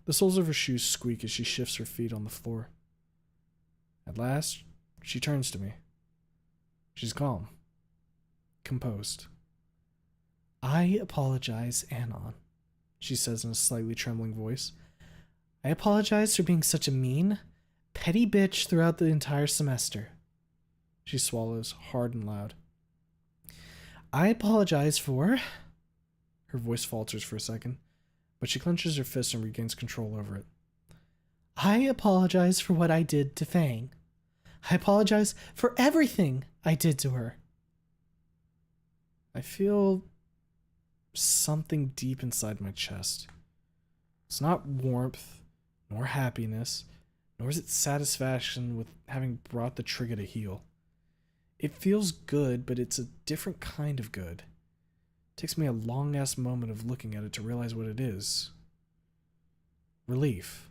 The soles of her shoes squeak as she shifts her feet on the floor. At last, she turns to me. She's calm, composed. I apologize, Anon, she says in a slightly trembling voice. I apologize for being such a mean, petty bitch throughout the entire semester. She swallows hard and loud. I apologize for... Her voice falters for a second, but she clenches her fist and regains control over it. I apologize for what I did to Fang. I apologize for everything I did to her. I feel something deep inside my chest. It's not warmth, nor happiness, nor is it satisfaction with having brought the trigger to heel. It feels good, but it's a different kind of good. It takes me a long-ass moment of looking at it to realize what it is. Relief.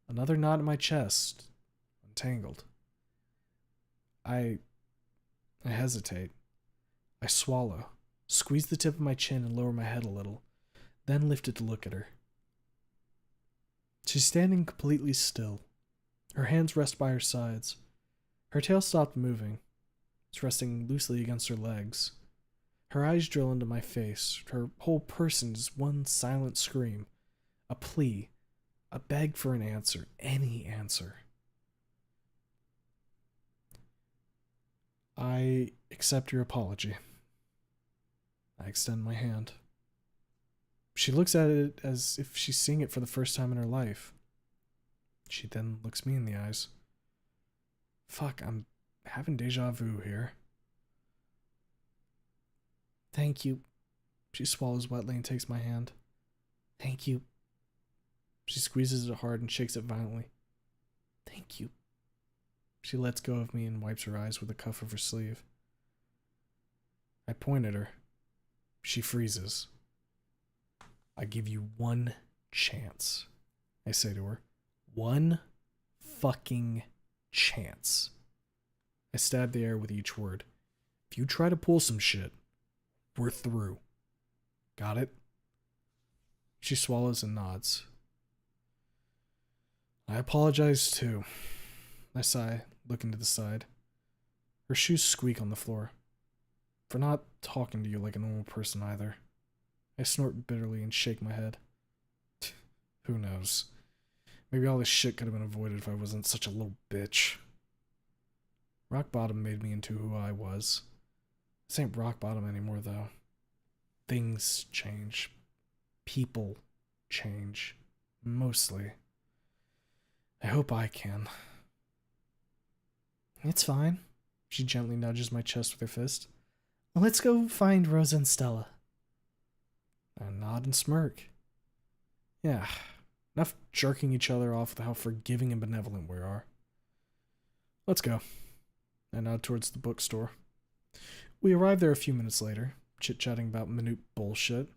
Another knot in my chest. Untangled. I hesitate. I swallow, squeeze the tip of my chin and lower my head a little, then lift it to look at her. She's standing completely still. Her hands rest by her sides. Her tail stopped moving. It's resting loosely against her legs. Her eyes drill into my face. Her whole person is one silent scream. A plea. A beg for an answer. Any answer. I accept your apology. I extend my hand. She looks at it as if she's seeing it for the first time in her life. She then looks me in the eyes. Fuck, I'm having deja vu here. Thank you. She swallows wetly and takes my hand. Thank you. She squeezes it hard and shakes it violently. Thank you. She lets go of me and wipes her eyes with the cuff of her sleeve. I point at her. She freezes. I give you one chance, I say to her. One fucking chance. I stab the air with each word. If you try to pull some shit, we're through. Got it? She swallows and nods. I apologize too. I sigh, looking to the side. Her shoes squeak on the floor. For not talking to you like a normal person either. I snort bitterly and shake my head. Who knows? Maybe all this shit could have been avoided if I wasn't such a little bitch. Rock bottom made me into who I was. This ain't rock bottom anymore, though. Things change. People change. Mostly. I hope I can. It's fine. She gently nudges my chest with her fist. Let's go find Rosa and Stella. I nod and smirk. Yeah, enough jerking each other off with how forgiving and benevolent we are. Let's go. I nod towards the bookstore. We arrive there a few minutes later, chit-chatting about minute bullshit.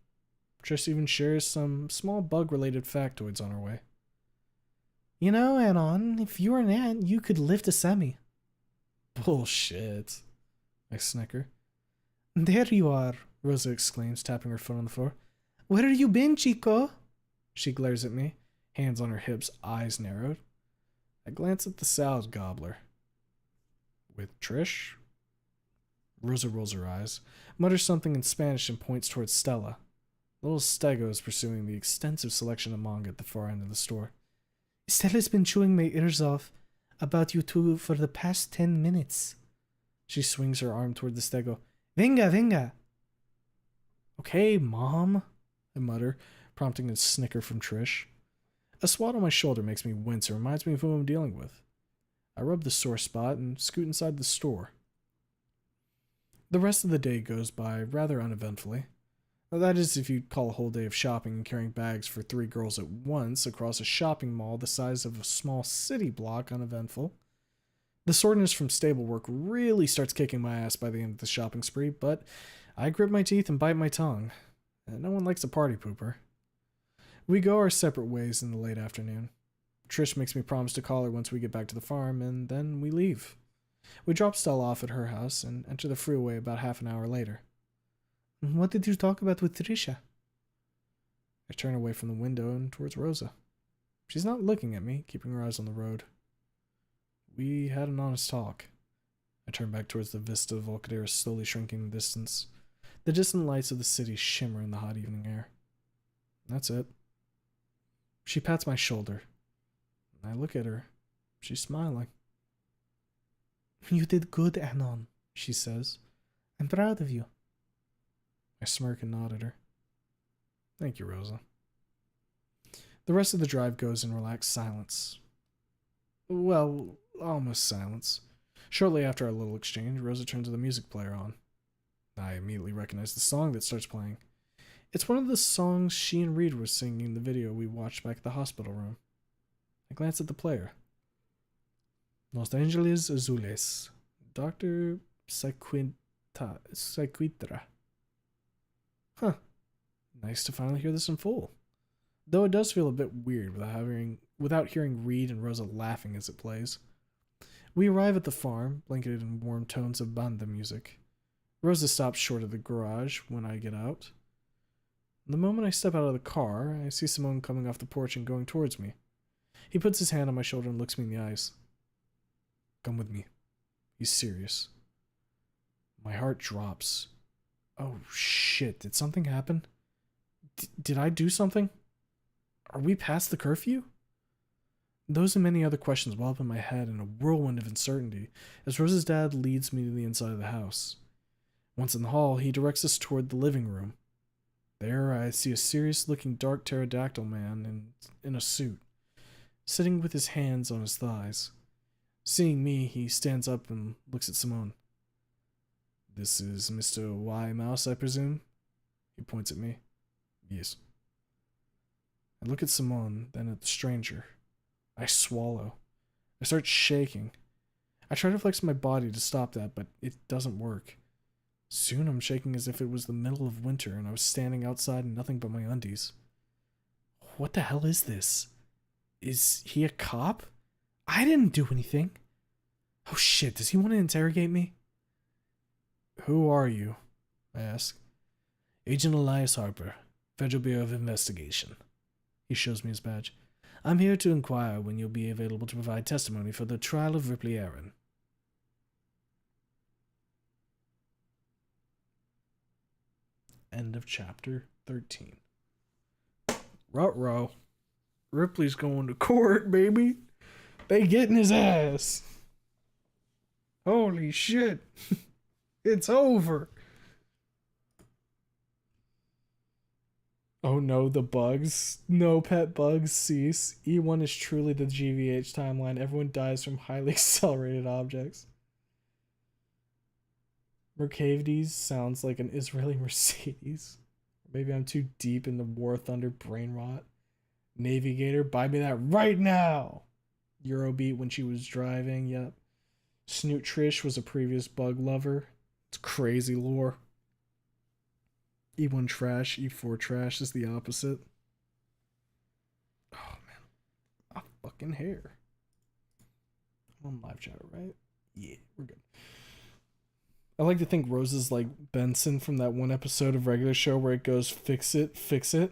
Trish even shares some small bug-related factoids on her way. You know, Anon, if you were an ant, you could lift a semi. Bullshit. I snicker. There you are, Rosa exclaims, tapping her foot on the floor. Where have you been, Chico? She glares at me, hands on her hips, eyes narrowed. I glance at the salad gobbler. With Trish? Rosa rolls her eyes, mutters something in Spanish and points towards Stella. Little Stego is pursuing the extensive selection of manga at the far end of the store. Stella's been chewing my ears off about you two for the past 10 minutes. She swings her arm toward the Stego. Venga, venga. Okay, Mom, I mutter, prompting a snicker from Trish. A swat on my shoulder makes me wince and reminds me of who I'm dealing with. I rub the sore spot and scoot inside the store. The rest of the day goes by rather uneventfully. That is, if you'd call a whole day of shopping and carrying bags for 3 girls at once across a shopping mall the size of a small city block uneventful. The soreness from stable work really starts kicking my ass by the end of the shopping spree, but I grit my teeth and bite my tongue. No one likes a party pooper. We go our separate ways in the late afternoon. Trish makes me promise to call her once we get back to the farm, and then we leave. We drop Stella off at her house and enter the freeway about half an hour later. What did you talk about with Trisha? I turn away from the window and towards Rosa. She's not looking at me, keeping her eyes on the road. We had an honest talk. I turn back towards the vista of Volcadera slowly shrinking in the distance. The distant lights of the city shimmer in the hot evening air. That's it. She pats my shoulder. I look at her. She's smiling. You did good, Anon, she says. I'm proud of you. I smirk and nod at her. Thank you, Rosa. The rest of the drive goes in relaxed silence. Well, almost silence. Shortly after our little exchange, Rosa turns the music player on. I immediately recognize the song that starts playing. It's one of the songs she and Reed were singing in the video we watched back at the hospital room. I glance at the player. Los Angeles Azules. Dr. Psyquitra. Huh. Nice to finally hear this in full. Though it does feel a bit weird without hearing Reed and Rosa laughing as it plays. We arrive at the farm, blanketed in warm tones of banda music. Rosa stops short of the garage when I get out. The moment I step out of the car, I see Simone coming off the porch and going towards me. He puts his hand on my shoulder and looks me in the eyes. Come with me. He's serious. My heart drops. Oh shit, did something happen? Did I do something? Are we past the curfew? Those and many other questions well up in my head in a whirlwind of uncertainty as Rosa's dad leads me to the inside of the house. Once in the hall, he directs us toward the living room. There, I see a serious-looking dark pterodactyl man in a suit, sitting with his hands on his thighs. Seeing me, he stands up and looks at Simone. This is Mr. Y Mouse, I presume? He points at me. Yes. I look at Simone, then at the stranger. I swallow. I start shaking. I try to flex my body to stop that, but it doesn't work. Soon I'm shaking as if it was the middle of winter and I was standing outside in nothing but my undies. What the hell is this? Is he a cop? I didn't do anything. Oh shit, does he want to interrogate me? Who are you? I ask. Agent Elias Harper, Federal Bureau of Investigation. He shows me his badge. I'm here to inquire when you'll be available to provide testimony for the trial of Ripley Aaron. End of chapter 13. Ruh-roh. Ripley's going to court, baby. They getting his ass. Holy shit. It's over. Oh no, the bugs. No pet bugs cease. E1 is truly the GVH timeline. Everyone dies from highly accelerated objects. Mercavides sounds like an Israeli Mercedes. Maybe I'm too deep in the War Thunder brain rot. Navigator, buy me that right now! Eurobeat when she was driving, yep. Snoot Trish was a previous bug lover. It's crazy lore. E1 trash, E4 trash is the opposite. Oh man. My fucking hair. I'm on live chat, right? Yeah, we're good. I like to think Rose is like Benson from that one episode of Regular Show where it goes, fix it, fix it.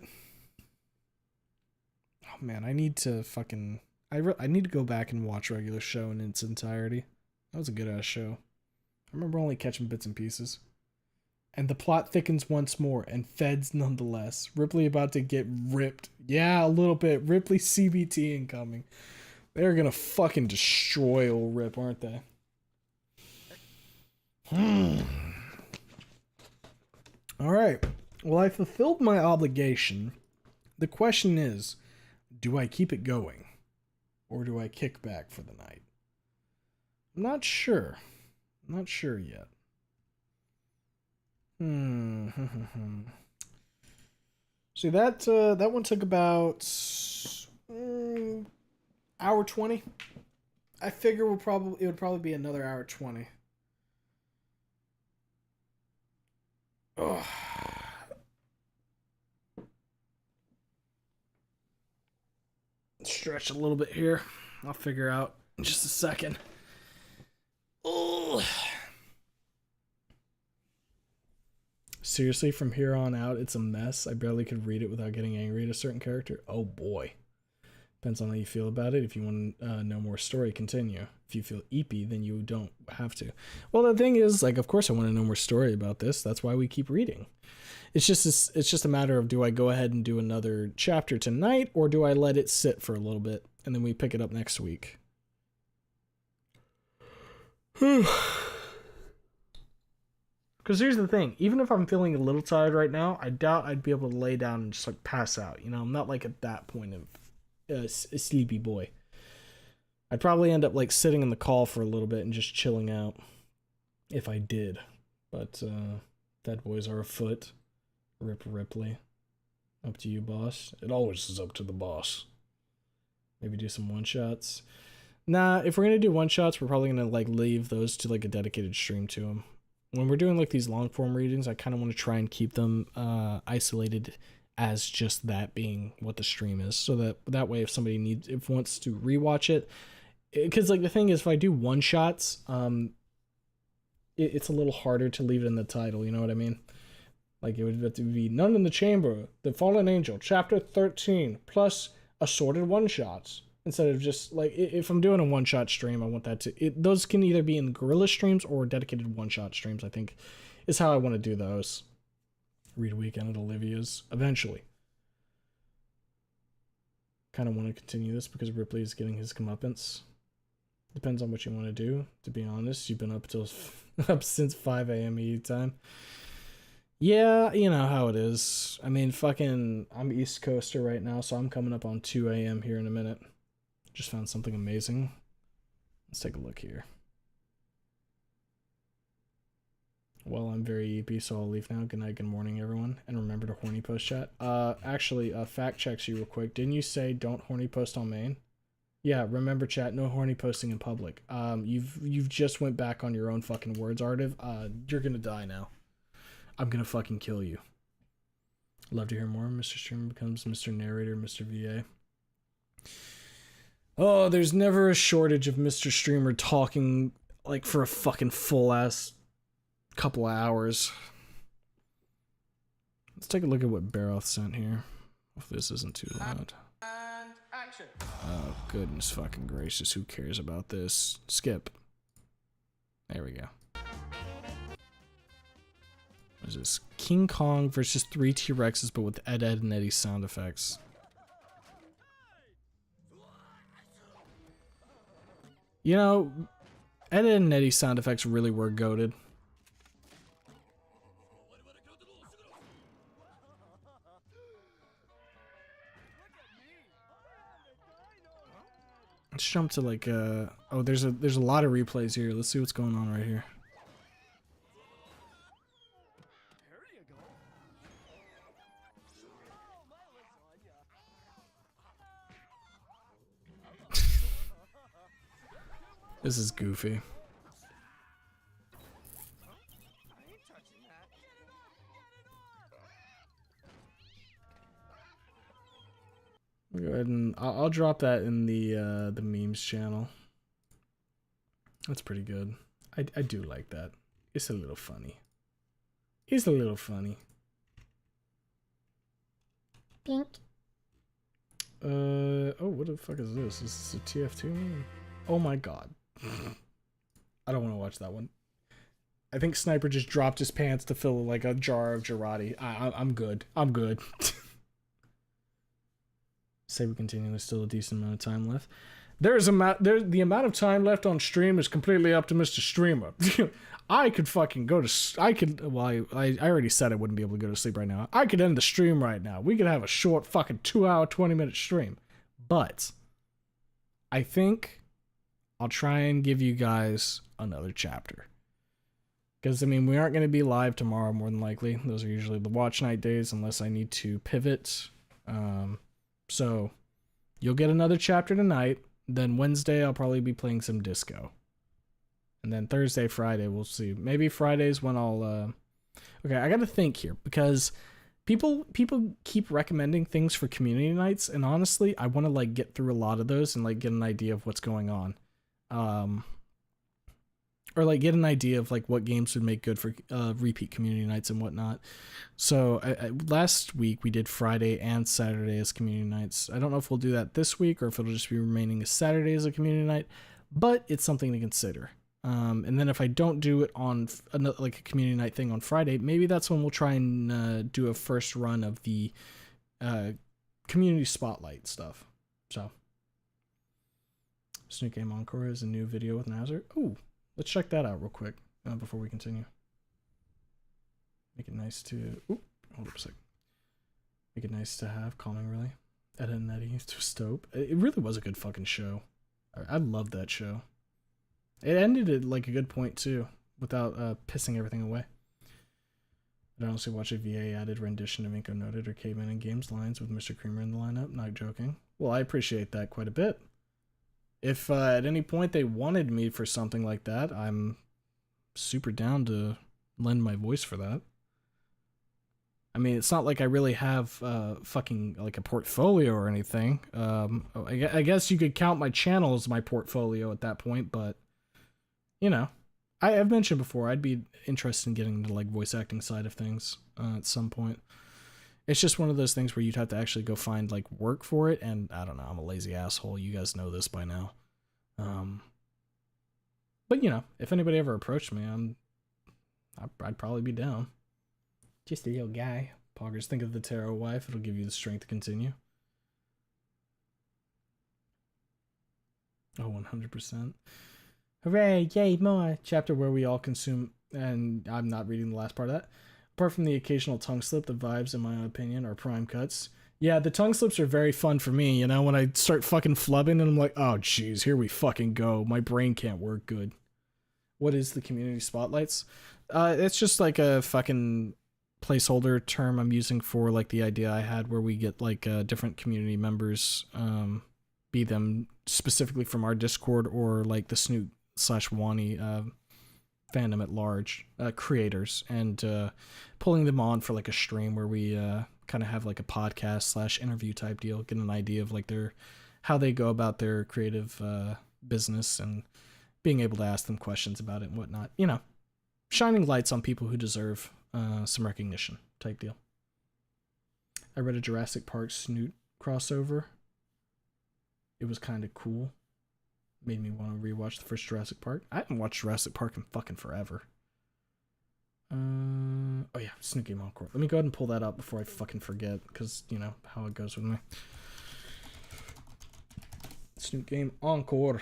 Oh man, I need to fucking... I need to go back and watch Regular Show in its entirety. That was a good ass show. I remember only catching bits and pieces. And the plot thickens once more, and feds nonetheless. Ripley about to get ripped. Yeah, a little bit. Ripley CBT incoming. They're gonna fucking destroy old Rip, aren't they? Alright. Well, I fulfilled my obligation. The question is, do I keep it going? Or do I kick back for the night? I'm not sure. I'm not sure yet. See, that one took about hour 20. I figure it would probably be another hour 20. Ugh. Stretch a little bit here. I'll figure out in just a second. Ugh. Seriously, from here on out, it's a mess. I barely could read it without getting angry at a certain character. Oh boy. Depends on how you feel about it. If you want to know more story, continue. If you feel eepy, then you don't have to. Well, the thing is, like, of course I want to know more story about this. That's why we keep reading. It's just a matter of, do I go ahead and do another chapter tonight, or do I let it sit for a little bit and then we pick it up next week? Because here's the thing, even if I'm feeling a little tired right now, I doubt I'd be able to lay down and just like pass out. You know, I'm not like at that point of a sleepy boy. I'd probably end up like sitting in the call for a little bit and just chilling out if I did. But dead boys are afoot. Rip Ripley. Up to you, boss. It always is up to the boss. Maybe do some one-shots. Nah, if we're gonna do one-shots, we're probably gonna like leave those to like a dedicated stream to them. When we're doing like these long-form readings, I kind of want to try and keep them isolated as just that being what the stream is, so that way if somebody wants to rewatch it, because like the thing is, if I do one-shots, it's a little harder to leave it in the title, you know what I mean? Like, it would have to be None in the Chamber, The Fallen Angel, Chapter 13, plus assorted one-shots. Instead of just, like, if I'm doing a one-shot stream, I want that to... those can either be in Gorilla streams or dedicated one-shot streams, I think, is how I want to do those. Read a Weekend at Olivia's, eventually. Kind of want to continue this because Ripley is getting his comeuppance. Depends on what you want to do, to be honest. You've been up since 5 a.m. ET time. Yeah, you know how it is. I mean, fucking, I'm East Coaster right now, so I'm coming up on 2 a.m. here in a minute. Just found something amazing. Let's take a look here. Well, I'm very EP, so I'll leave now. Good night, good morning, everyone. And remember to horny post chat. Actually, fact checks you real quick. Didn't you say don't horny post on main? Yeah, remember chat, no horny posting in public. You've just went back on your own fucking words, Artiv. You're gonna die now. I'm gonna fucking kill you. Love to hear more. Mr. Streamer becomes Mr. Narrator, Mr. VA. Oh, there's never a shortage of Mr. Streamer talking like for a fucking full ass couple of hours. Let's take a look at what Baroth sent here. If this isn't too loud. And action. Oh, goodness fucking gracious. Who cares about this? Skip. There we go. What is this? King Kong versus 3 T-Rexes, but with Ed, Ed, and Eddie sound effects. You know, Ed, Ed, and Eddie sound effects really were goated. Let's jump to like oh, there's a lot of replays here. Let's see what's going on right here. This is goofy. Go ahead and I'll drop that in the memes channel. That's pretty good. I do like that. It's a little funny. It's a little funny. Pink. Oh, what the fuck is this? Is this a TF2 meme? Oh my god. I don't want to watch that one. I think Sniper just dropped his pants to fill like a jar of Girardi. I'm good. I'm good. Say we continue. There's still a decent amount of time left. The amount of time left on stream is completely up to Mr. Streamer. I could fucking go to. Well, I already said I wouldn't be able to go to sleep right now. I could end the stream right now. We could have a short fucking 2-hour, 20-minute stream. But I think I'll try and give you guys another chapter. Because, I mean, we aren't going to be live tomorrow, more than likely. Those are usually the watch night days, unless I need to pivot. So, you'll get another chapter tonight. Then Wednesday, I'll probably be playing some disco. And then Thursday, Friday, we'll see. Maybe Friday's when I'll... Okay, I gotta think here, because people keep recommending things for community nights, and honestly, I want to, like, get through a lot of those and, like, get an idea of what's going on. Or like get an idea of like what games would make good for repeat community nights and whatnot. So last week we did Friday and Saturday as community nights. I don't know if we'll do that this week or if it'll just be remaining as Saturday as a community night, but it's something to consider. And then if I don't do it on like a community night thing on Friday, maybe that's when we'll try and do a first run of the community spotlight stuff. So Snoot Game Encore is a new video with Nazar. Ooh. Let's check that out real quick before we continue. Make it nice to... Oop, hold up a sec. Make it nice to have. Calming, really. Ed and Eddie to Stope. It really was a good fucking show. I loved that show. It ended at like a good point, too, without pissing everything away. I honestly watch a VA added rendition of Inco Noted or Caveman in Games lines with Mr. Creamer in the lineup. Not joking. Well, I appreciate that quite a bit. If at any point they wanted me for something like that, I'm super down to lend my voice for that. I mean, it's not like I really have fucking like a portfolio or anything. I guess you could count my channel as my portfolio at that point, but you know, I've mentioned before I'd be interested in getting into like voice acting side of things at some point. It's just one of those things where you'd have to actually go find like work for it, and I don't know, I'm a lazy asshole. You guys know this by now. But you know, if anybody ever approached me, I'd probably be down. Just a little guy. Poggers, think of the tarot wife. It'll give you the strength to continue. Oh, 100%. Hooray, yay, more. Chapter where we all consume, and I'm not reading the last part of that. Apart from the occasional tongue slip, the vibes, in my opinion, are prime cuts. Yeah, the tongue slips are very fun for me, you know, when I start fucking flubbing and I'm like, oh jeez, here we fucking go. My brain can't work good. What is the community spotlights? It's just like a fucking placeholder term I'm using for like the idea I had where we get like different community members, be them specifically from our Discord or like the Snoot / Wani fandom at large, creators, and pulling them on for like a stream where we kind of have like a podcast / interview type deal, get an idea of like how they go about their creative business and being able to ask them questions about it and whatnot. You know, shining lights on people who deserve some recognition type deal. I read a Jurassic Park Snoot crossover. It was kind of cool. Made me want to rewatch the first Jurassic Park. I haven't watched Jurassic Park in fucking forever. Oh yeah, Snoot Game Encore. Let me go ahead and pull that up before I fucking forget, because you know how it goes with me. Snoot Game Encore.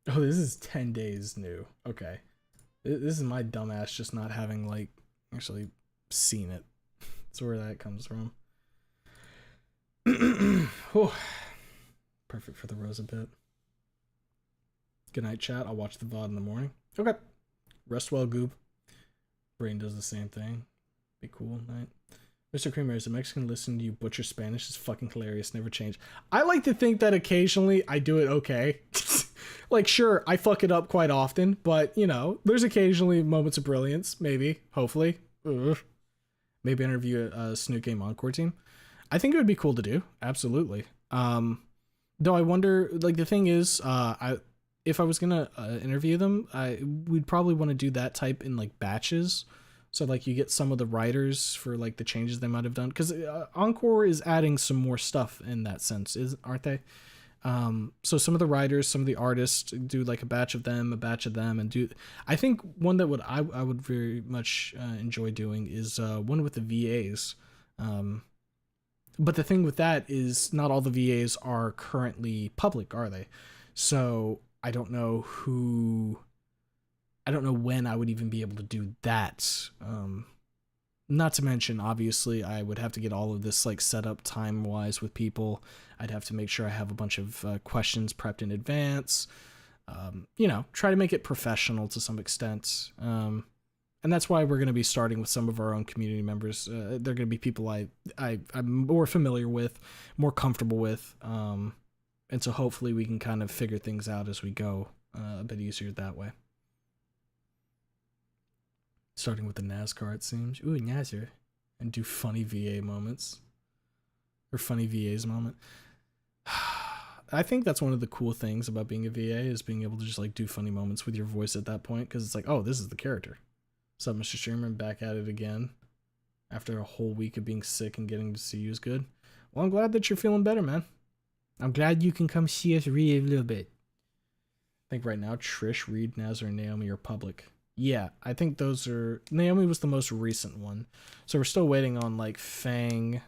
Oh, this is 10 days new. Okay. This is my dumbass just not having, like, actually seen it. That's where that comes from. Oh, perfect for the Rosa bit. Good night, chat. I'll watch the VOD in the morning. Okay. Rest well, Goob. Brain does the same thing. Be cool. Night. Mr. Creamer, as a Mexican, listening to you butcher Spanish is fucking hilarious. Never change. I like to think that occasionally I do it okay. Like, sure, I fuck it up quite often, but, you know, there's occasionally moments of brilliance. Maybe. Hopefully. Ugh. Maybe interview a Snoot Game Encore team. I think it would be cool to do. Absolutely. Though I wonder, like, the thing is, if I was gonna interview them, we'd probably want to do that type in, like, batches. So, like, you get some of the writers for, like, the changes they might have done. Because Encore is adding some more stuff in that sense, aren't they? So some of the writers, some of the artists do, like, a batch of them, and do... I think one that I would very much enjoy doing is one with the VAs. But the thing with that is not all the VAs are currently public, are they? So I don't know when I would even be able to do that. Not to mention, obviously, I would have to get all of this, like, set up time-wise with people. I'd have to make sure I have a bunch of questions prepped in advance. You know, try to make it professional to some extent. And that's why we're going to be starting with some of our own community members. They're going to be people I'm more familiar with, more comfortable with. And so hopefully we can kind of figure things out as we go a bit easier that way. Starting with the NASCAR, it seems. Ooh, NASCAR. And do funny VA moments. Or funny VA's moment. I think that's one of the cool things about being a VA is being able to just, like, do funny moments with your voice at that point. Because it's like, oh, this is the character. What's up, Mr. Streamer? I'm back at it again. After a whole week of being sick and getting to see you is good. Well, I'm glad that you're feeling better, man. I'm glad you can come see us read a little bit. I think right now, Trish, Reed, Nazar, and Naomi are public. Yeah, I think those are... Naomi was the most recent one. So we're still waiting on, like, Fang.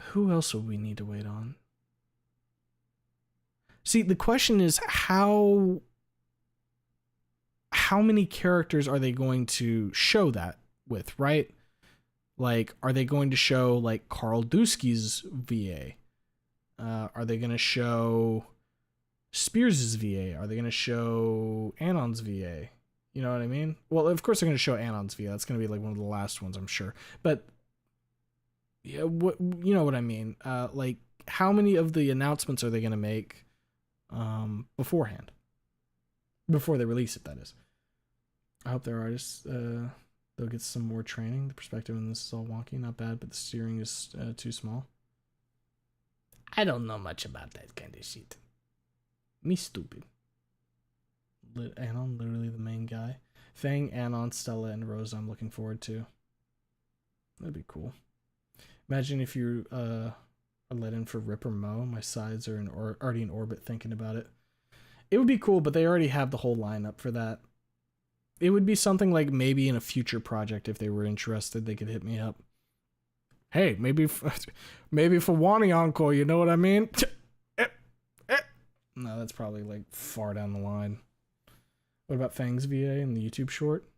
Who else would we need to wait on? See, the question is how many characters are they going to show that with, right? Like, are they going to show, like, Carl Dusky's VA? Are they going to show... Spears' VA? Are they going to show Anon's VA? You know what I mean? Well, of course they're going to show Anon's VA. That's going to be like one of the last ones, I'm sure. But yeah, you know what I mean? Like, how many of the announcements are they going to make beforehand? Before they release it, that is. I hope their artists they'll get some more training. The perspective in this is all wonky, not bad, but the steering is too small. I don't know much about that kind of shit. Me stupid. Anon, literally the main guy. Fang, Anon, Stella, and Rosa I'm looking forward to. That'd be cool. Imagine if you are let in for Rip or Mo. My sides are already in orbit thinking about it. It would be cool, but they already have the whole lineup for that. It would be something like maybe in a future project if they were interested, they could hit me up. Hey, maybe for Wani Encore, you know what I mean? No, that's probably like far down the line. What about Fang's VA and the YouTube short?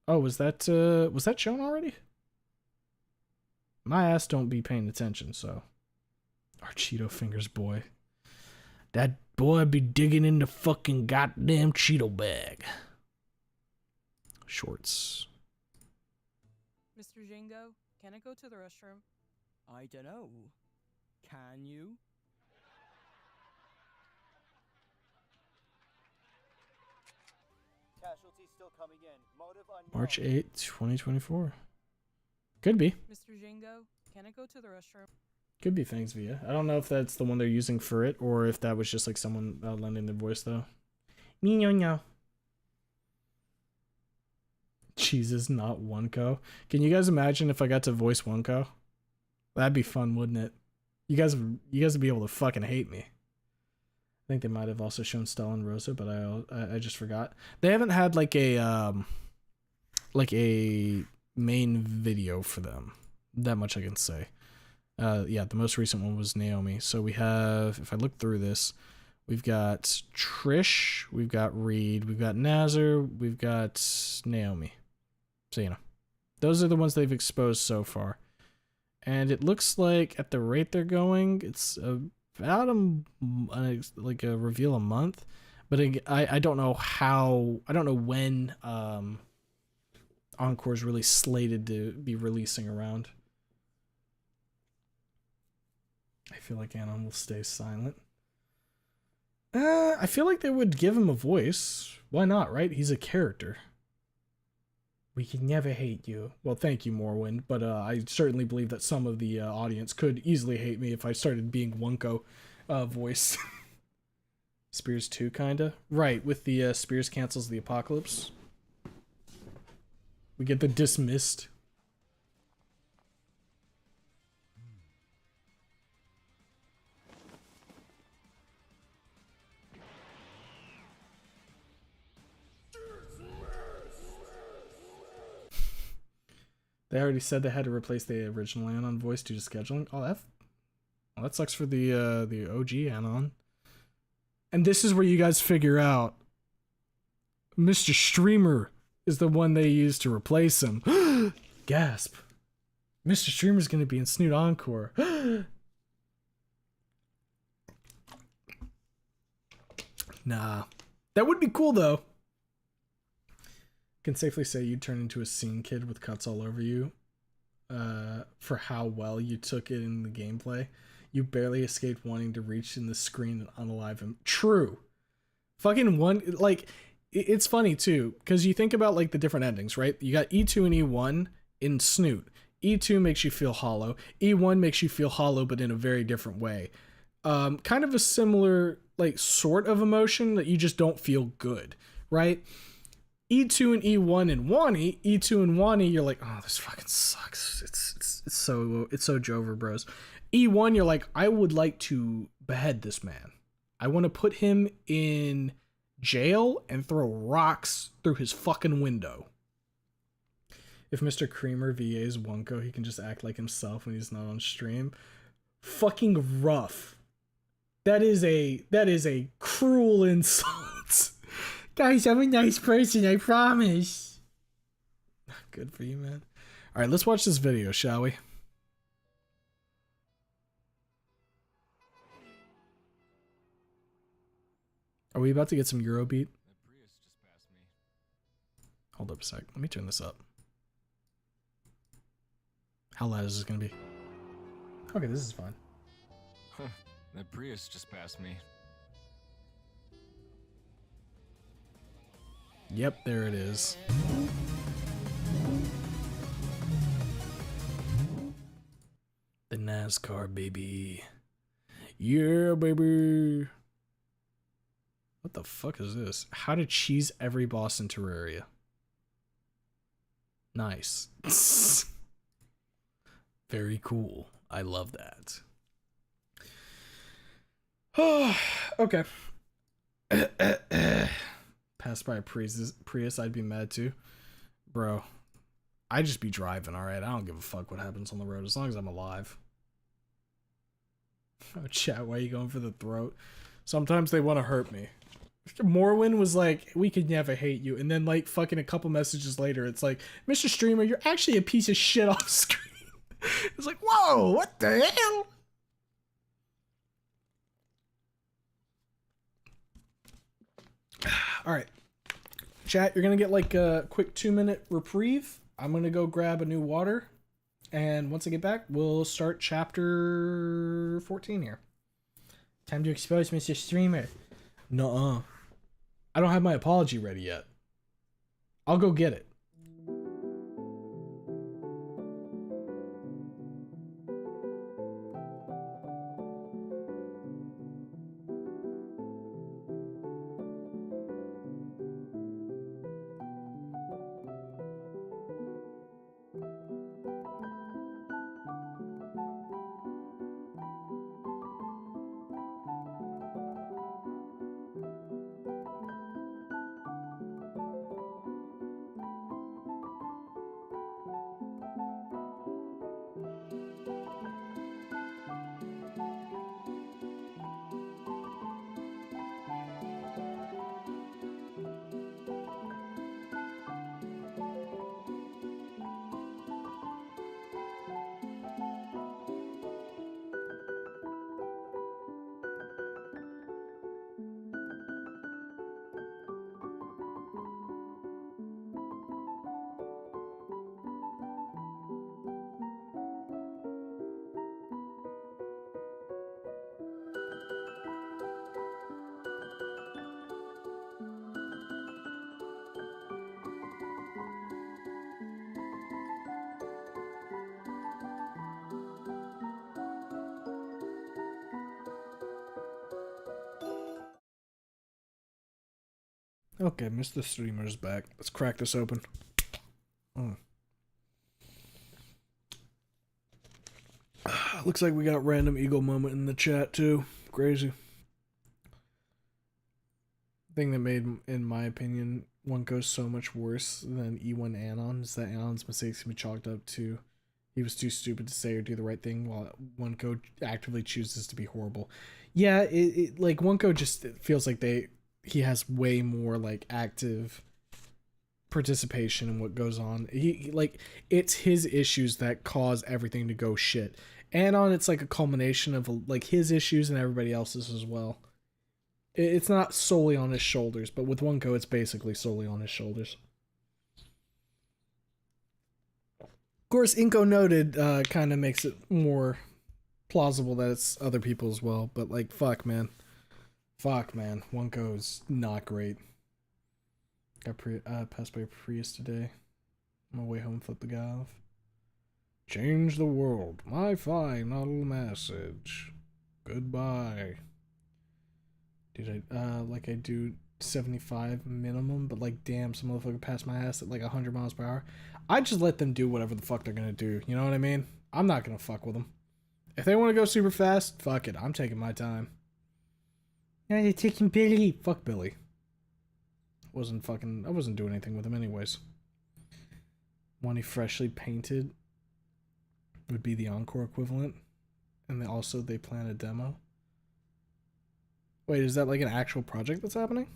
Oh, was that shown already? My ass don't be paying attention, so. Our Cheeto Fingers boy. That boy be digging in the fucking goddamn Cheeto bag. Shorts. Mr. Jingo, can I go to the restroom? I dunno. Can you? Casualties still coming in. Motive unknown. March 8th, 2024. Could be. Mr. Jingo, can I go to the restroom? Could be Thanks Via. I don't know if that's the one they're using for it or if that was just like someone lending their voice though. No. Jesus, not Oneko. Can you guys imagine if I got to voice Oneko? That'd be fun, wouldn't it? You guys would be able to fucking hate me. I think they might have also shown Stella and Rosa, but I just forgot. They haven't had like a main video for them. That much I can say. Yeah, the most recent one was Naomi. So we have, if I look through this, we've got Trish, we've got Reed, we've got Nazar, we've got Naomi. So, you know, those are the ones they've exposed so far. And it looks like at the rate they're going, it's about like a reveal a month. But I don't know how, I don't know when Encore's really slated to be releasing around. I feel like Anon will stay silent. I feel like they would give him a voice. Why not, right? He's a character. We can never hate you. Well, thank you, Morrowind, but I certainly believe that some of the audience could easily hate me if I started being Oneko voice. Spears 2, kinda? Right, with the Spears cancels the apocalypse. We get the dismissed. They already said they had to replace the original Anon voice due to scheduling. Oh, that sucks for the OG Anon. And this is where you guys figure out Mr. Streamer is the one they used to replace him. Gasp. Mr. Streamer's gonna be in Snoot Encore. Nah. That would be cool though. Can safely say you turn into a scene kid with cuts all over you for how well you took it in the gameplay. You barely escaped wanting to reach in the screen and unalive him. True. Fucking one, like, it's funny too, because you think about like the different endings, right? You got E2 and E1 in Snoot. E2 makes you feel hollow. E1 makes you feel hollow, but in a very different way. Kind of a similar, like, sort of emotion that you just don't feel good, right? E2 and E1 and Wani, E2 and Wani, you're like, oh, this fucking sucks. It's so Jover Bros. E1, you're like, I would like to behead this man. I want to put him in jail and throw rocks through his fucking window. If Mr. Creamer VA's Oneko, he can just act like himself when he's not on stream. Fucking rough. That is a cruel insult. Guys, I'm a nice person, I promise. Good for you, man. All right, let's watch this video, shall we? Are we about to get some Eurobeat? Hold up a sec. Let me turn this up. How loud is this gonna be? Okay, this is fine. Huh, that Prius just passed me. Yep, there it is. The NASCAR, baby. Yeah, baby. What the fuck is this? How to cheese every boss in Terraria. Nice. Very cool. I love that. Okay. Passed by a Prius, I'd be mad too. Bro, I'd just be driving, alright? I don't give a fuck what happens on the road as long as I'm alive. Oh, chat, why are you going for the throat? Sometimes they want to hurt me. Morwin was like, we could never hate you. And then, like, fucking a couple messages later, it's like, Mr. Streamer, you're actually a piece of shit off screen. It's like, whoa, what the hell? All right. Chat, you're going to get like a quick 2-minute reprieve. I'm going to go grab a new water. And once I get back, we'll start chapter 14 here. Time to expose Mr. Streamer. Nuh-uh. I don't have my apology ready yet. I'll go get it. Okay, Mr. Streamer's back. Let's crack this open. Looks like we got random ego moment in the chat too. Crazy. Thing that made, in my opinion, Wunko so much worse than E1 Anon is that Anon's mistakes can be chalked up to he was too stupid to say or do the right thing, while Wunko actively chooses to be horrible. Yeah, like Wunko just feels like he has way more like active participation in what goes on. He like, it's his issues that cause everything to go shit. Anon, it's like a culmination of like his issues and everybody else's as well. It's not solely on his shoulders, but with Wunko, it's basically solely on his shoulders. Of course, Inko Noted kind of makes it more plausible that it's other people as well, but like, fuck, man. Wunko's not great. Got passed by a Prius today. On my way home, flip the guy off. Change the world. My final message. Goodbye. Dude, I do 75 minimum, but like, damn, some motherfucker passed my ass at like 100 miles per hour. I just let them do whatever the fuck they're gonna do. You know what I mean? I'm not gonna fuck with them. If they want to go super fast, fuck it. I'm taking my time. Yeah, you're taking Billy. Fuck Billy. I wasn't doing anything with him anyways. One he freshly painted would be the Encore equivalent. And they plan a demo. Wait, is that like an actual project that's happening?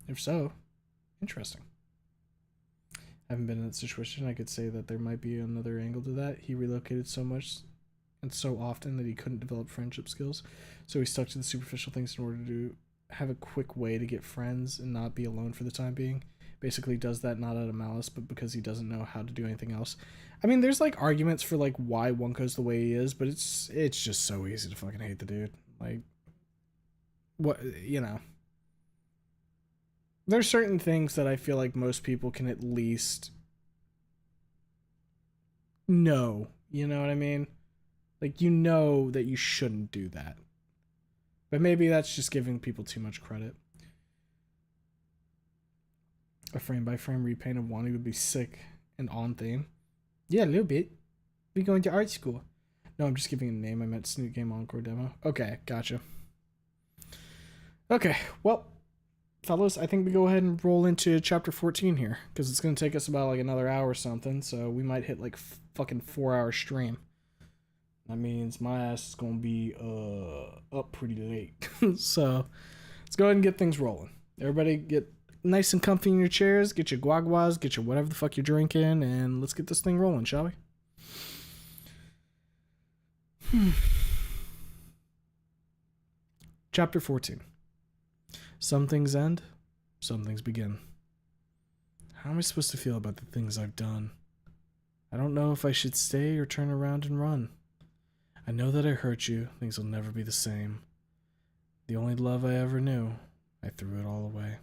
If so, interesting. I haven't been in that situation. I could say that there might be another angle to that. He relocated so much and so often that he couldn't develop friendship skills. So he stuck to the superficial things in order to have a quick way to get friends and not be alone for the time being. Basically does that not out of malice, but because he doesn't know how to do anything else. I mean, there's like arguments for like why Wunko's the way he is, but it's just so easy to fucking hate the dude. Like, what, you know. There's certain things that I feel like most people can at least know. You know what I mean? Like, you know that you shouldn't do that. But maybe that's just giving people too much credit. A frame-by-frame repaint of Wani would be sick and on theme. Yeah, a little bit. We going to art school. No, I'm just giving a name. I meant Snoot Game Encore demo. Okay, gotcha. Okay, well, fellas, I think we go ahead and roll into chapter 14 here, because it's going to take us about like another hour or something, so we might hit like fucking 4-hour stream. That means my ass is going to be up pretty late. So let's go ahead and get things rolling. Everybody get nice and comfy in your chairs, get your guaguas, get your whatever the fuck you're drinking, and let's get this thing rolling, shall we? Chapter 14. Some things end, some things begin. How am I supposed to feel about the things I've done? I don't know if I should stay or turn around and run. I know that I hurt you, things will never be the same. The only love I ever knew, I threw it all away.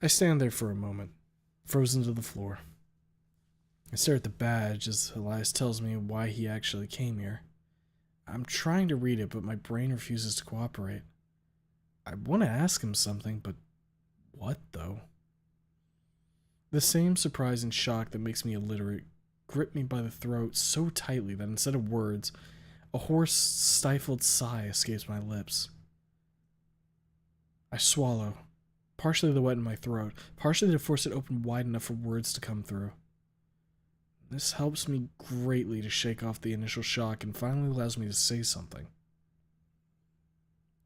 I stand there for a moment, frozen to the floor. I stare at the badge as Elias tells me why he actually came here. I'm trying to read it, but my brain refuses to cooperate. I want to ask him something, but what, though? The same surprise and shock that makes me illiterate grip me by the throat so tightly that instead of words, a hoarse, stifled sigh escapes my lips. I swallow, partially the wet in my throat, partially to force it open wide enough for words to come through. This helps me greatly to shake off the initial shock and finally allows me to say something.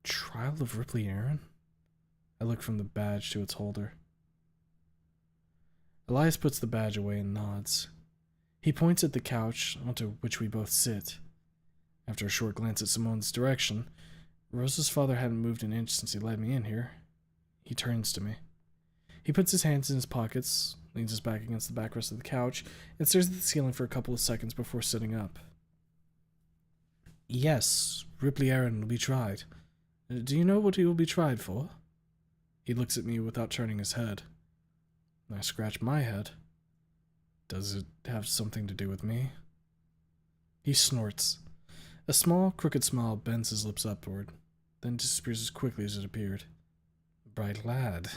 Trial of Ripley Aaron? I look from the badge to its holder. Elias puts the badge away and nods. He points at the couch onto which we both sit. After a short glance at Simone's direction, Rosa's father hadn't moved an inch since he led me in here. He turns to me. He puts his hands in his pockets, leans his back against the backrest of the couch, and stares at the ceiling for a couple of seconds before sitting up. Yes, Ripley Aaron will be tried. Do you know what he will be tried for? He looks at me without turning his head. I scratch my head. Does it have something to do with me? He snorts. A small, crooked smile bends his lips upward, then disappears as quickly as it appeared. Bright lad,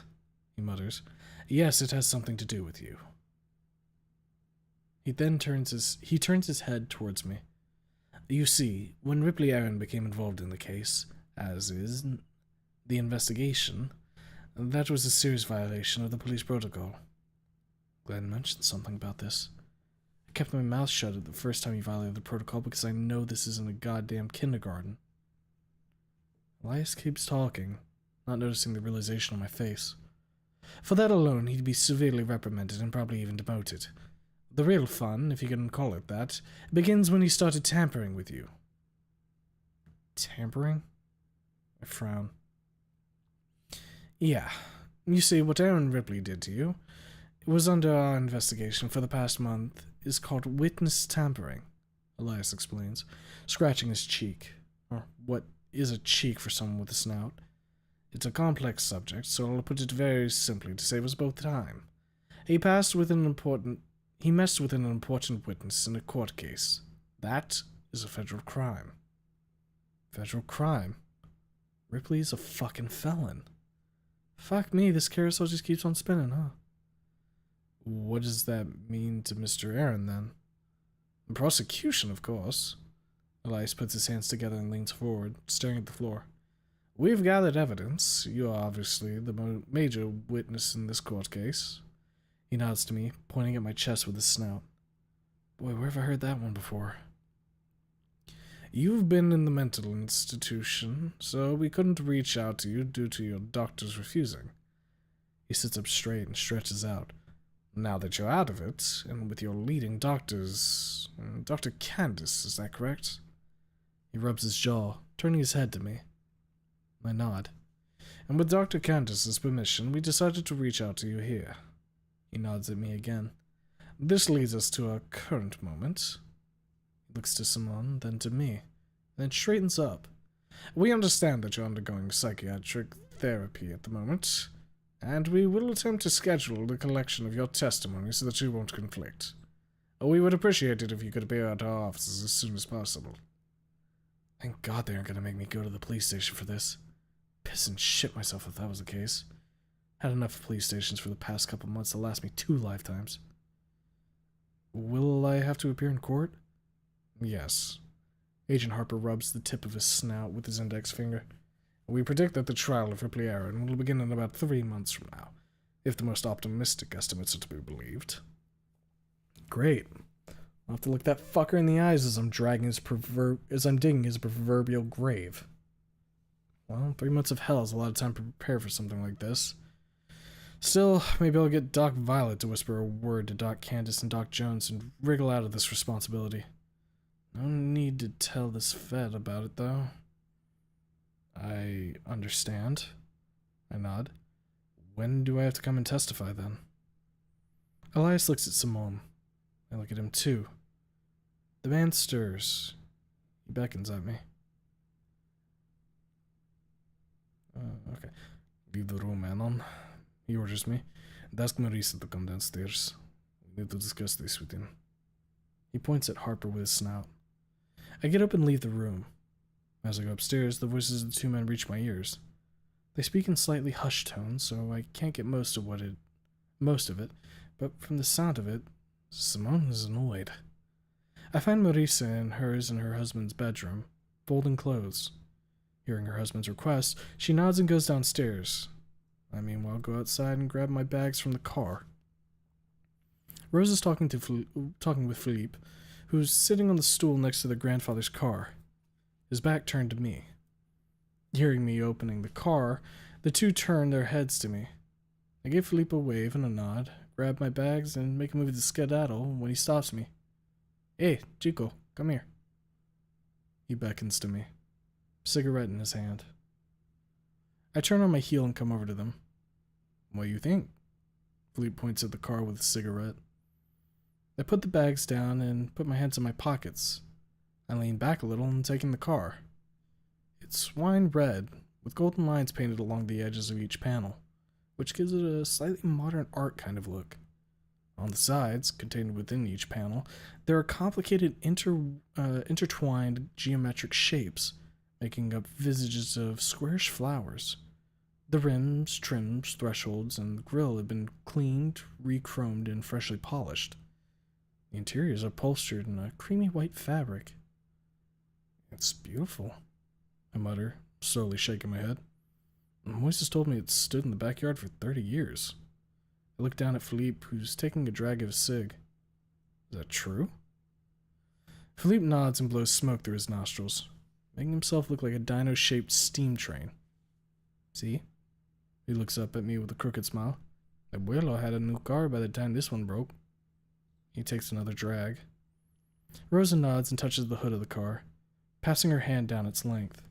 he mutters. Yes, it has something to do with you. He then turns his head towards me. You see, when Ripley Aaron became involved in the case, as is the investigation, that was a serious violation of the police protocol. Glenn mentioned something about this. I kept my mouth shut at the first time he violated the protocol because I know this isn't a goddamn kindergarten. Elias keeps talking, not noticing the realization on my face. For that alone, he'd be severely reprimanded and probably even demoted. The real fun, if you can call it that, begins when he started tampering with you. Tampering? I frown. Yeah. You see, what Aaron Ripley did to you, it was under our investigation for the past month, is called witness tampering, Elias explains, scratching his cheek. Or what is a cheek for someone with a snout? It's a complex subject, so I'll put it very simply to save us both time. He messed with an important witness in a court case. That is a federal crime. Federal crime? Ripley's a fucking felon. Fuck me, this carousel just keeps on spinning, huh? What does that mean to Mr. Aaron, then? Prosecution, of course. Elias puts his hands together and leans forward, staring at the floor. We've gathered evidence. You are obviously the major witness in this court case. He nods to me, pointing at my chest with his snout. Boy, where have I heard that one before? You've been in the mental institution, so we couldn't reach out to you due to your doctors refusing. He sits up straight and stretches out. Now that you're out of it, and with your leading doctors... Dr. Candace, is that correct? He rubs his jaw, turning his head to me. I nod. And with Dr. Candace's permission, we decided to reach out to you here. He nods at me again. This leads us to our current moment. He looks to Simone, then to me, then straightens up. We understand that you're undergoing psychiatric therapy at the moment, and we will attempt to schedule the collection of your testimony so that you won't conflict. We would appreciate it if you could appear at our offices as soon as possible. Thank God they aren't going to make me go to the police station for this. Piss and shit myself if that was the case. Had enough police stations for the past couple months to last me 2 lifetimes. Will I have to appear in court? Yes. Agent Harper rubs the tip of his snout with his index finger. We predict that the trial of Ripley Aaron will begin in about 3 months from now, if the most optimistic estimates are to be believed. Great. I'll have to look that fucker in the eyes as I'm digging his proverbial grave. Well, 3 months of hell is a lot of time to prepare for something like this. Still, maybe I'll get Doc Violet to whisper a word to Doc Candace and Doc Jones and wriggle out of this responsibility. No need to tell this Fed about it, though. I understand. I nod. When do I have to come and testify, then? Elias looks at Simone. I look at him, too. The man stirs. He beckons at me. Okay. Leave the room, Anon. He orders me. And ask Marisa to come downstairs. We need to discuss this with him. He points at Harper with his snout. I get up and leave the room. As I go upstairs, the voices of the two men reach my ears. They speak in slightly hushed tones, so I can't get most of it, but from the sound of it, Simone is annoyed. I find Marisa in hers and her husband's bedroom, folding clothes. Hearing her husband's request, she nods and goes downstairs. I meanwhile go outside and grab my bags from the car. Rose is talking with Philippe, who's sitting on the stool next to their grandfather's car, his back turned to me. Hearing me opening the car, the two turn their heads to me. I give Philippe a wave and a nod, grab my bags, and make a move to skedaddle when he stops me. Hey, Chico, come here. He beckons to me, cigarette in his hand. I turn on my heel and come over to them. What do you think? Philippe points at the car with a cigarette. I put the bags down and put my hands in my pockets. I lean back a little and take in the car. It's wine red, with golden lines painted along the edges of each panel, which gives it a slightly modern art kind of look. On the sides, contained within each panel, there are complicated intertwined geometric shapes, making up visages of squarish flowers. The rims, trims, thresholds, and the grille have been cleaned, re-chromed, and freshly polished. The interior is upholstered in a creamy white fabric. It's beautiful, I mutter, slowly shaking my head. Moises told me it stood in the backyard for 30 years. I look down at Philippe, who's taking a drag of a cig. Is that true? Philippe nods and blows smoke through his nostrils, making himself look like a dino-shaped steam train. See? He looks up at me with a crooked smile. Abuelo had a new car by the time this one broke. He takes another drag. Rosa nods and touches the hood of the car, passing her hand down its length.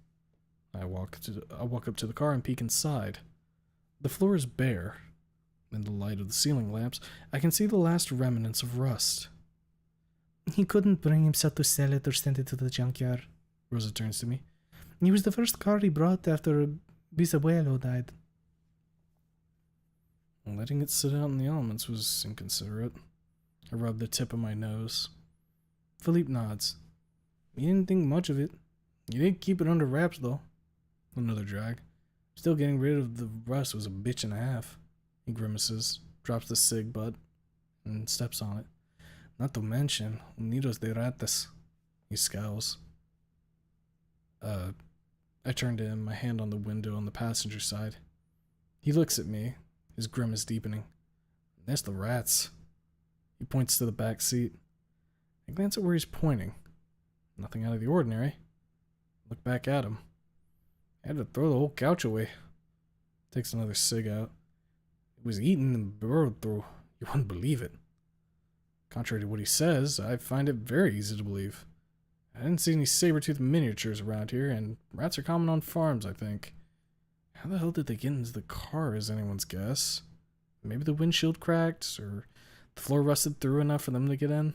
I walk up to the car and peek inside. The floor is bare. In the light of the ceiling lamps, I can see the last remnants of rust. He couldn't bring himself to sell it or send it to the junkyard. Rosa turns to me. It was the first car he brought after Bisabuelo died. Letting it sit out in the elements was inconsiderate. I rubbed the tip of my nose. Philippe nods. He didn't think much of it. He did keep it under wraps, though. Another drag. Still getting rid of the rust was a bitch and a half. He grimaces, drops the cig butt, and steps on it. Not to mention, Unidos de Ratas. He scowls. I turn to him, my hand on the window on the passenger side. He looks at me, his grimace deepening. That's the rats. He points to the back seat. I glance at where he's pointing. Nothing out of the ordinary. Look back at him. I had to throw the whole couch away. Takes another cig out. It was eaten and burrowed through. You wouldn't believe it. Contrary to what he says, I find it very easy to believe. I didn't see any saber-toothed miniatures around here, and rats are common on farms, I think. How the hell did they get into the car is anyone's guess. Maybe the windshield cracked, or the floor rusted through enough for them to get in.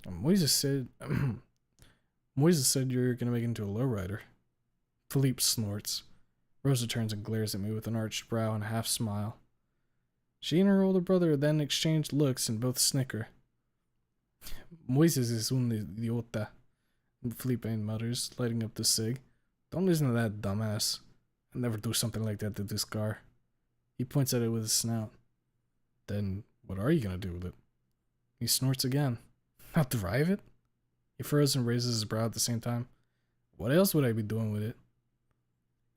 Moises said you're gonna make it into a lowrider. Philippe snorts. Rosa turns and glares at me with an arched brow and a half smile. She and her older brother then exchange looks and both snicker. Moises is un idiota, Felipe mutters, lighting up the cig. Don't listen to that dumbass. I'll never do something like that to this car. He points at it with his snout. Then what are you gonna do with it? He snorts again. Not drive it? He furrows and raises his brow at the same time. What else would I be doing with it?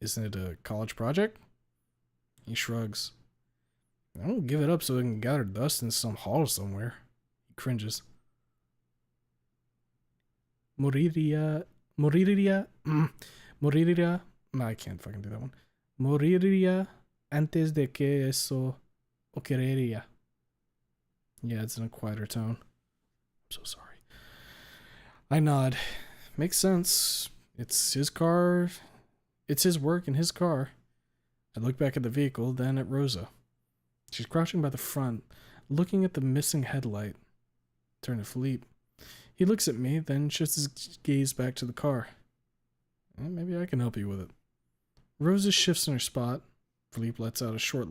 Isn't it a college project? He shrugs. I don't give it up so it can gather dust in some hall somewhere. He cringes. Moriria No, I can't fucking do that one. Moriría antes de que eso ocurriera. Yeah, it's in a quieter tone. I'm so sorry. I nod. Makes sense. It's his car. It's his work in his car. I look back at the vehicle, then at Rosa. She's crouching by the front, looking at the missing headlight. Turn to Philippe. He looks at me, then shifts his gaze back to the car. Maybe I can help you with it. Rosa shifts in her spot. Philippe lets out a short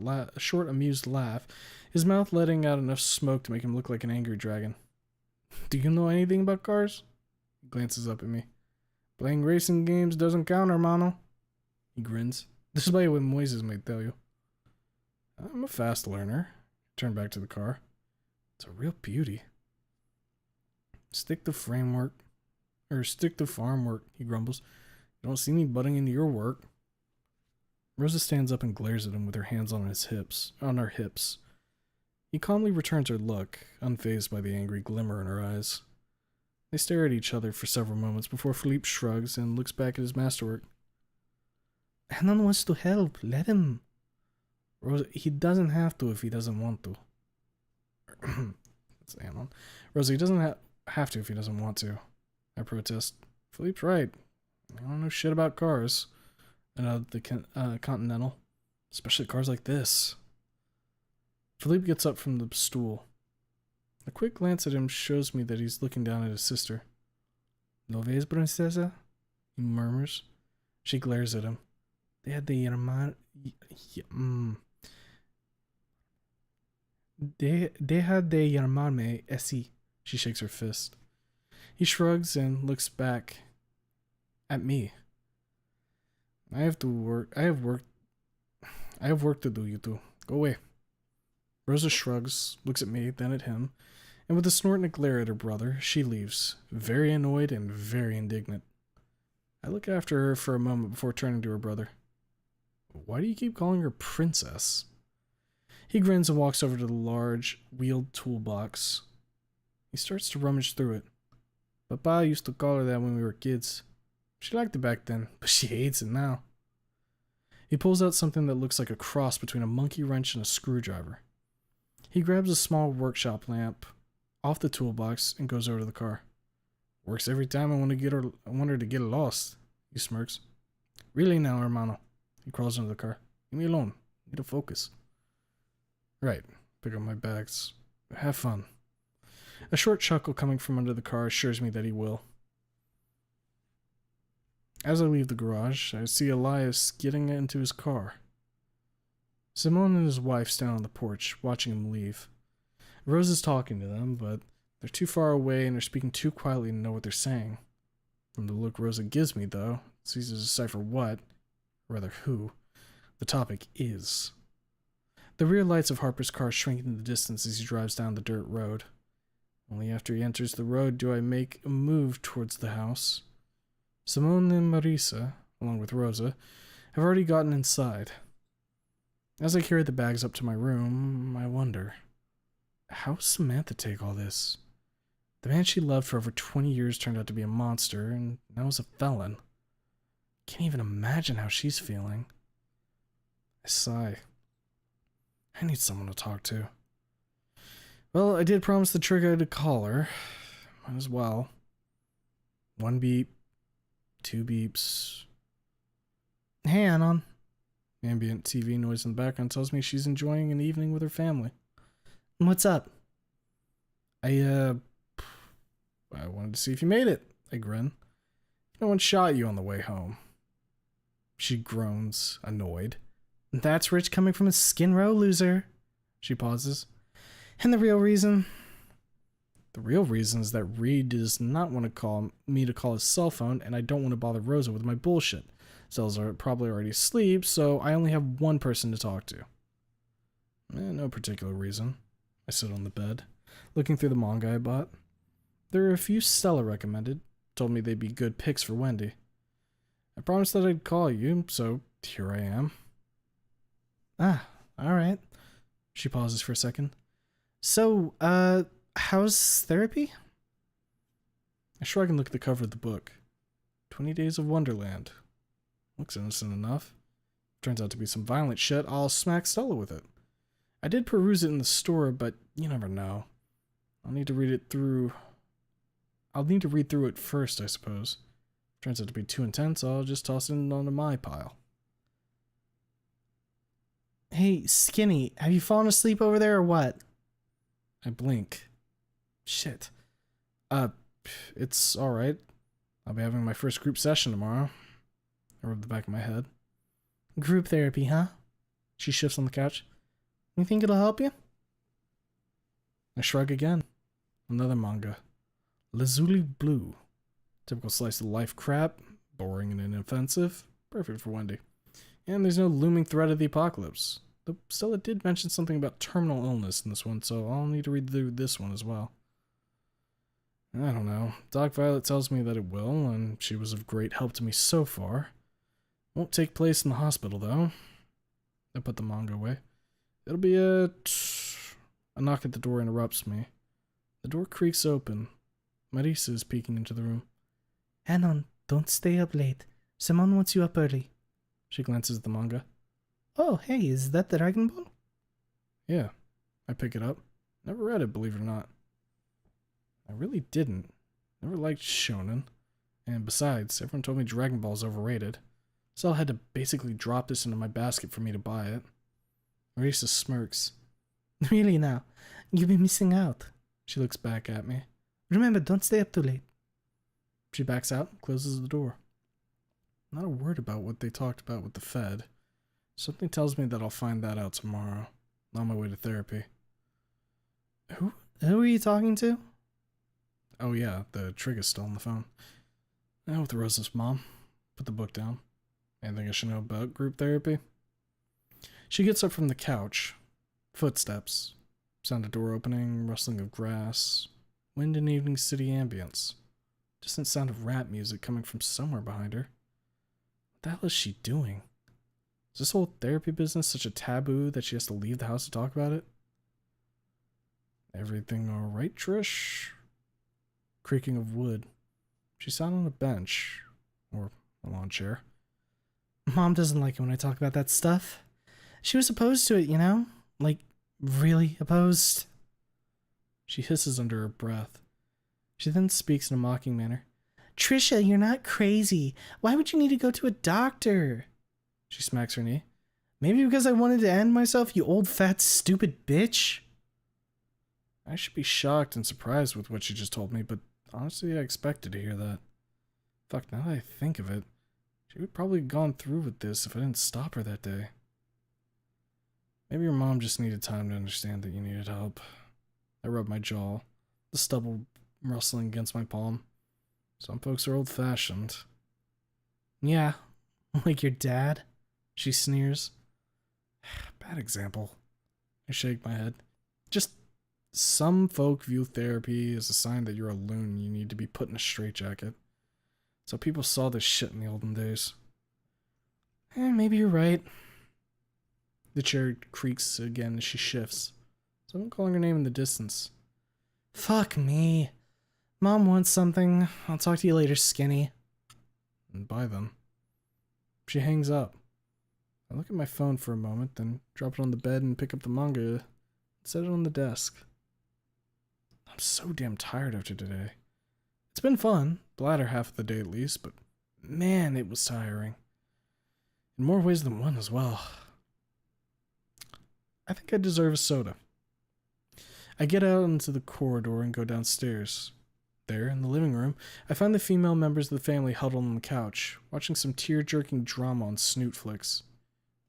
amused laugh, his mouth letting out enough smoke to make him look like an angry dragon. Do you know anything about cars? He glances up at me. Playing racing games doesn't count, hermano. He grins. Despite what Moises might tell you. I'm a fast learner. Turn back to the car. It's a real beauty. Stick to farm work, he grumbles. You don't see me butting into your work. Rosa stands up and glares at him with her hands on her hips. He calmly returns her look, unfazed by the angry glimmer in her eyes. They stare at each other for several moments before Philippe shrugs and looks back at his masterwork. Anon wants to help. Let him. Rosa, he doesn't have to if he doesn't want to. That's Anon. Rosa, he doesn't have to if he doesn't want to. I protest. Philippe's right. I don't know shit about cars. And the Continental. Especially cars like this. Philippe gets up from the stool. A quick glance at him shows me that he's looking down at his sister. ¿No ves, princesa? He murmurs. She glares at him. Deja de llamarme así. She shakes her fist. He shrugs and looks back at me. I have work to do, you two. Go away. Rosa shrugs, looks at me, then at him, and with a snort and a glare at her brother, she leaves, very annoyed and very indignant. I look after her for a moment before turning to her brother. Why do you keep calling her princess? He grins and walks over to the large, wheeled toolbox. He starts to rummage through it. Papa used to call her that when we were kids. She liked it back then, but she hates it now. He pulls out something that looks like a cross between a monkey wrench and a screwdriver. He grabs a small workshop lamp off the toolbox and goes over to the car. Works every time I want her to get lost, he smirks. Really now, hermano. He crawls into the car. Leave me alone. Need to focus. Right. Pick up my bags. Have fun. A short chuckle coming from under the car assures me that he will. As I leave the garage, I see Elias getting into his car. Simone and his wife stand on the porch, watching him leave. Rose is talking to them, but they're too far away and are speaking too quietly to know what they're saying. From the look Rosa gives me, though, it's easy to decipher what, or rather who, the topic is. The rear lights of Harper's car shrink in the distance as he drives down the dirt road. Only after he enters the road do I make a move towards the house. Simone and Marisa, along with Rosa, have already gotten inside. As I carry the bags up to my room, I wonder, how does Samantha take all this? The man she loved for over 20 years turned out to be a monster, and now is a felon. Can't even imagine how she's feeling. I sigh. I need someone to talk to. Well, I did promise the trigger to call her. Might as well. 1 beep. 2 beeps. Hey, Anon. Ambient TV noise in the background tells me she's enjoying an evening with her family. What's up? I wanted to see if you made it. I grin. No one shot you on the way home. She groans, annoyed. That's rich coming from a Skin Row loser. She pauses. And the real reason? The real reason is that Reed does not want to call me to call his cell phone, and I don't want to bother Rosa with my bullshit. Cells are probably already asleep, so I only have one person to talk to. No particular reason. I sit on the bed, looking through the manga I bought. There are a few Stella recommended, told me they'd be good picks for Wendy. I promised that I'd call you, so here I am. Ah, alright. She pauses for a second. So, how's therapy? I shrug and look at the cover of the book. 20 Days of Wonderland. Looks innocent enough. Turns out to be some violent shit. I'll smack Stella with it. I did peruse it in the store, but you never know. I'll need to read through it first, I suppose. Turns out to be too intense, I'll just toss it onto my pile. Hey, Skinny, have you fallen asleep over there or what? I blink. Shit. It's alright. I'll be having my first group session tomorrow. I rub the back of my head. Group therapy, huh? She shifts on the couch. You think it'll help you? I shrug again. Another manga. Lazuli Blue. Typical slice of life crap. Boring and inoffensive. Perfect for Wendy. And there's no looming threat of the apocalypse. Though Stella did mention something about terminal illness in this one, so I'll need to read through this one as well. I don't know. Doc Violet tells me that it will, and she was of great help to me so far. Won't take place in the hospital, though. I put the manga away. It'll be a knock at the door interrupts me. The door creaks open. Marisa is peeking into the room. Anon, don't stay up late. Simon wants you up early. She glances at the manga. Oh, hey, is that the Dragon Ball? Yeah. I pick it up. Never read it, believe it or not. I really didn't. Never liked shonen. And besides, everyone told me Dragon Ball's overrated. So I had to basically drop this into my basket for me to buy it. Marisa smirks. Really now? You've been missing out. She looks back at me. Remember, don't stay up too late. She backs out and closes the door. Not a word about what they talked about with the Fed. Something tells me that I'll find that out tomorrow. On my way to therapy. Who are you talking to? Oh yeah, the trigger's still on the phone. With Rosa's mom. Put the book down. Anything I should know about group therapy? She gets up from the couch. Footsteps. Sound of door opening, rustling of grass. Wind and evening city ambience. Distant sound of rap music coming from somewhere behind her. What the hell is she doing? Is this whole therapy business such a taboo that she has to leave the house to talk about it? Everything alright, Trish? Creaking of wood. She sat on a bench. Or a lawn chair. Mom doesn't like it when I talk about that stuff. She was opposed to it, you know? Like, really opposed. She hisses under her breath. She then speaks in a mocking manner. Trisha, you're not crazy. Why would you need to go to a doctor? She smacks her knee. Maybe because I wanted to end myself, you old fat stupid bitch? I should be shocked and surprised with what she just told me, but honestly I expected to hear that. Fuck, now that I think of it, she would probably have gone through with this if I didn't stop her that day. Maybe your mom just needed time to understand that you needed help. I rub my jaw, the stubble rustling against my palm. Some folks are old-fashioned. Yeah, like your dad? She sneers. Bad example. I shake my head. Just some folk view therapy as a sign that you're a loon and you need to be put in a straitjacket. So people saw this shit in the olden days. Maybe you're right. The chair creaks again as she shifts. Someone calling her name in the distance. Fuck me. Mom wants something. I'll talk to you later, Skinny. And bye then. She hangs up. I look at my phone for a moment, then drop it on the bed and pick up the manga and set it on the desk. I'm so damn tired after today. It's been fun, the latter half of the day at least, but man, it was tiring. In more ways than one as well. I think I deserve a soda. I get out into the corridor and go downstairs. There, in the living room, I find the female members of the family huddled on the couch, watching some tear-jerking drama on Snoot Flicks.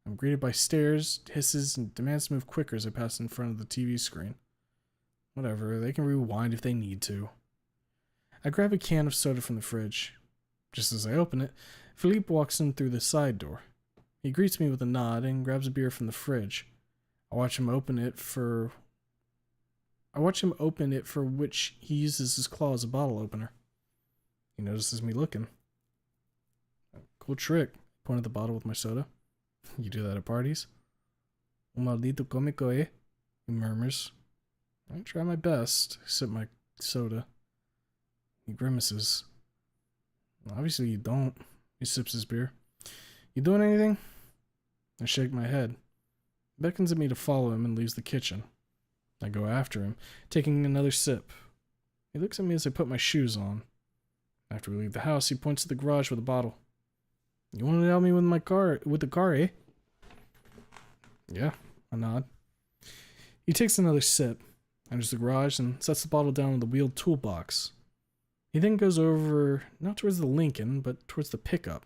I'm greeted by stares, hisses, and demands to move quicker as I pass in front of the TV screen. Whatever, they can rewind if they need to. I grab a can of soda from the fridge. Just as I open it, Philippe walks in through the side door. He greets me with a nod and grabs a beer from the fridge. I watch him open it for which he uses his claw as a bottle opener. He notices me looking. Cool trick. Point at the bottle with my soda. You do that at parties? Un maldito cómico, eh? He murmurs. I try my best. I sip my soda. He grimaces. Obviously you don't. He sips his beer. You doing anything? I shake my head. He beckons at me to follow him and leaves the kitchen. I go after him, taking another sip. He looks at me as I put my shoes on. After we leave the house, he points to the garage with a bottle. You want to help me with the car, eh? Yeah, I nod. He takes another sip, enters the garage, and sets the bottle down on the wheeled toolbox. He then goes over, not towards the Lincoln, but towards the pickup.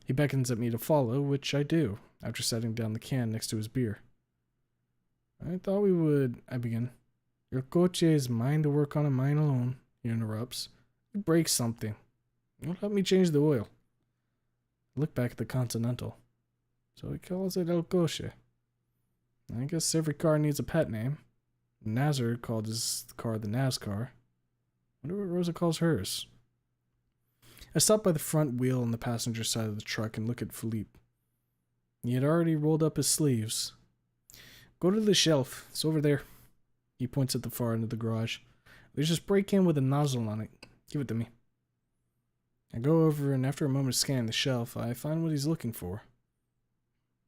He beckons at me to follow, which I do, after setting down the can next to his beer. I thought we would, I begin. Your coche is mine to work on and mine alone, he interrupts. You break something. You'll help me change the oil. I look back at the Continental. So he calls it El Coche. I guess every car needs a pet name. Nazar called his car the NASCAR. Wonder what Rosa calls hers. I stop by the front wheel on the passenger side of the truck and look at Philippe. He had already rolled up his sleeves. Go to the shelf. It's over there. He points at the far end of the garage. There's this brake can with a nozzle on it. Give it to me. I go over, and after a moment of scanning the shelf, I find what he's looking for.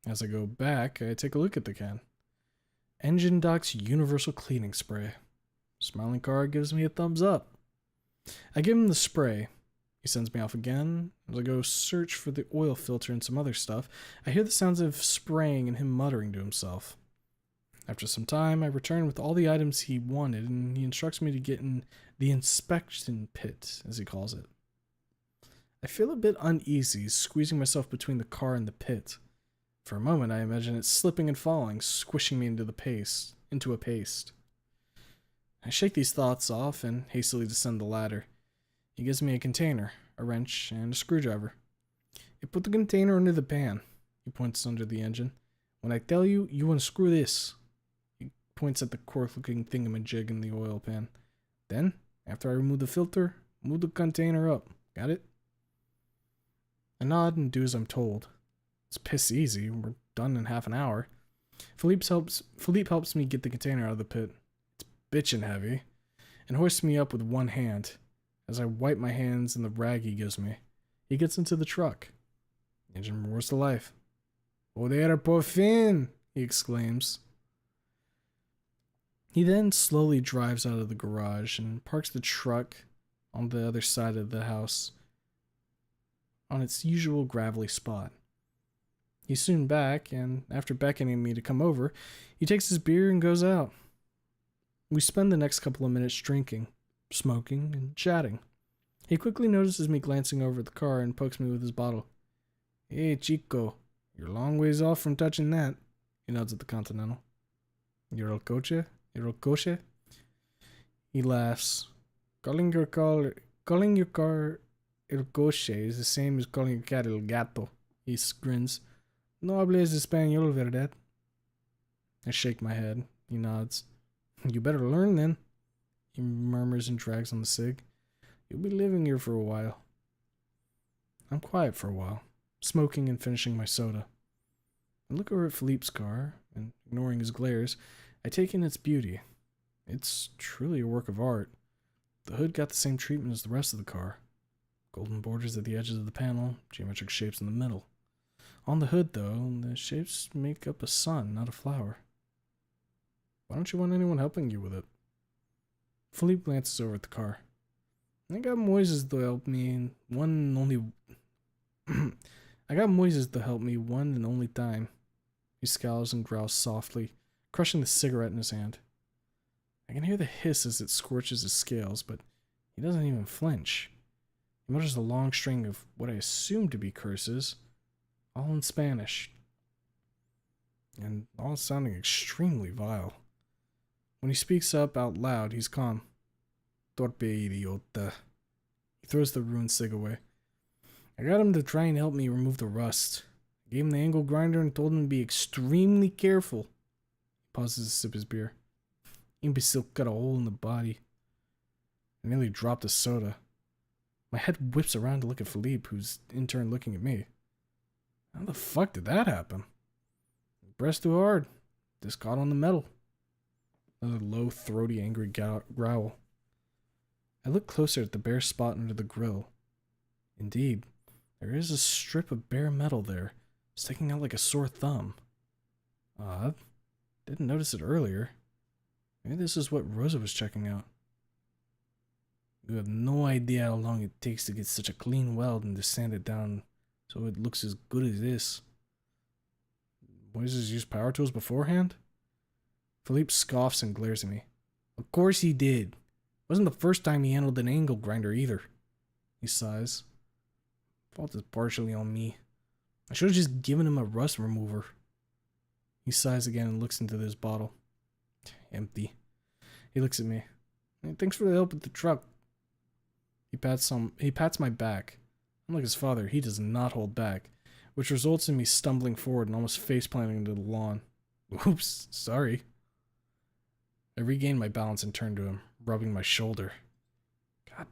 As I go back, I take a look at the can. Engine Doc's Universal Cleaning Spray. Smiling car gives me a thumbs up. I give him the spray. He sends me off again. As I go search for the oil filter and some other stuff, I hear the sounds of spraying and him muttering to himself. After some time, I return with all the items he wanted, and he instructs me to get in the inspection pit, as he calls it. I feel a bit uneasy, squeezing myself between the car and the pit. For a moment, I imagine it slipping and falling, squishing me into a paste. I shake these thoughts off and hastily descend the ladder. He gives me a container, a wrench, and a screwdriver. You put the container under the pan. He points under the engine. When I tell you, you unscrew this. He points at the cork-looking thingamajig in the oil pan. Then, after I remove the filter, move the container up. Got it? I nod and do as I'm told. It's piss easy. We're done in half an hour. Philippe helps me get the container out of the pit. It's bitchin' heavy, and hoists me up with one hand. As I wipe my hands in the rag he gives me, he gets into the truck. The engine roars to life. "Oh, there, por fin!" he exclaims. He then slowly drives out of the garage and parks the truck on the other side of the house, on its usual gravelly spot. He's soon back, and after beckoning me to come over, he takes his beer and goes out. We spend the next couple of minutes drinking, smoking, and chatting. He quickly notices me glancing over at the car and pokes me with his bottle. "Hey, Chico, you're a long ways off from touching that." He nods at the Continental. "You're El Coche? You're El Coche?" He laughs. Calling your car El Coche is the same as calling your cat El Gato." He grins. "No hables español, verdad?" I shake my head. He nods. "You better learn then," he murmurs and drags on the cig. "You'll be living here for a while." I'm quiet for a while, smoking and finishing my soda. I look over at Philippe's car, and ignoring his glares, I take in its beauty. It's truly a work of art. The hood got the same treatment as the rest of the car. Golden borders at the edges of the panel, geometric shapes in the middle. On the hood, though, the shapes make up a sun, not a flower. Why don't you want anyone helping you with it? Philippe glances over at the car. I got Moises to help me one and only... I got Moises to help me one and only time. He scowls and growls softly, crushing the cigarette in his hand. I can hear the hiss as it scorches his scales, but he doesn't even flinch. He mutters a long string of what I assume to be curses, all in Spanish, and all sounding extremely vile. When he speaks up out loud, he's calm. "Torpe idiota." He throws the ruined cig away. "I got him to try and help me remove the rust. I gave him the angle grinder and told him to be extremely careful." He pauses to sip his beer. "Imbecile got a hole in the body." I nearly dropped the soda. My head whips around to look at Philippe, who's in turn looking at me. How the fuck did that happen? I pressed too hard. Just caught on the metal. Another low, throaty, angry growl. I look closer at the bare spot under the grill. Indeed, There is a strip of bare metal there, sticking out like a sore thumb. Odd. Didn't notice it earlier. Maybe this is what Rosa was checking out. You have no idea how long it takes to get such a clean weld and to sand it down so it looks as good as this. Moises used power tools beforehand? Philippe scoffs and glares at me. Of course he did. Wasn't the first time he handled an angle grinder either. He sighs. Fault is partially on me. I should have just given him a rust remover. He sighs again and looks into this bottle. Empty. He looks at me. Hey, thanks for the help with the truck. He pats my back. Unlike his father, he does not hold back, which results in me stumbling forward and almost face-planting into the lawn. Oops, sorry. I regain my balance and turn to him, rubbing my shoulder. God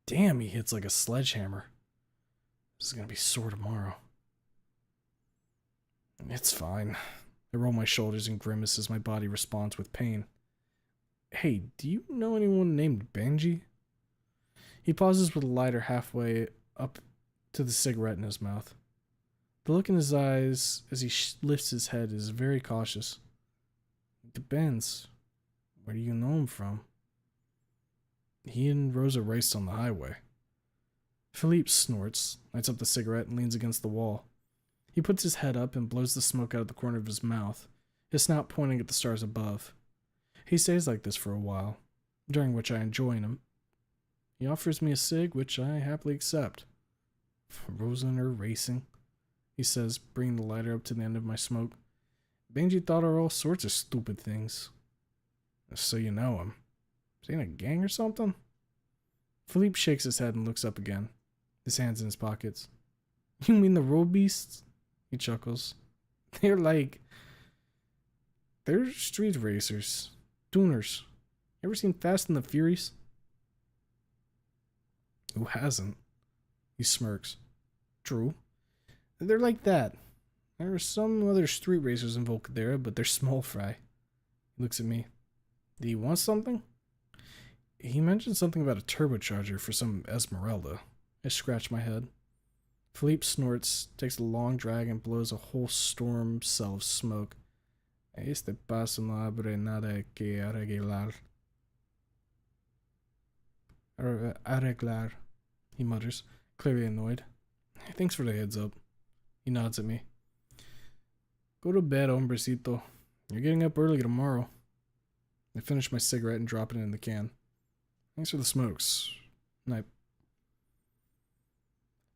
damn, he hits like a sledgehammer. This is gonna be sore tomorrow. It's fine. I roll my shoulders and grimace as my body responds with pain. Hey, do you know anyone named Benji? He pauses with a lighter halfway up to the cigarette in his mouth. The look in his eyes as he lifts his head is very cautious. Depends. Where do you know him from? He and Rosa raced on the highway. Philippe snorts, lights up the cigarette, and leans against the wall. He puts his head up and blows the smoke out of the corner of his mouth, his snout pointing at the stars above. He stays like this for a while, during which I enjoy him. He offers me a cig, which I happily accept. Rosa and her racing, he says, bringing the lighter up to the end of my smoke. Benji thought her all sorts of stupid things. So you know him. Is he in a gang or something? Philippe shakes his head and looks up again, his hands in his pockets. You mean the road beasts? He chuckles. They're street racers. Tuners. Ever seen Fast and the Furious? Who hasn't? He smirks. True. They're like that. There are some other street racers in Volcadera, but they're small fry. He looks at me. Do you want something? He mentioned something about a turbocharger for some Esmeralda. I scratch my head. Philippe snorts, takes a long drag, and blows a whole storm cell of smoke. Este paso no abre nada que arreglar. Arreglar, he mutters, clearly annoyed. Thanks for the heads up. He nods at me. Go to bed, hombrecito. You're getting up early tomorrow. I finish my cigarette and drop it in the can. Thanks for the smokes. Night.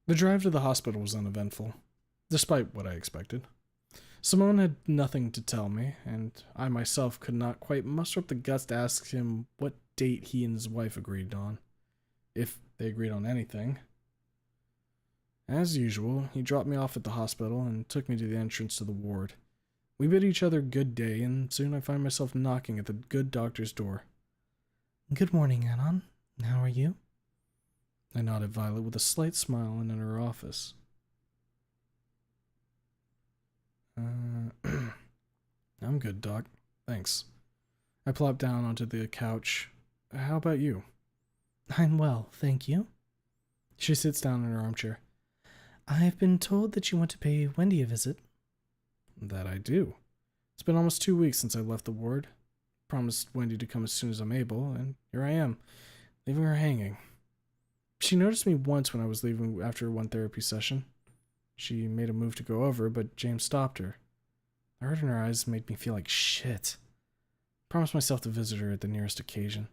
The drive to the hospital was uneventful, despite what I expected. Simone had nothing to tell me, and I myself could not quite muster up the guts to ask him what date he and his wife agreed on, if they agreed on anything. As usual, he dropped me off at the hospital and took me to the entrance to the ward. We bid each other good day, and soon I find myself knocking at the good doctor's door. Good morning, Anon. How are you? I nodded Violet with a slight smile and entered her office. I'm good, Doc. Thanks. I plopped down onto the couch. How about you? I'm well, thank you. She sits down in her armchair. I've been told that you want to pay Wendy a visit. That I do. It's been almost 2 weeks since I left the ward. Promised Wendy to come as soon as I'm able, and here I am, leaving her hanging. She noticed me once when I was leaving after one therapy session. She made a move to go over, but James stopped her. The hurt in her eyes made me feel like shit. Promised myself to visit her at the nearest occasion.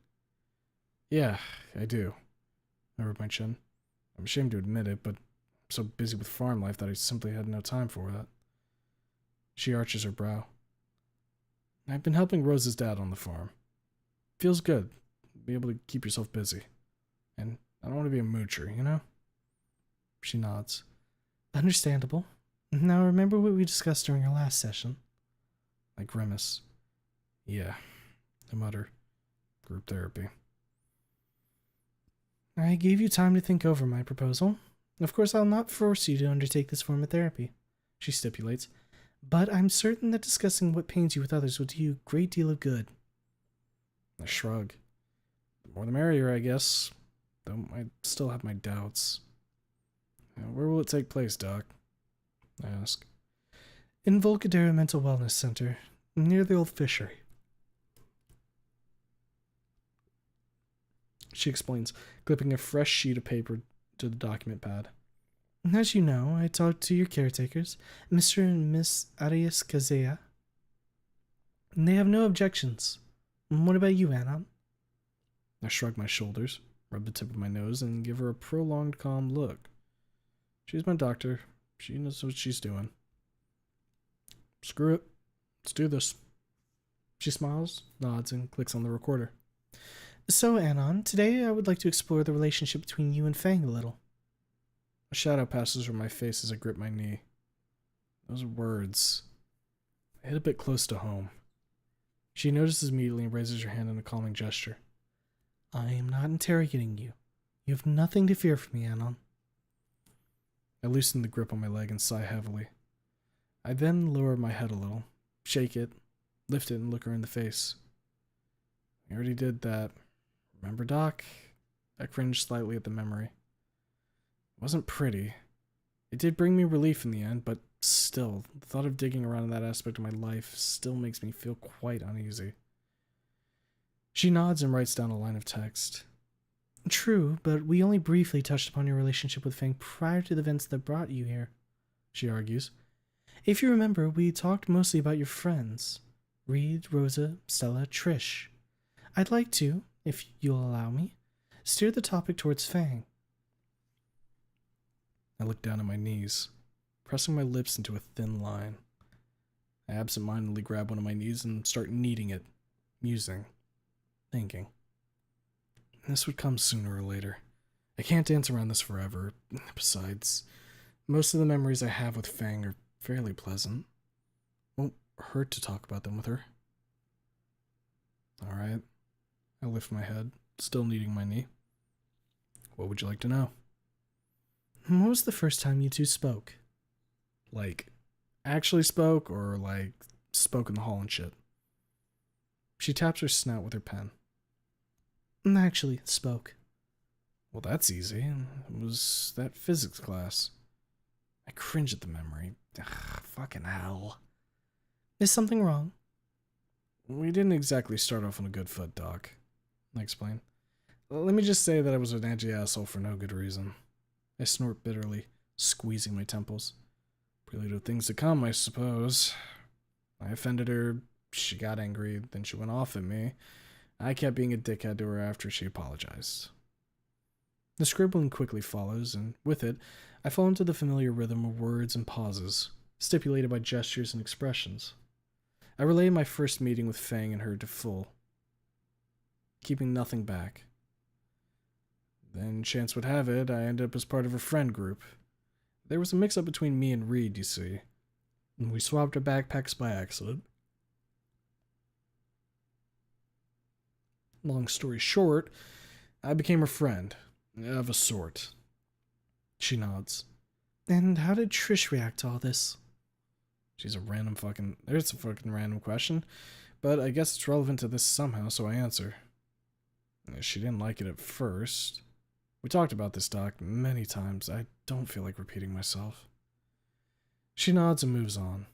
Yeah, I do. I rubbed my chin. I'm ashamed to admit it, but I'm so busy with farm life that I simply had no time for that. She arches her brow. I've been helping Rose's dad on the farm. Feels good. Be able to keep yourself busy. And I don't want to be a moocher, you know? She nods. Understandable. Now remember what we discussed during our last session? I grimace. Yeah. I mutter. Group therapy. I gave you time to think over my proposal. Of course, I'll not force you to undertake this form of therapy, she stipulates. But I'm certain that discussing what pains you with others will do you a great deal of good. I shrug. The more the merrier, I guess. Though I still have my doubts. Where will it take place, Doc? I ask. In Volcadera Mental Wellness Center, near the old fishery. She explains, clipping a fresh sheet of paper to the document pad. As you know, I talked to your caretakers, Mr. and Miss Arias Kazea. They have no objections. What about you, Anon? I shrug my shoulders, rub the tip of my nose, and give her a prolonged, calm look. She's my doctor. She knows what she's doing. Screw it. Let's do this. She smiles, nods, and clicks on the recorder. So, Anon, today I would like to explore the relationship between you and Fang a little. A shadow passes over my face as I grip my knee. Those words. They hit a bit close to home. She notices immediately and raises her hand in a calming gesture. I am not interrogating you. You have nothing to fear from me, Anon. I loosen the grip on my leg and sigh heavily. I then lower my head a little, shake it, lift it, and look her in the face. I already did that. Remember, Doc? I cringed slightly at the memory. It wasn't pretty. It did bring me relief in the end, but still, the thought of digging around in that aspect of my life still makes me feel quite uneasy. She nods and writes down a line of text. True, but we only briefly touched upon your relationship with Fang prior to the events that brought you here, she argues. If you remember, we talked mostly about your friends. Reed, Rosa, Stella, Trish. I'd like to, if you'll allow me, steer the topic towards Fang. I look down at my knees, pressing my lips into a thin line. I absentmindedly grab one of my knees and start kneading it, musing, thinking. This would come sooner or later. I can't dance around this forever. Besides, most of the memories I have with Fang are fairly pleasant. Won't hurt to talk about them with her. Alright. I lift my head, still kneading my knee. What would you like to know? When was the first time you two spoke? Like, actually spoke, or like, spoke in the hall and shit? She taps her snout with her pen. Actually, spoke. Well, that's easy. It was that physics class. I cringe at the memory. Ugh, fucking hell. Is something wrong? We didn't exactly start off on a good foot, Doc. I explain. Let me just say that I was an edgy asshole for no good reason. I snort bitterly, squeezing my temples. Prelude of things to come, I suppose. I offended her, she got angry, then she went off at me. I kept being a dickhead to her after she apologized. The scribbling quickly follows, and with it, I fall into the familiar rhythm of words and pauses, stipulated by gestures and expressions. I relay my first meeting with Fang and her to full, keeping nothing back. Then, chance would have it, I ended up as part of her friend group. There was a mix-up between me and Reed, you see, and we swapped our backpacks by accident. Long story short, I became her friend, of a sort. She nods. And how did Trish react to all this? There's a fucking random question, but I guess it's relevant to this somehow, so I answer. She didn't like it at first. We talked about this, Doc, many times. I don't feel like repeating myself. She nods and moves on.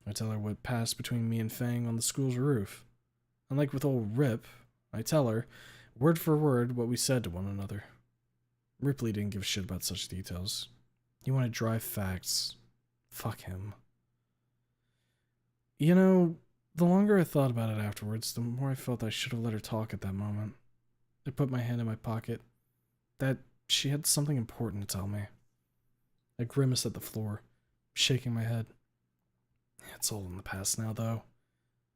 I tell her what passed between me and Fang on the school's roof. Unlike with old Rip, I tell her, word for word, what we said to one another. Ripley didn't give a shit about such details. He wanted dry facts. Fuck him. You know, the longer I thought about it afterwards, the more I felt I should have let her talk at that moment. I put my hand in my pocket. That she had something important to tell me. I grimace at the floor, shaking my head. It's all in the past now, though.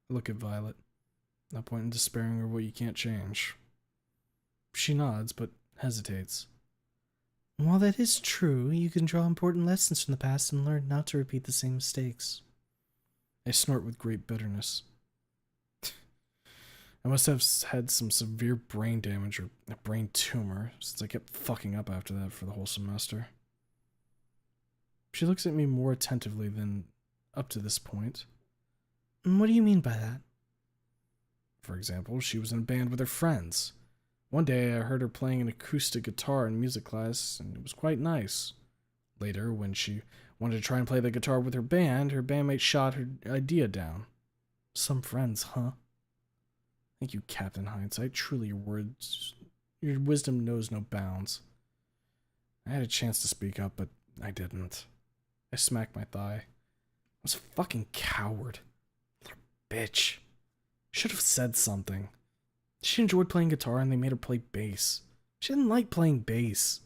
I look at Violet. No point in despairing of what you can't change. She nods, but hesitates. While that is true, you can draw important lessons from the past and learn not to repeat the same mistakes. I snort with great bitterness. I must have had some severe brain damage or a brain tumor, since I kept fucking up after that for the whole semester. She looks at me more attentively than up to this point. What do you mean by that? For example, she was in a band with her friends. One day I heard her playing an acoustic guitar in music class, and it was quite nice. Later, when she wanted to try and play the guitar with her bandmate shot her idea down. Some friends, huh? Thank you, Captain Hindsight. Truly, your wisdom knows no bounds. I had a chance to speak up, but I didn't. I smacked my thigh. I was a fucking coward. Little bitch. Should have said something. She enjoyed playing guitar and they made her play bass. She didn't like playing bass.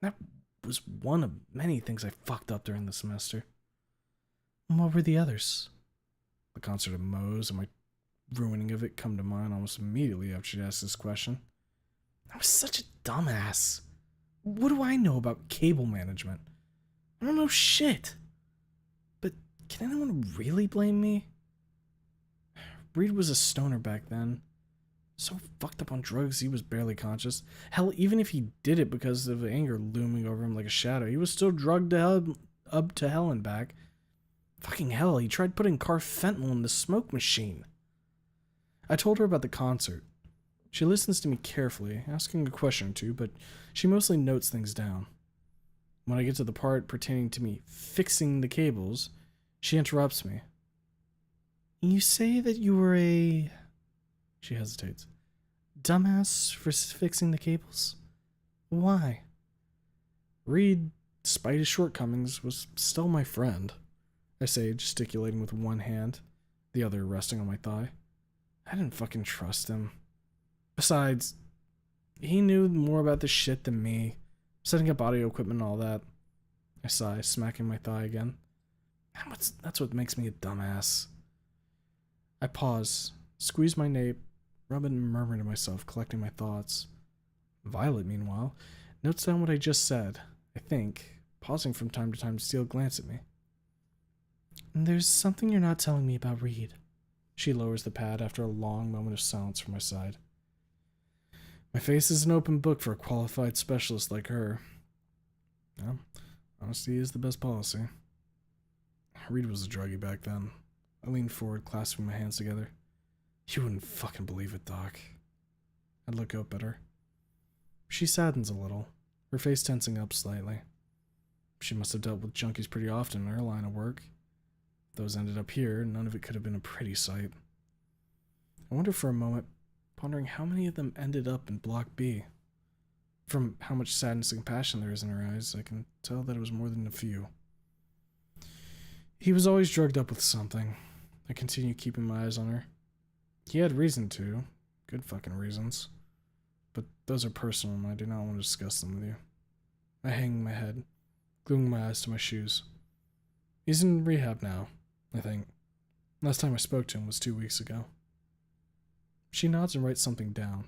That was one of many things I fucked up during the semester. And what were the others? The concert of Moe's and my ruining of it come to mind almost immediately after she asked this question. I was such a dumbass. What do I know about cable management? I don't know shit. But can anyone really blame me? Reed was a stoner back then. So fucked up on drugs he was barely conscious. Hell, even if he did it because of anger looming over him like a shadow, he was still drugged to hell, up to hell and back. Fucking hell, he tried putting carfentanil in the smoke machine. I told her about the concert. She listens to me carefully, asking a question or two, but she mostly notes things down. When I get to the part pertaining to me fixing the cables, she interrupts me. You say that you were a... She hesitates. Dumbass for fixing the cables? Why? Reed, despite his shortcomings, was still my friend. I say, gesticulating with one hand, the other resting on my thigh. I didn't fucking trust him. Besides, he knew more about this shit than me, setting up audio equipment and all that. I sigh, smacking my thigh again. That's what makes me a dumbass. I pause, squeeze my nape, rub it and murmur to myself, collecting my thoughts. Violet, meanwhile, notes down what I just said, I think, pausing from time to time to steal a glance at me. There's something you're not telling me about Reed. She lowers the pad after a long moment of silence from my side. My face is an open book for a qualified specialist like her. Well, honesty is the best policy. Reed was a druggie back then. I leaned forward, clasping my hands together. You wouldn't fucking believe it, Doc. I look up at her. She saddens a little, her face tensing up slightly. She must have dealt with junkies pretty often in her line of work. If those ended up here, none of it could have been a pretty sight. I wonder for a moment, pondering how many of them ended up in Block B. From how much sadness and compassion there is in her eyes, I can tell that it was more than a few. He was always drugged up with something. I continue keeping my eyes on her. He had reason to. Good fucking reasons. But those are personal and I do not want to discuss them with you. I hang my head, gluing my eyes to my shoes. He's in rehab now, I think. Last time I spoke to him was 2 weeks ago. She nods and writes something down.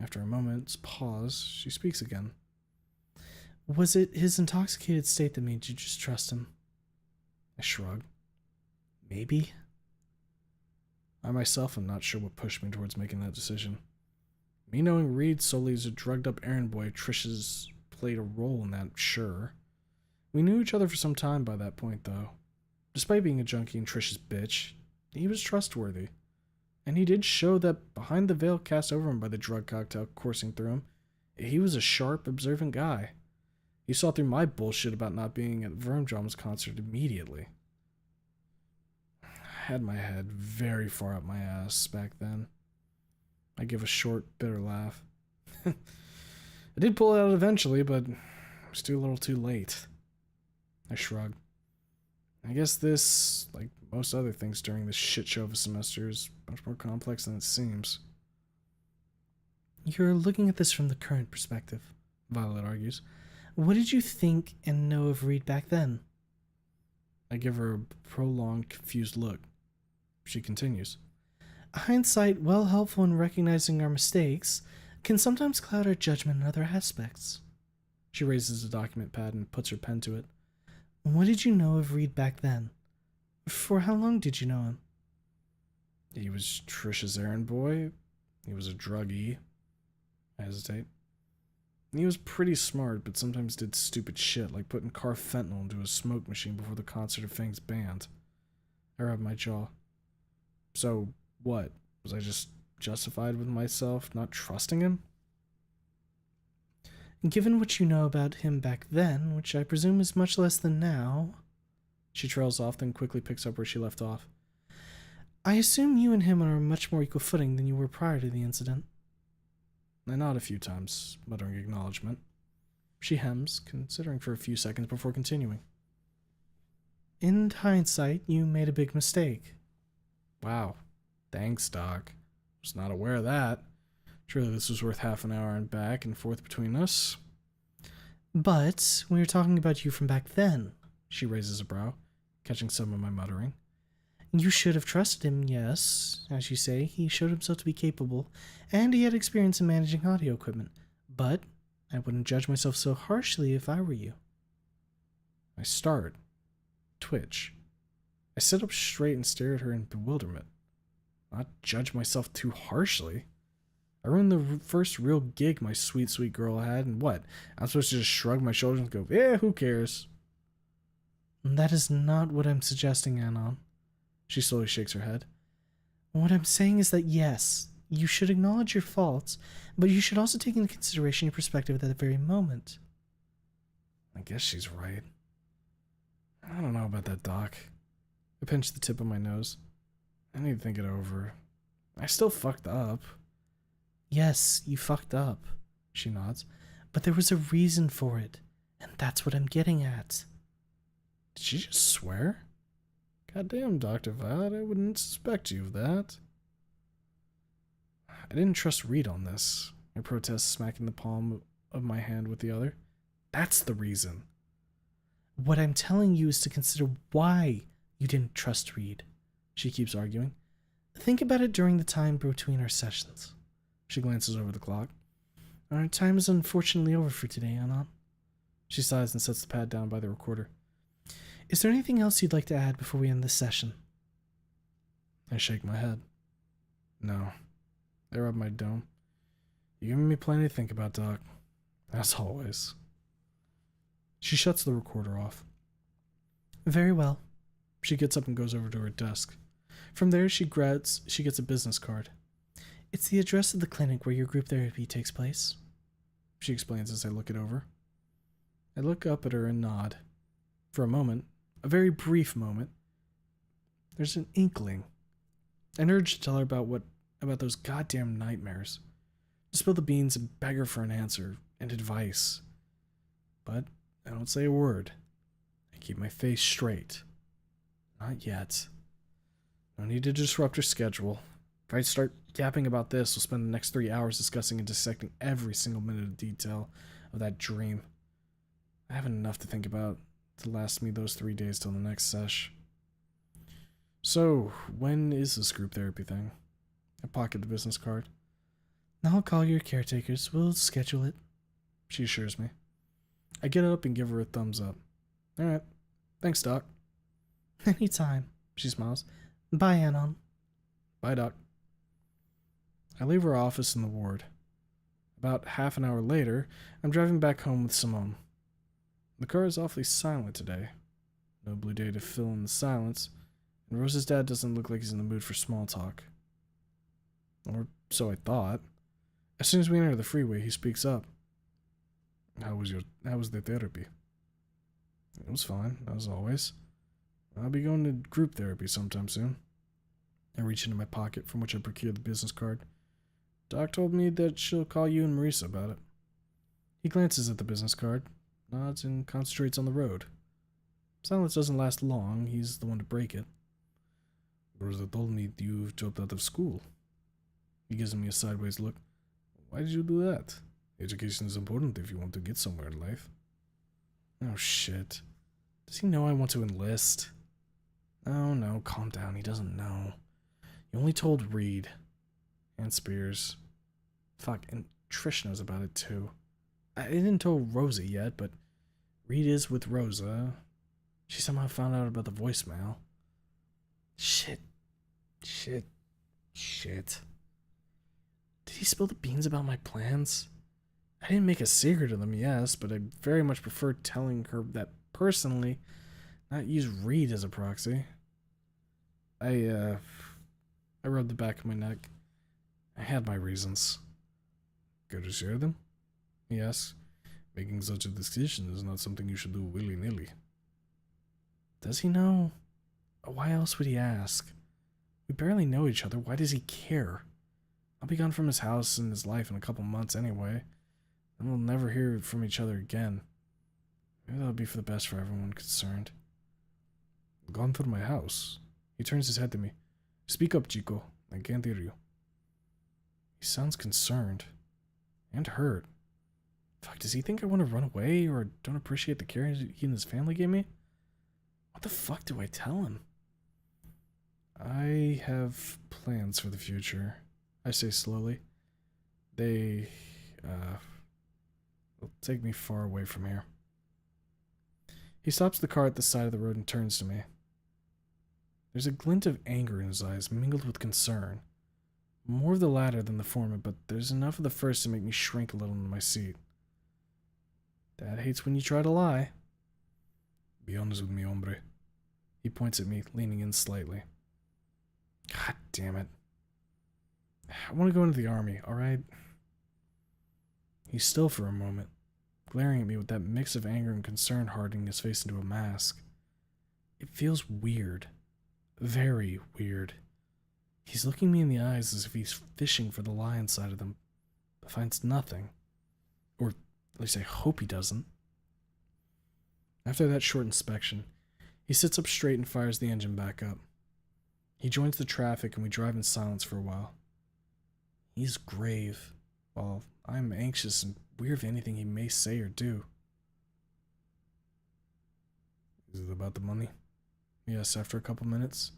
After a moment's pause, she speaks again. Was it his intoxicated state that made you just trust him? I shrug. Maybe. I myself am not sure what pushed me towards making that decision. Me knowing Reed solely as a drugged-up errand boy, Trish's played a role in that, sure. We knew each other for some time by that point, though. Despite being a junkie and Trish's bitch, he was trustworthy. And he did show that behind the veil cast over him by the drug cocktail coursing through him, he was a sharp, observant guy. He saw through my bullshit about not being at Vermdrum's concert immediately. I had my head very far up my ass back then. I give a short, bitter laugh. I did pull it out eventually, but it was too little too late. I shrug. I guess this, like most other things during this shit show of a semester, is much more complex than it seems. You're looking at this from the current perspective, Violet argues. What did you think and know of Reed back then? I give her a prolonged, confused look. She continues. Hindsight, while helpful in recognizing our mistakes, can sometimes cloud our judgment in other aspects. She raises the document pad and puts her pen to it. What did you know of Reed back then? For how long did you know him? He was Trish's errand boy. He was a druggie. I hesitate. He was pretty smart, but sometimes did stupid shit, like putting carfentanil into a smoke machine before the concert of Fang's band. I rub my jaw. So, what? Was I just justified with myself not trusting him? Given what you know about him back then, which I presume is much less than now. She trails off, then quickly picks up where she left off. I assume you and him are on much more equal footing than you were prior to the incident. I nod a few times, muttering acknowledgement. She hems, considering for a few seconds before continuing. In hindsight, you made a big mistake. Wow. Thanks, Doc. Was not aware of that. Surely this was worth half an hour and back and forth between us. But we were talking about you from back then. She raises a brow, catching some of my muttering. You should have trusted him, yes. As you say, he showed himself to be capable, and he had experience in managing audio equipment. But I wouldn't judge myself so harshly if I were you. I start. Twitch. I sit up straight and stare at her in bewilderment. Not judge myself too harshly. I ruined the first real gig my sweet, sweet girl had, and what? I'm supposed to just shrug my shoulders and go, who cares? That is not what I'm suggesting, Anon. She slowly shakes her head. What I'm saying is that yes, you should acknowledge your faults, but you should also take into consideration your perspective at that very moment. I guess she's right. I don't know about that, Doc. I pinch the tip of my nose. I need to think it over. I still fucked up. Yes, you fucked up, she nods, but there was a reason for it, and that's what I'm getting at. Did she just swear? Goddamn, Dr. Violet, I wouldn't suspect you of that. I didn't trust Reed on this, I protest, smacking the palm of my hand with the other. That's the reason. What I'm telling you is to consider why you didn't trust Reed, she keeps arguing. Think about it during the time between our sessions. She glances over the clock. Our time is unfortunately over for today, Anon. She sighs and sets the pad down by the recorder. Is there anything else you'd like to add before we end this session? I shake my head. No. I rub my dome. You're giving me plenty to think about, Doc. As always. She shuts the recorder off. Very well. She gets up and goes over to her desk. From there, she gets a business card. It's the address of the clinic where your group therapy takes place, she explains as I look it over. I look up at her and nod. For a moment, a very brief moment, there's an inkling, an urge to tell her about those goddamn nightmares, to spill the beans and beg her for an answer and advice. But I don't say a word. I keep my face straight. Not yet. No need to disrupt her schedule. If I start yapping about this, we'll spend the next 3 hours discussing and dissecting every single minute of detail of that dream. I haven't enough to think about to last me those 3 days till the next sesh. So, when is this group therapy thing? I pocket the business card. I'll call your caretakers. We'll schedule it, she assures me. I get up and give her a thumbs up. Alright. Thanks, Doc. Anytime, she smiles. Bye, Anon. Bye, Doc. I leave her office in the ward. About half an hour later, I'm driving back home with Simone. The car is awfully silent today. No Blue Day to fill in the silence, and Rose's dad doesn't look like he's in the mood for small talk. Or so I thought. As soon as we enter the freeway, he speaks up. How was the therapy? It was fine, as always. I'll be going to group therapy sometime soon. I reach into my pocket from which I procured the business card. Doc told me that she'll call you and Marisa about it. He glances at the business card, nods, and concentrates on the road. Silence doesn't last long. He's the one to break it. Rosa told me you've dropped out of school. He gives me a sideways look. Why did you do that? Education is important if you want to get somewhere in life. Oh, shit. Does he know I want to enlist? Oh, no, calm down. He doesn't know. He only told Reed. And Spears. Fuck, and Trish knows about it too. I didn't tell Rosa yet, but Reed is with Rosa. She somehow found out about the voicemail. Shit. Did he spill the beans about my plans? I didn't make a secret of them, yes, but I very much prefer telling her that personally, not use Reed as a proxy. I rubbed the back of my neck. I had my reasons. Go to share them? Yes. Making such a decision is not something you should do willy-nilly. Does he know? Why else would he ask? We barely know each other. Why does he care? I'll be gone from his house and his life in a couple months anyway, and we'll never hear from each other again. Maybe that'll be for the best for everyone concerned. Gone from my house? He turns his head to me. Speak up, Chico. I can't hear you. He sounds concerned. And hurt. Fuck, does he think I want to run away or don't appreciate the care he and his family gave me? What the fuck do I tell him? I have plans for the future, I say slowly. They, will take me far away from here. He stops the car at the side of the road and turns to me. There's a glint of anger in his eyes, mingled with concern. More of the latter than the former, but there's enough of the first to make me shrink a little in my seat. Dad hates when you try to lie. Be honest with me, hombre. He points at me, leaning in slightly. God damn it. I want to go into the army, alright? He's still for a moment, glaring at me with that mix of anger and concern hardening his face into a mask. It feels weird. Very weird. He's looking me in the eyes as if he's fishing for the lie inside of them, but finds nothing. Or at least I hope he doesn't. After that short inspection, he sits up straight and fires the engine back up. He joins the traffic and we drive in silence for a while. He's grave, while I'm anxious and weary of anything he may say or do. Is it about the money? Yes, after a couple minutes.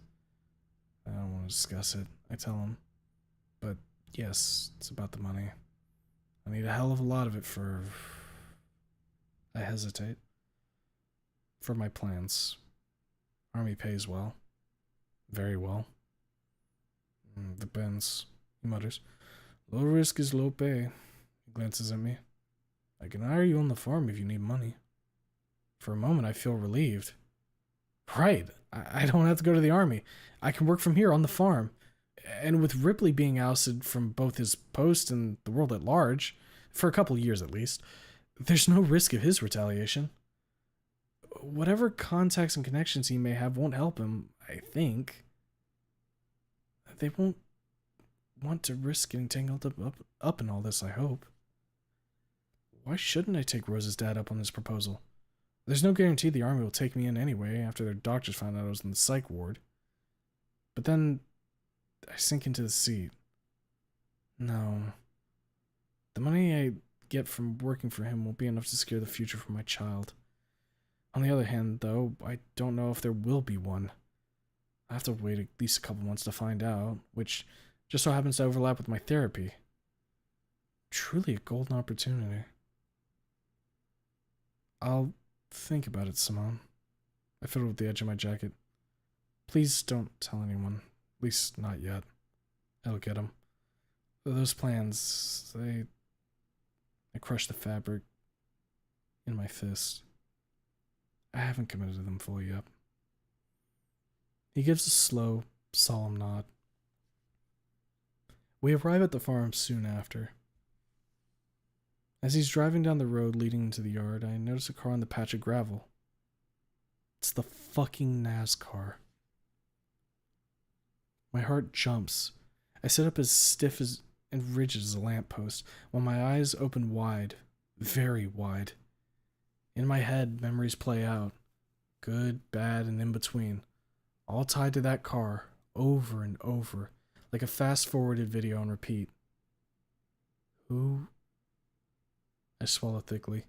I don't want to discuss it, I tell him. But yes, it's about the money. I need a hell of a lot of it for... I hesitate. For my plans. Army pays well. Very well. Depends, he mutters. Low risk is low pay. He glances at me. I can hire you on the farm if you need money. For a moment, I feel relieved. Right, I don't have to go to the army. I can work from here on the farm. And with Ripley being ousted from both his post and the world at large, for a couple years at least, there's no risk of his retaliation. Whatever contacts and connections he may have won't help him, I think. They won't want to risk getting tangled up in all this, I hope. Why shouldn't I take Rose's dad up on this proposal? There's no guarantee the army will take me in anyway after their doctors found out I was in the psych ward. But then I sink into the seat. No. The money I get from working for him won't be enough to secure the future for my child. On the other hand, though, I don't know if there will be one. I have to wait at least a couple months to find out, which just so happens to overlap with my therapy. Truly a golden opportunity. I'll think about it, Simone. I fiddled with the edge of my jacket. Please don't tell anyone. At least not yet. I'll get them. Those plans, I crushed the fabric in my fist. I haven't committed to them fully yet. He gives a slow, solemn nod. We arrive at the farm soon after. As he's driving down the road leading into the yard, I notice a car on the patch of gravel. It's the fucking NASCAR. My heart jumps. I sit up as stiff and rigid as a lamppost, while my eyes open wide, very wide. In my head, memories play out. Good, bad, and in between. All tied to that car, over and over, like a fast-forwarded video on repeat. Who? I swallow thickly.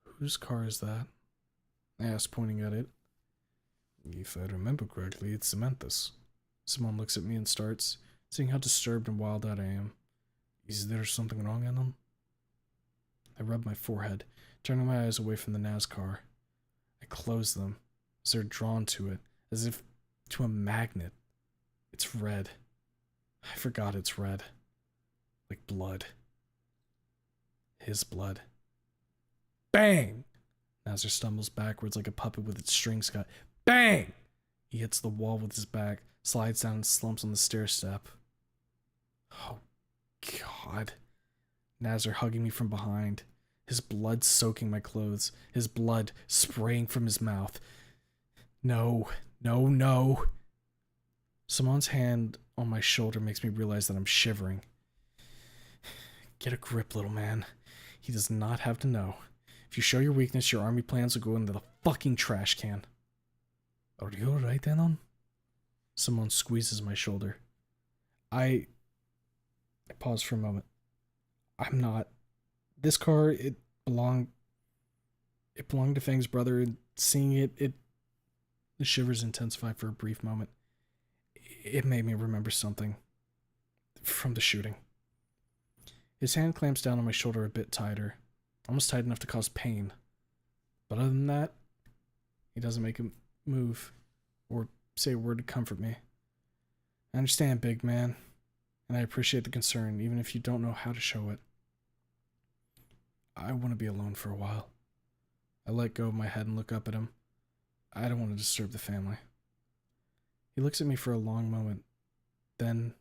Whose car is that? I ask, pointing at it. If I remember correctly, it's Samantha's. Simone looks at me and starts, seeing how disturbed and wild-eyed I am. Is there something wrong in them? I rub my forehead, turning my eyes away from the NASCAR. I close them, as they're drawn to it, as if to a magnet. It's red. I forgot it's red. Like blood. His blood. Bang! Nazar stumbles backwards like a puppet with its strings cut. Bang! He hits the wall with his back, slides down and slumps on the stair step. Oh, God. Nazar hugging me from behind. his blood soaking my clothes, his blood spraying from his mouth. No, no, no. Simon's hand on my shoulder makes me realize that I'm shivering. Get a grip, little man. He does not have to know. If you show your weakness, your army plans will go into the fucking trash can. Are you alright, Anon? Simone squeezes my shoulder. I pause for a moment. I'm not. This car, it belonged to Fang's brother, and seeing it, the shivers intensify for a brief moment. It made me remember something from the shooting. His hand clamps down on my shoulder a bit tighter, almost tight enough to cause pain. But other than that, he doesn't make a move or say a word to comfort me. I understand, big man, and I appreciate the concern, even if you don't know how to show it. I want to be alone for a while. I let go of my head and look up at him. I don't want to disturb the family. He looks at me for a long moment. Then,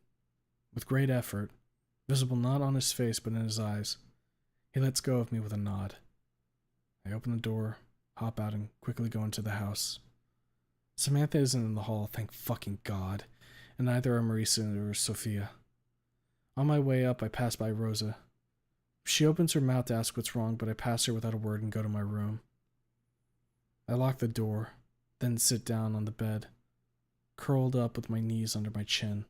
with great effort, visible not on his face but in his eyes, he lets go of me with a nod. I open the door, hop out, and quickly go into the house. Samantha isn't in the hall, thank fucking God, and neither are Marisa or Sophia. On my way up, I pass by Rosa. She opens her mouth to ask what's wrong, but I pass her without a word and go to my room. I lock the door, then sit down on the bed, curled up with my knees under my chin.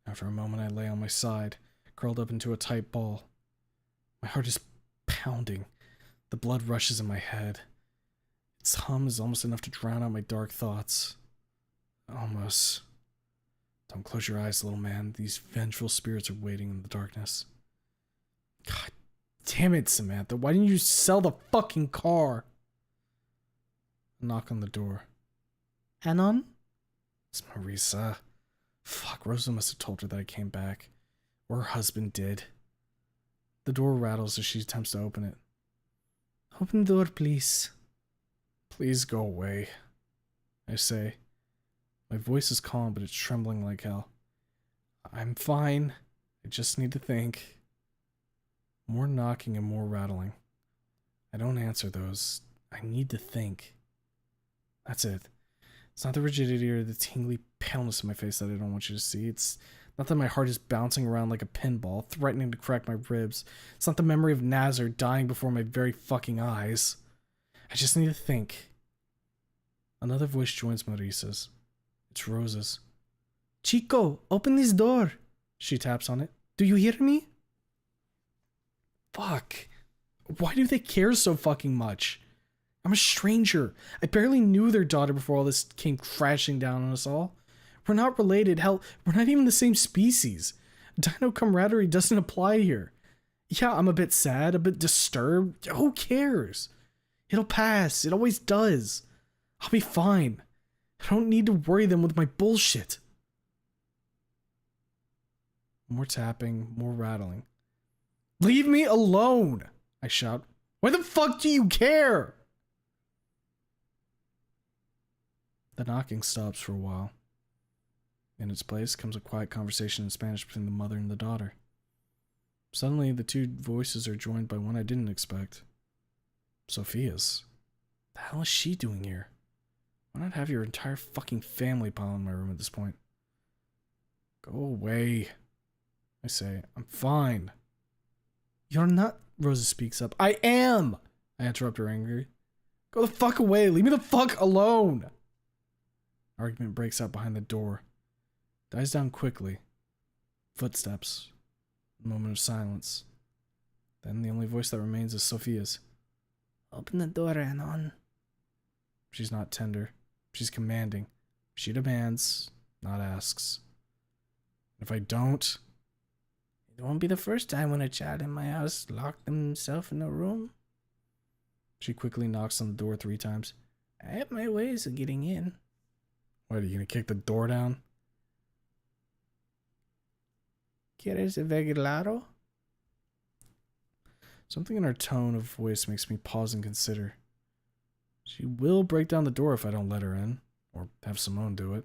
After a moment, I lay on my side, curled up into a tight ball. My heart is pounding. The blood rushes in my head. Its hum is almost enough to drown out my dark thoughts. Almost. Don't close your eyes, little man. These vengeful spirits are waiting in the darkness. God damn it, Samantha. Why didn't you sell the fucking car? A knock on the door. Anon? It's Marisa. Fuck, Rosa must have told her that I came back. Or her husband did. The door rattles as she attempts to open it. Open the door, please. Please go away, I say. My voice is calm, but it's trembling like hell. I'm fine. I just need to think. More knocking and more rattling. I don't answer those. I need to think. That's it. It's not the rigidity or the tingly paleness in my face that I don't want you to see. It's not that my heart is bouncing around like a pinball, threatening to crack my ribs. It's not the memory of Nazar dying before my very fucking eyes. I just need to think. Another voice joins Marisa's. It's Rosa's. Chico, open this door. She taps on it. Do you hear me? Fuck. Why do they care so fucking much? I'm a stranger. I barely knew their daughter before all this came crashing down on us all. We're not related. Hell, we're not even the same species. Dino camaraderie doesn't apply here. Yeah, I'm a bit sad, a bit disturbed. Who cares? It'll pass. It always does. I'll be fine. I don't need to worry them with my bullshit. More tapping, more rattling. Leave me alone, I shout. Why the fuck do you care? The knocking stops for a while. In its place comes a quiet conversation in Spanish between the mother and the daughter. Suddenly, the two voices are joined by one I didn't expect. Sophia's. The hell is she doing here? Why not have your entire fucking family pile in my room at this point? Go away, I say. I'm fine. You're not, Rosa speaks up. I am! I interrupt her angry. Go the fuck away. Leave me the fuck alone. Argument breaks out behind the door. Dies down quickly. Footsteps. A moment of silence. Then the only voice that remains is Sophia's. Open the door, Anon. She's not tender. She's commanding. She demands, not asks. If I don't... It won't be the first time when a child in my house locked himself in a room. She quickly knocks on the door 3 times. I have my ways of getting in. What, are you gonna kick the door down? ¿Quieres verlo? Something in her tone of voice makes me pause and consider. She will break down the door if I don't let her in, or have Simone do it.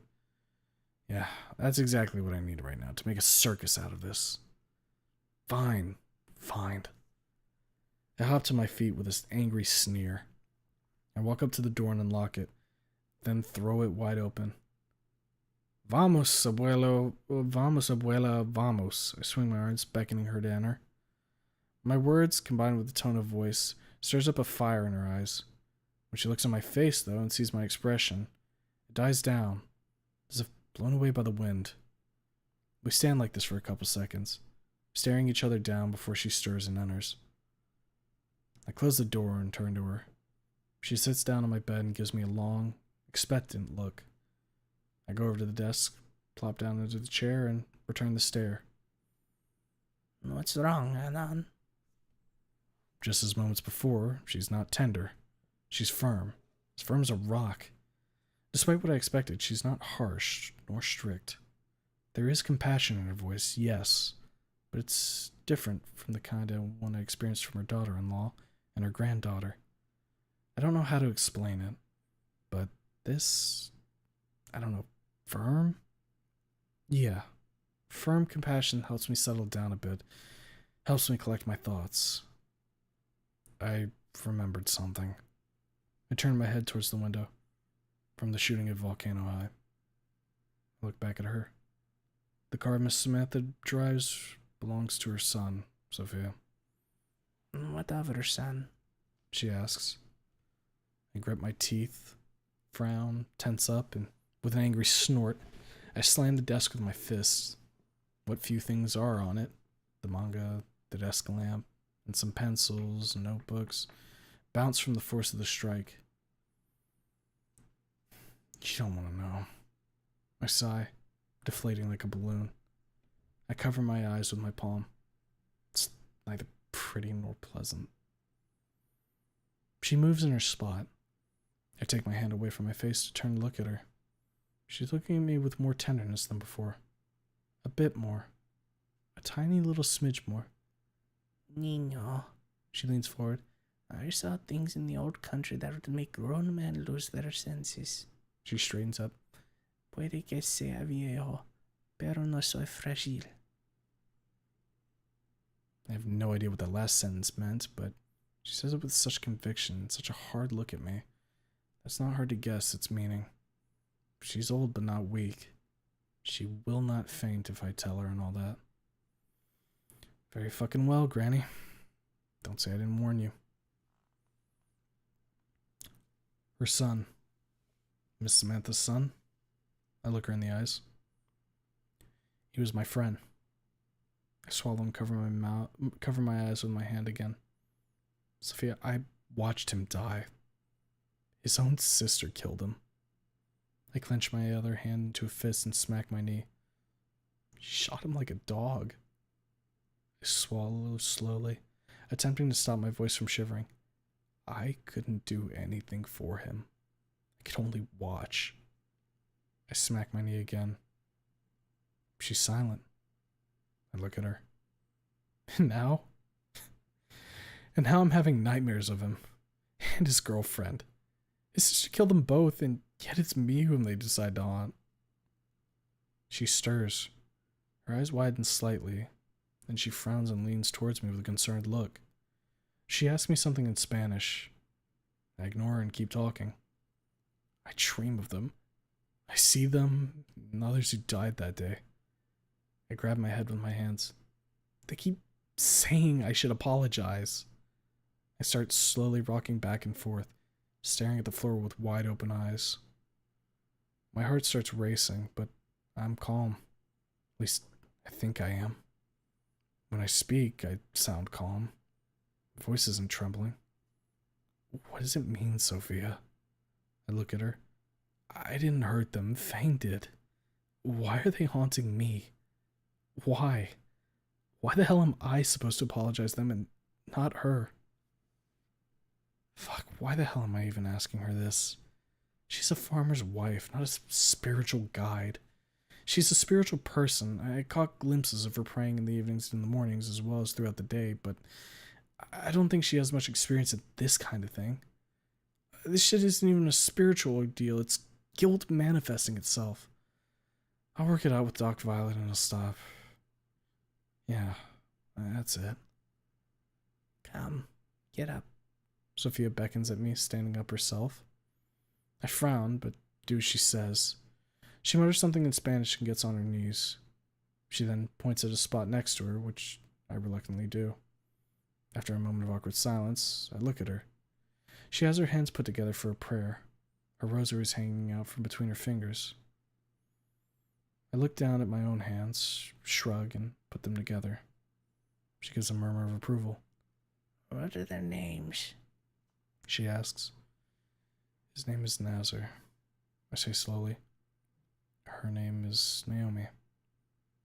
Yeah, that's exactly what I need right now, to make a circus out of this. Fine. I hop to my feet with this angry sneer. I walk up to the door and unlock it, then throw it wide open. Vamos, abuelo, vamos, abuela, vamos. I swing my arms, beckoning her to enter. My words, combined with the tone of voice, stirs up a fire in her eyes. When she looks at my face, though, and sees my expression, it dies down, as if blown away by the wind. We stand like this for a couple seconds, staring each other down before she stirs and enters. I close the door and turn to her. She sits down on my bed and gives me a long, expectant look. I go over to the desk, plop down into the chair, and return the stare. What's wrong, Anan? Just as moments before, she's not tender. She's firm. As firm as a rock. Despite what I expected, she's not harsh nor strict. There is compassion in her voice, yes, but it's different from the kind of one I experienced from her daughter-in-law and her granddaughter. I don't know how to explain it, but this, I don't know, firm? Yeah, firm compassion helps me settle down a bit, helps me collect my thoughts. I remembered something. I turned my head towards the window from the shooting at Volcano High. I looked back at her. The car Miss Samantha drives belongs to her son, Sophia. What of her son? She asks. I grit my teeth, frown, tense up, and with an angry snort, I slam the desk with my fists. What few things are on it, the manga, the desk lamp, and some pencils and notebooks, bounce from the force of the strike. You don't want to know. I sigh, deflating like a balloon. I cover my eyes with my palm. It's neither pretty nor pleasant. She moves in her spot. I take my hand away from my face to turn to look at her. She's looking at me with more tenderness than before. A bit more. A tiny little smidge more. Niño, She leans forward. I saw things in the old country that would make grown men lose their senses. She straightens up. Puede que sea viejo, pero no soy frágil. I have no idea what that last sentence meant, but she says it with such conviction, such a hard look at me. It's not hard to guess its meaning. She's old but not weak. She will not faint if I tell her and all that. Very fucking well, Granny. Don't say I didn't warn you. Her son. Miss Samantha's son. I look her in the eyes. He was my friend. I swallow and cover my eyes with my hand again. Sophia, I watched him die. His own sister killed him. I clench my other hand into a fist and smack my knee. She shot him like a dog. I swallow slowly, attempting to stop my voice from shivering. I couldn't do anything for him. I could only watch. I smack my knee again. She's silent. I look at her. And now I'm having nightmares of him. And his girlfriend. His sister killed them both, and yet it's me whom they decide to haunt. She stirs. Her eyes widen slightly. Then she frowns and leans towards me with a concerned look. She asks me something in Spanish. I ignore her and keep talking. I dream of them. I see them and others who died that day. I grab my head with my hands. They keep saying I should apologize. I start slowly rocking back and forth, staring at the floor with wide open eyes. My heart starts racing, but I'm calm. At least, I think I am. When I speak, I sound calm. My voice isn't trembling. What does it mean, Sophia? I look at her. I didn't hurt them. Fang did. Why are they haunting me? Why? Why the hell am I supposed to apologize to them and not her? Fuck, why the hell am I even asking her this? She's a farmer's wife, not a spiritual guide. She's a spiritual person. I caught glimpses of her praying in the evenings and in the mornings as well as throughout the day, but I don't think she has much experience at this kind of thing. This shit isn't even a spiritual ordeal, it's guilt manifesting itself. I'll work it out with Doc Violet and it'll stop. Yeah, that's it. Come, Get up. Sophia beckons at me, standing up herself. I frown, but do as she says. She mutters something in Spanish and gets on her knees. She then points at a spot next to her, which I reluctantly do. After a moment of awkward silence, I look at her. She has her hands put together for a prayer. Her rosary is hanging out from between her fingers. I look down at my own hands, shrug, and put them together. She gives a murmur of approval. What are their names? She asks. His name is Nazar, I say slowly. Her name is Naomi.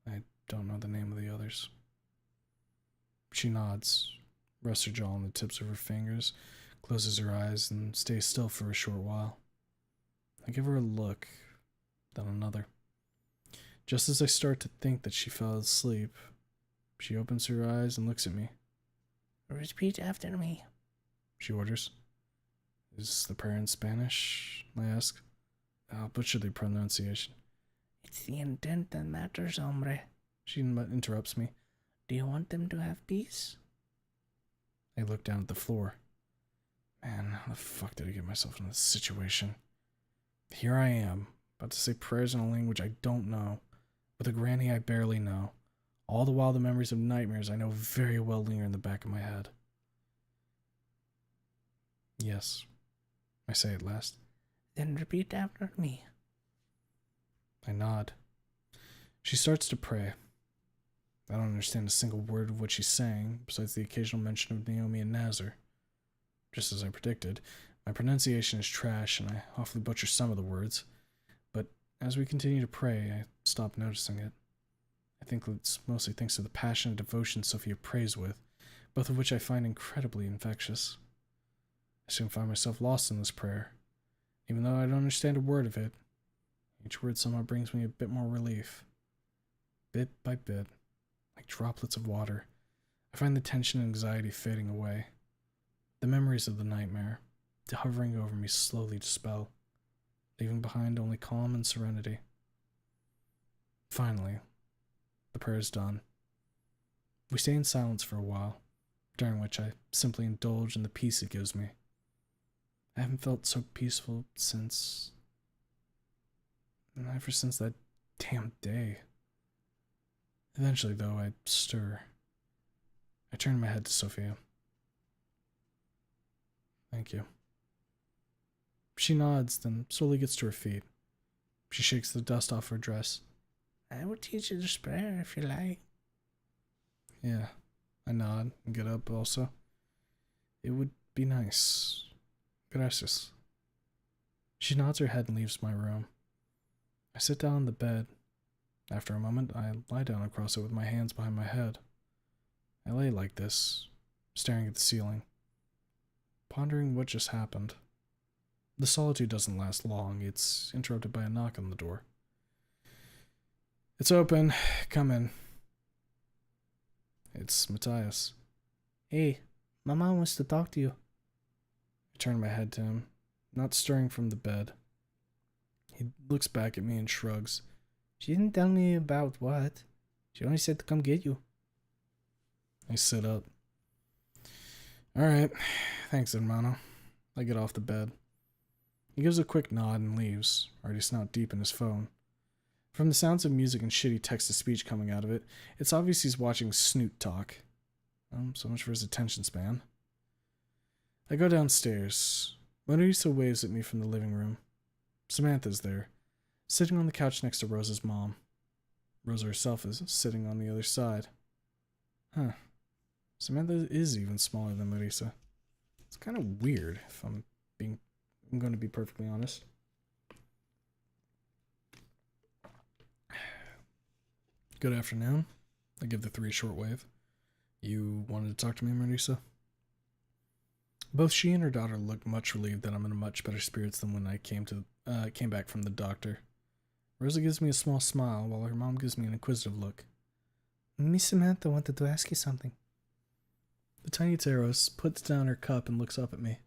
I don't know the name of the others. She nods, rests her jaw on the tips of her fingers, closes her eyes, and stays still for a short while. I give her a look, then another. Just as I start to think that she fell asleep, she opens her eyes and looks at me. Repeat after me, she orders. Is the prayer in Spanish? I ask. I'll butcher the pronunciation. It's the intent that matters, hombre. She interrupts me. Do you want them to have peace? I look down at the floor. Man, how the fuck did I get myself in this situation? Here I am, about to say prayers in a language I don't know, with a granny I barely know, all the while the memories of nightmares I know very well linger in the back of my head. Yes, I say at last. Then repeat after me. I nod. She starts to pray. I don't understand a single word of what she's saying, besides the occasional mention of Naomi and Nazar. Just as I predicted, my pronunciation is trash and I awfully butcher some of the words, but as we continue to pray, I stop noticing it. I think it's mostly thanks to the passion and devotion Sophia prays with, both of which I find incredibly infectious. I soon find myself lost in this prayer. Even though I don't understand a word of it, each word somehow brings me a bit more relief. Bit by bit, like droplets of water, I find the tension and anxiety fading away. The memories of the nightmare, hovering over me, slowly dispel, leaving behind only calm and serenity. Finally, the prayer is done. We stay in silence for a while, during which I simply indulge in the peace it gives me. I haven't felt so peaceful ever since that damn day. Eventually, though, I stir. I turn my head to Sophia. Thank you. She nods, then slowly gets to her feet. She shakes the dust off her dress. I will teach you this prayer if you like. Yeah, I nod and get up also. It would be nice. Gracias. She nods her head and leaves my room. I sit down on the bed. After a moment, I lie down across it with my hands behind my head. I lay like this, staring at the ceiling, pondering what just happened. The solitude doesn't last long. It's interrupted by a knock on the door. It's open. Come in. It's Matthias. Hey, my mom wants to talk to you. I turn my head to him, not stirring from the bed. He looks back at me and shrugs. She didn't tell me about what. She only said to come get you. I sit up. Alright, thanks, hermano. I get off the bed. He gives a quick nod and leaves, already snout deep in his phone. From the sounds of music and shitty text-to-speech coming out of it, it's obvious he's watching Snoot Talk. So much for his attention span. I go downstairs. Marisa waves at me from the living room. Samantha's there, sitting on the couch next to Rosa's mom. Rosa herself is sitting on the other side. Huh. Samantha is even smaller than Marisa. It's kind of weird, if I'm going to be perfectly honest. Good afternoon. I give the 3 a short wave. You wanted to talk to me, Marisa? Both she and her daughter look much relieved that I'm in much better spirits than when I came back from the doctor. Rosa gives me a small smile, while her mom gives me an inquisitive look. Miss Samantha wanted to ask you something. The tiny Taros puts down her cup and looks up at me.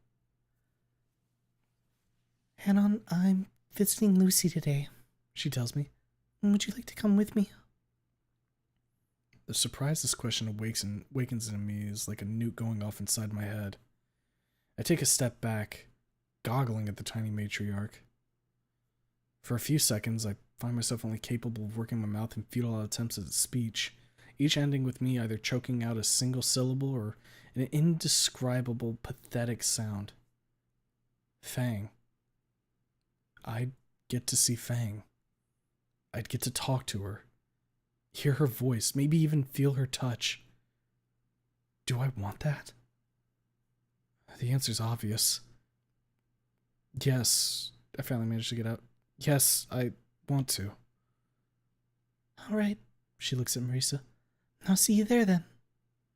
Hanon, I'm visiting Lucy today, she tells me. Would you like to come with me? The surprise this question awakens in me is like a newt going off inside my head. I take a step back, goggling at the tiny matriarch. For a few seconds, I find myself only capable of working my mouth in futile attempts at speech, each ending with me either choking out a single syllable or an indescribable, pathetic sound. Fang. I'd get to see Fang. I'd get to talk to her, hear her voice, maybe even feel her touch. Do I want that? The answer's obvious. Yes, I finally managed to get out. Yes, I want to. All right, she looks at Marisa. I'll see you there then.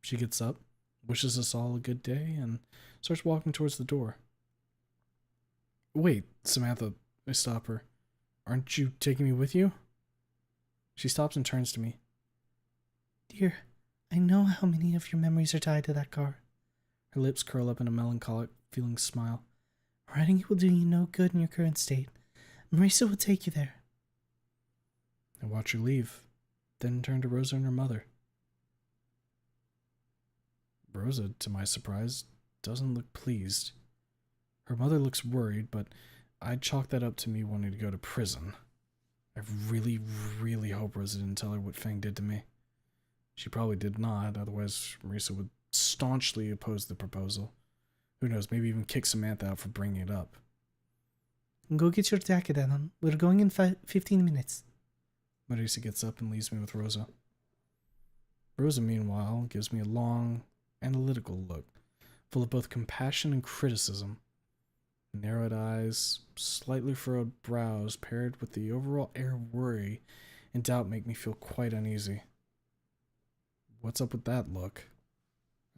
She gets up, wishes us all a good day, and starts walking towards the door. Wait, Samantha, I stop her. Aren't you taking me with you? She stops and turns to me. Dear, I know how many of your memories are tied to that car. Her lips curl up in a melancholic feeling smile. Riding it will do you no good in your current state. Marisa will take you there. I watch her leave, then turn to Rosa and her mother. Rosa, to my surprise, doesn't look pleased. Her mother looks worried, but I'd chalk that up to me wanting to go to prison. I really, really hope Rosa didn't tell her what Fang did to me. She probably did not, otherwise Marisa would staunchly oppose the proposal. Who knows, maybe even kick Samantha out for bringing it up. Go get your jacket, Anon. We're going in 15 minutes. Marisa gets up and leaves me with Rosa. Rosa, meanwhile, gives me a long, analytical look, full of both compassion and criticism. Narrowed eyes, slightly furrowed brows, paired with the overall air of worry and doubt make me feel quite uneasy. What's up with that look?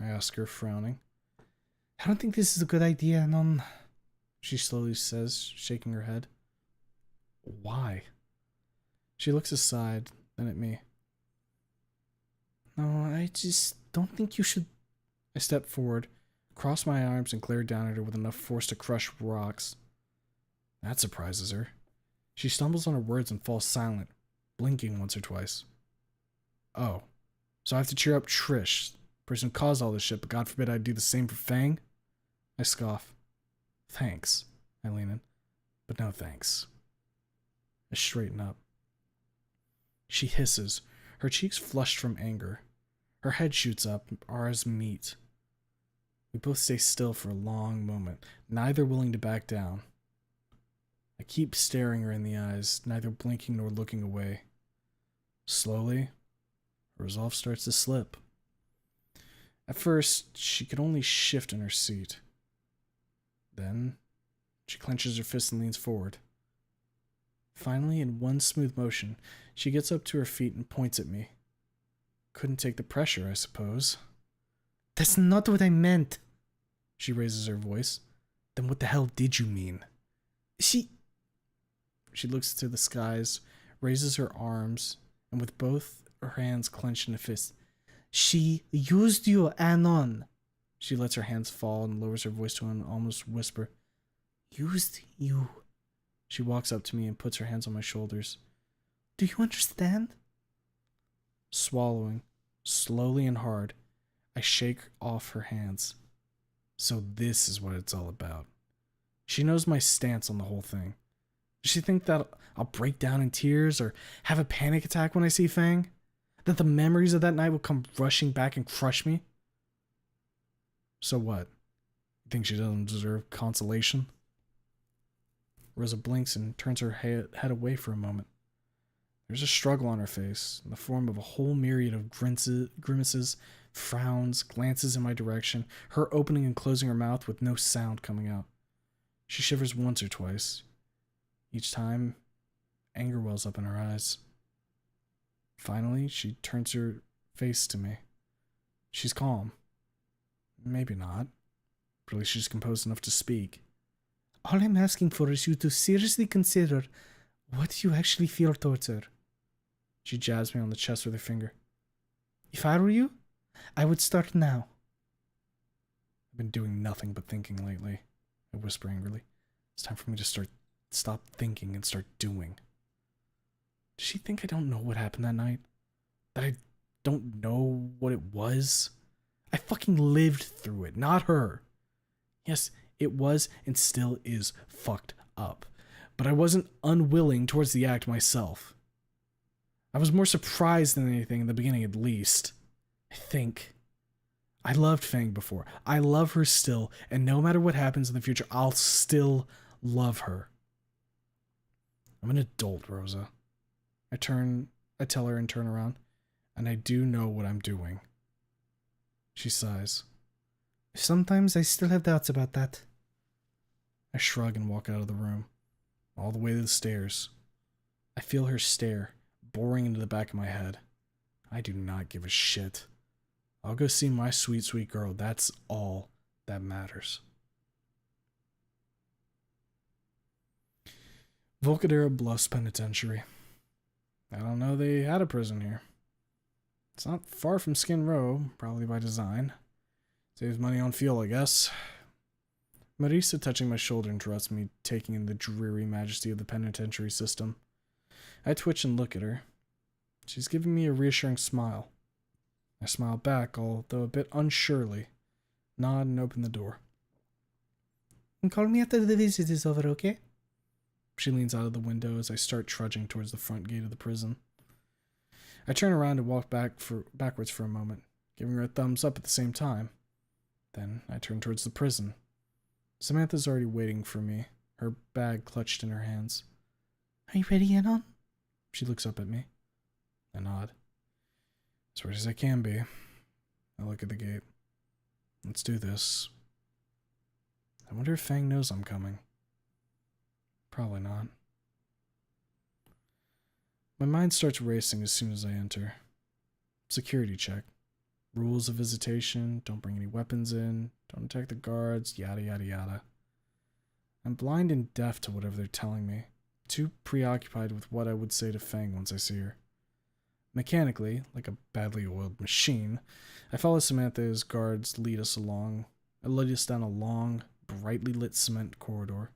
I ask her, frowning. I don't think this is a good idea, Anon. She slowly says, shaking her head. Why? She looks aside, then at me. No, I just don't think you should. I step forward, cross my arms, and glare down at her with enough force to crush rocks. That surprises her. She stumbles on her words and falls silent, blinking once or twice. Oh, so I have to cheer up Trish, the person who caused all this shit, but God forbid I do the same for Fang? I scoff. Thanks, I lean in, but no thanks. I straighten up. She hisses, her cheeks flushed from anger. Her head shoots up, ours meet. We both stay still for a long moment, neither willing to back down. I keep staring her in the eyes, neither blinking nor looking away. Slowly, her resolve starts to slip. At first, she could only shift in her seat. Then, she clenches her fist and leans forward. Finally, in one smooth motion, she gets up to her feet and points at me. Couldn't take the pressure, I suppose. That's not what I meant. She raises her voice. Then what the hell did you mean? She looks to the skies, raises her arms, and with both her hands clenched in a fist. She used you, Anon. She lets her hands fall and lowers her voice to an almost whisper. Used you. She walks up to me and puts her hands on my shoulders. Do you understand? Swallowing, slowly and hard, I shake off her hands. So this is what it's all about. She knows my stance on the whole thing. Does she think that I'll break down in tears or have a panic attack when I see Fang? That the memories of that night will come rushing back and crush me? So what? You think she doesn't deserve consolation? Rosa blinks and turns her head away for a moment. There's a struggle on her face, in the form of a whole myriad of grimaces, frowns, glances in my direction, her opening and closing her mouth with no sound coming out. She shivers once or twice. Each time, anger wells up in her eyes. Finally, she turns her face to me. She's calm. Maybe not. But at least she's composed enough to speak. All I'm asking for is you to seriously consider what you actually feel towards her. She jabs me on the chest with her finger. If I were you, I would start now. I've been doing nothing but thinking lately, I whisper angrily. It's time for me to stop thinking and start doing. Does she think I don't know what happened that night? That I don't know what it was? I fucking lived through it, not her. Yes, it was and still is fucked up. But I wasn't unwilling towards the act myself. I was more surprised than anything in the beginning, at least. I think. I loved Fang before. I love her still, and no matter what happens in the future, I'll still love her. I'm an adult, Rosa. I tell her and turn around, and I do know what I'm doing. She sighs. Sometimes I still have doubts about that. I shrug and walk out of the room, all the way to the stairs. I feel her stare, boring into the back of my head. I do not give a shit. I'll go see my sweet, sweet girl. That's all that matters. Volcadera Bluffs Penitentiary. I don't know they had a prison here. It's not far from Skin Row, probably by design. Saves money on fuel, I guess. Marisa touching my shoulder interrupts me, taking in the dreary majesty of the penitentiary system. I twitch and look at her. She's giving me a reassuring smile. I smile back, although a bit unsurely, nod and open the door. Call me after the visit is over, okay? She leans out of the window as I start trudging towards the front gate of the prison. I turn around and walk backwards for a moment, giving her a thumbs up at the same time. Then I turn towards the prison. Samantha's already waiting for me, her bag clutched in her hands. Are you ready, Anon? She looks up at me. I nod. As ready as I can be. I look at the gate. Let's do this. I wonder if Fang knows I'm coming. Probably not. My mind starts racing as soon as I enter. Security check. Rules of visitation, don't bring any weapons in, don't attack the guards, yada yada yada. I'm blind and deaf to whatever they're telling me, too preoccupied with what I would say to Fang once I see her. Mechanically, like a badly oiled machine, I follow Samantha as guards lead us down a long, brightly lit cement corridor.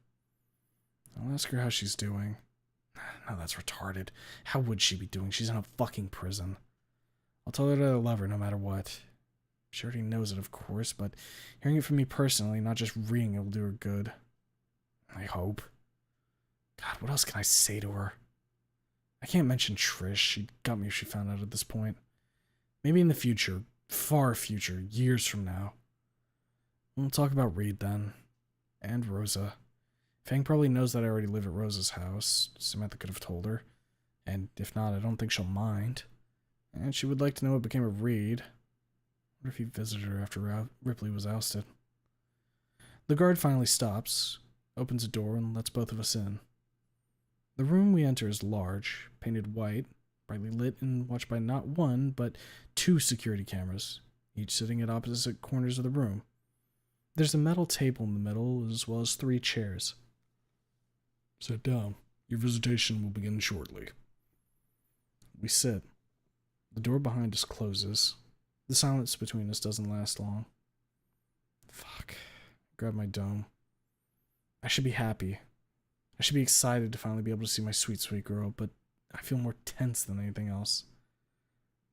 I'll ask her how she's doing. No, that's retarded. How would she be doing? She's in a fucking prison. I'll tell her that I love her no matter what. She already knows it, of course, but hearing it from me personally, not just reading it, will do her good. I hope. God, what else can I say to her? I can't mention Trish. She'd gut me if she found out at this point. Maybe in the future. Far future. Years from now. We'll talk about Reed then. And Rosa. Fang probably knows that I already live at Rosa's house. Samantha could have told her. And if not, I don't think she'll mind. And she would like to know what became of Reed. What if he visited her after Ripley was ousted? The guard finally stops, opens a door, and lets both of us in. The room we enter is large, painted white, brightly lit, and watched by not one, but 2 security cameras, each sitting at opposite corners of the room. There's a metal table in the middle, as well as 3 chairs. Sit down. Your visitation will begin shortly. We sit. The door behind us closes. The silence between us doesn't last long. Fuck. Grab my dome. I should be happy. I should be excited to finally be able to see my sweet, sweet girl, but I feel more tense than anything else.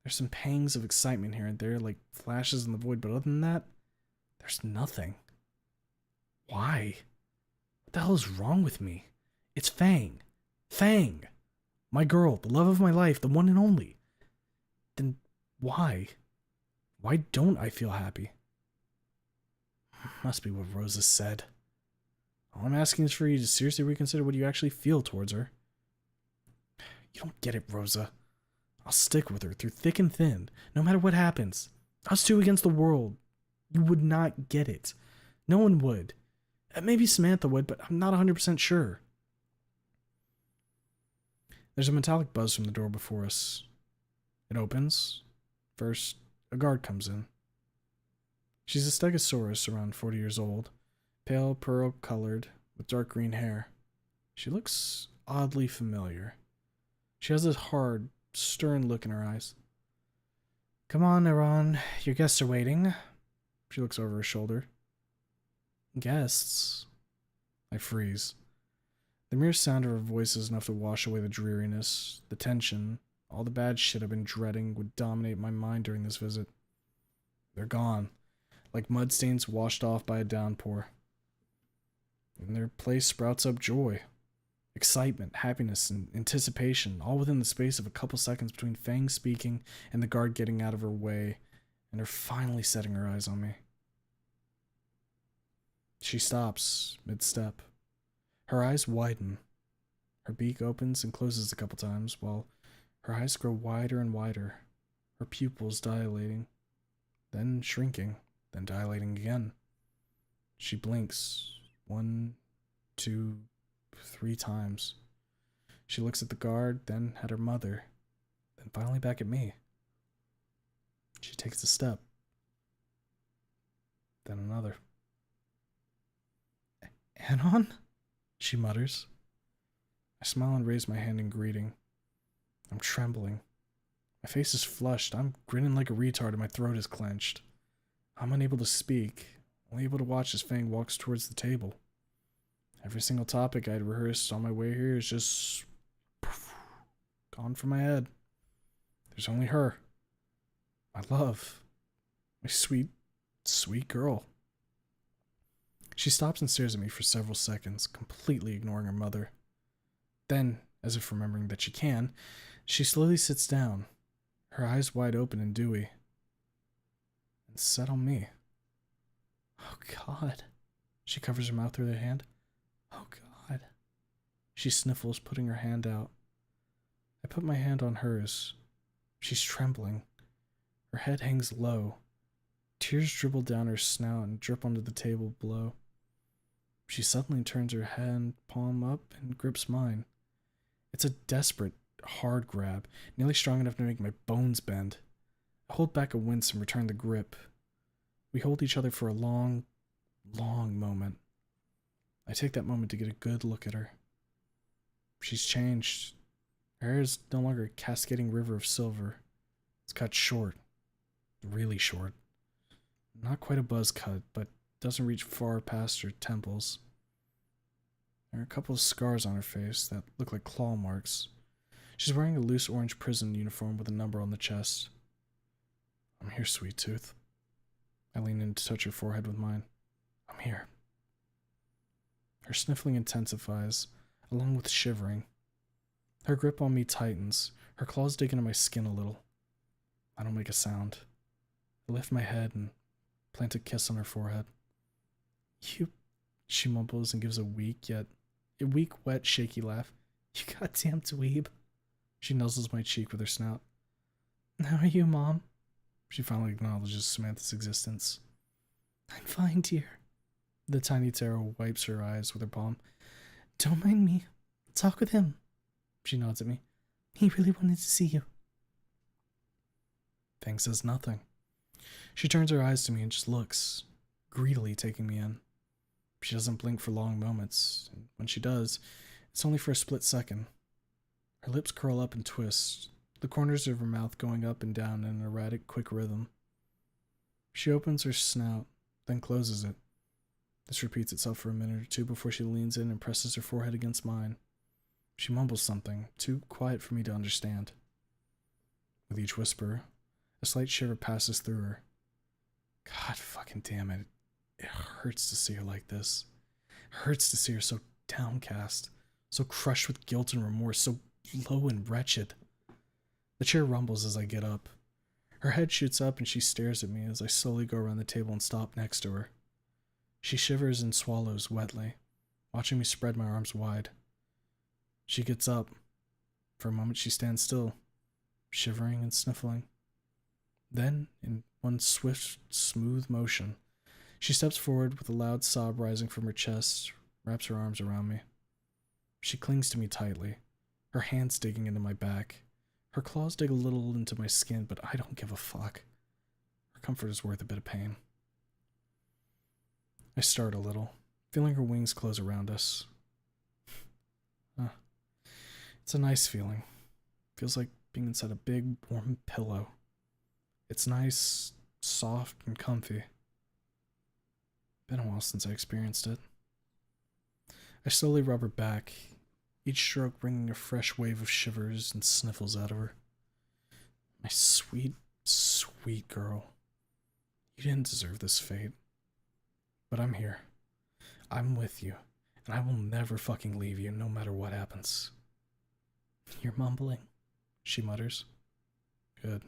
There's some pangs of excitement here and there, like flashes in the void, but other than that, there's nothing. Why? What the hell is wrong with me? It's Fang. Fang! My girl, the love of my life, the one and only. Then why? Why don't I feel happy? Must be what Rosa said. All I'm asking is for you to seriously reconsider what you actually feel towards her. You don't get it, Rosa. I'll stick with her through thick and thin, no matter what happens. Us 2 against the world. You would not get it. No one would. Maybe Samantha would, but I'm not 100% sure. There's a metallic buzz from the door before us. It opens. First, a guard comes in. She's a stegosaurus around 40 years old, pale pearl-colored, with dark green hair. She looks oddly familiar. She has a hard, stern look in her eyes. Come on, Iran. Your guests are waiting. She looks over her shoulder. Guests? I freeze. The mere sound of her voice is enough to wash away the dreariness, the tension, all the bad shit I've been dreading would dominate my mind during this visit. They're gone, like mud stains washed off by a downpour. In their place sprouts up joy, excitement, happiness, and anticipation, all within the space of a couple seconds between Fang speaking and the guard getting out of her way, and her finally setting her eyes on me. She stops mid-step. Her eyes widen. Her beak opens and closes a couple times, while her eyes grow wider and wider, her pupils dilating, then shrinking, then dilating again. She blinks 1, 2, 3 times. She looks at the guard, then at her mother, then finally back at me. She takes a step, then another. "Anon?" she mutters. I smile and raise my hand in greeting. I'm trembling. My face is flushed. I'm grinning like a retard and my throat is clenched. I'm unable to speak, only able to watch as Fang walks towards the table. Every single topic I'd rehearsed on my way here is just poof, gone from my head. There's only her. My love. My sweet, sweet girl. She stops and stares at me for several seconds, completely ignoring her mother. Then, as if remembering that she can, she slowly sits down, her eyes wide open and dewy, and set on me. Oh God. She covers her mouth with her hand. Oh God. She sniffles, putting her hand out. I put my hand on hers. She's trembling. Her head hangs low. Tears dribble down her snout and drip onto the table below. She suddenly turns her hand palm up and grips mine. It's a desperate, hard grab, nearly strong enough to make my bones bend. I hold back a wince and return the grip. We hold each other for a long, long moment. I take that moment to get a good look at her. She's changed. Her hair is no longer a cascading river of silver. It's cut short. Really short. Not quite a buzz cut, but doesn't reach far past her temples. There are a couple of scars on her face that look like claw marks. She's wearing a loose orange prison uniform with a number on the chest. I'm here, sweet tooth. I lean in to touch her forehead with mine. I'm here. Her sniffling intensifies, along with shivering. Her grip on me tightens, her claws dig into my skin a little. I don't make a sound. I lift my head and plant a kiss on her forehead. You, she mumbles and gives a weak, wet, shaky laugh. You goddamn dweeb. She nuzzles my cheek with her snout. How are you, Mom? She finally acknowledges Samantha's existence. I'm fine, dear. The tiny Taro wipes her eyes with her palm. Don't mind me. Talk with him. She nods at me. He really wanted to see you. Fang says nothing. She turns her eyes to me and just looks, greedily taking me in. She doesn't blink for long moments, and when she does, it's only for a split second. Her lips curl up and twist, the corners of her mouth going up and down in an erratic, quick rhythm. She opens her snout, then closes it. This repeats itself for a minute or two before she leans in and presses her forehead against mine. She mumbles something, too quiet for me to understand. With each whisper, a slight shiver passes through her. God fucking damn it. It hurts to see her like this. It hurts to see her so downcast, so crushed with guilt and remorse, so low and wretched. The chair rumbles as I get up. Her head shoots up and she stares at me as I slowly go around the table and stop next to her. She shivers and swallows wetly, watching me spread my arms wide. She gets up. For a moment she stands still, shivering and sniffling. Then, in one swift, smooth motion, she steps forward with a loud sob rising from her chest, wraps her arms around me. She clings to me tightly, her hands digging into my back. Her claws dig a little into my skin, but I don't give a fuck. Her comfort is worth a bit of pain. I start a little, feeling her wings close around us. It's a nice feeling. Feels like being inside a big, warm pillow. It's nice, soft, and comfy. Been a while since I experienced it. I slowly rub her back, each stroke bringing a fresh wave of shivers and sniffles out of her. My sweet, sweet girl. You didn't deserve this fate. But I'm here. I'm with you. And I will never fucking leave you, no matter what happens. You're mumbling, she mutters. Good.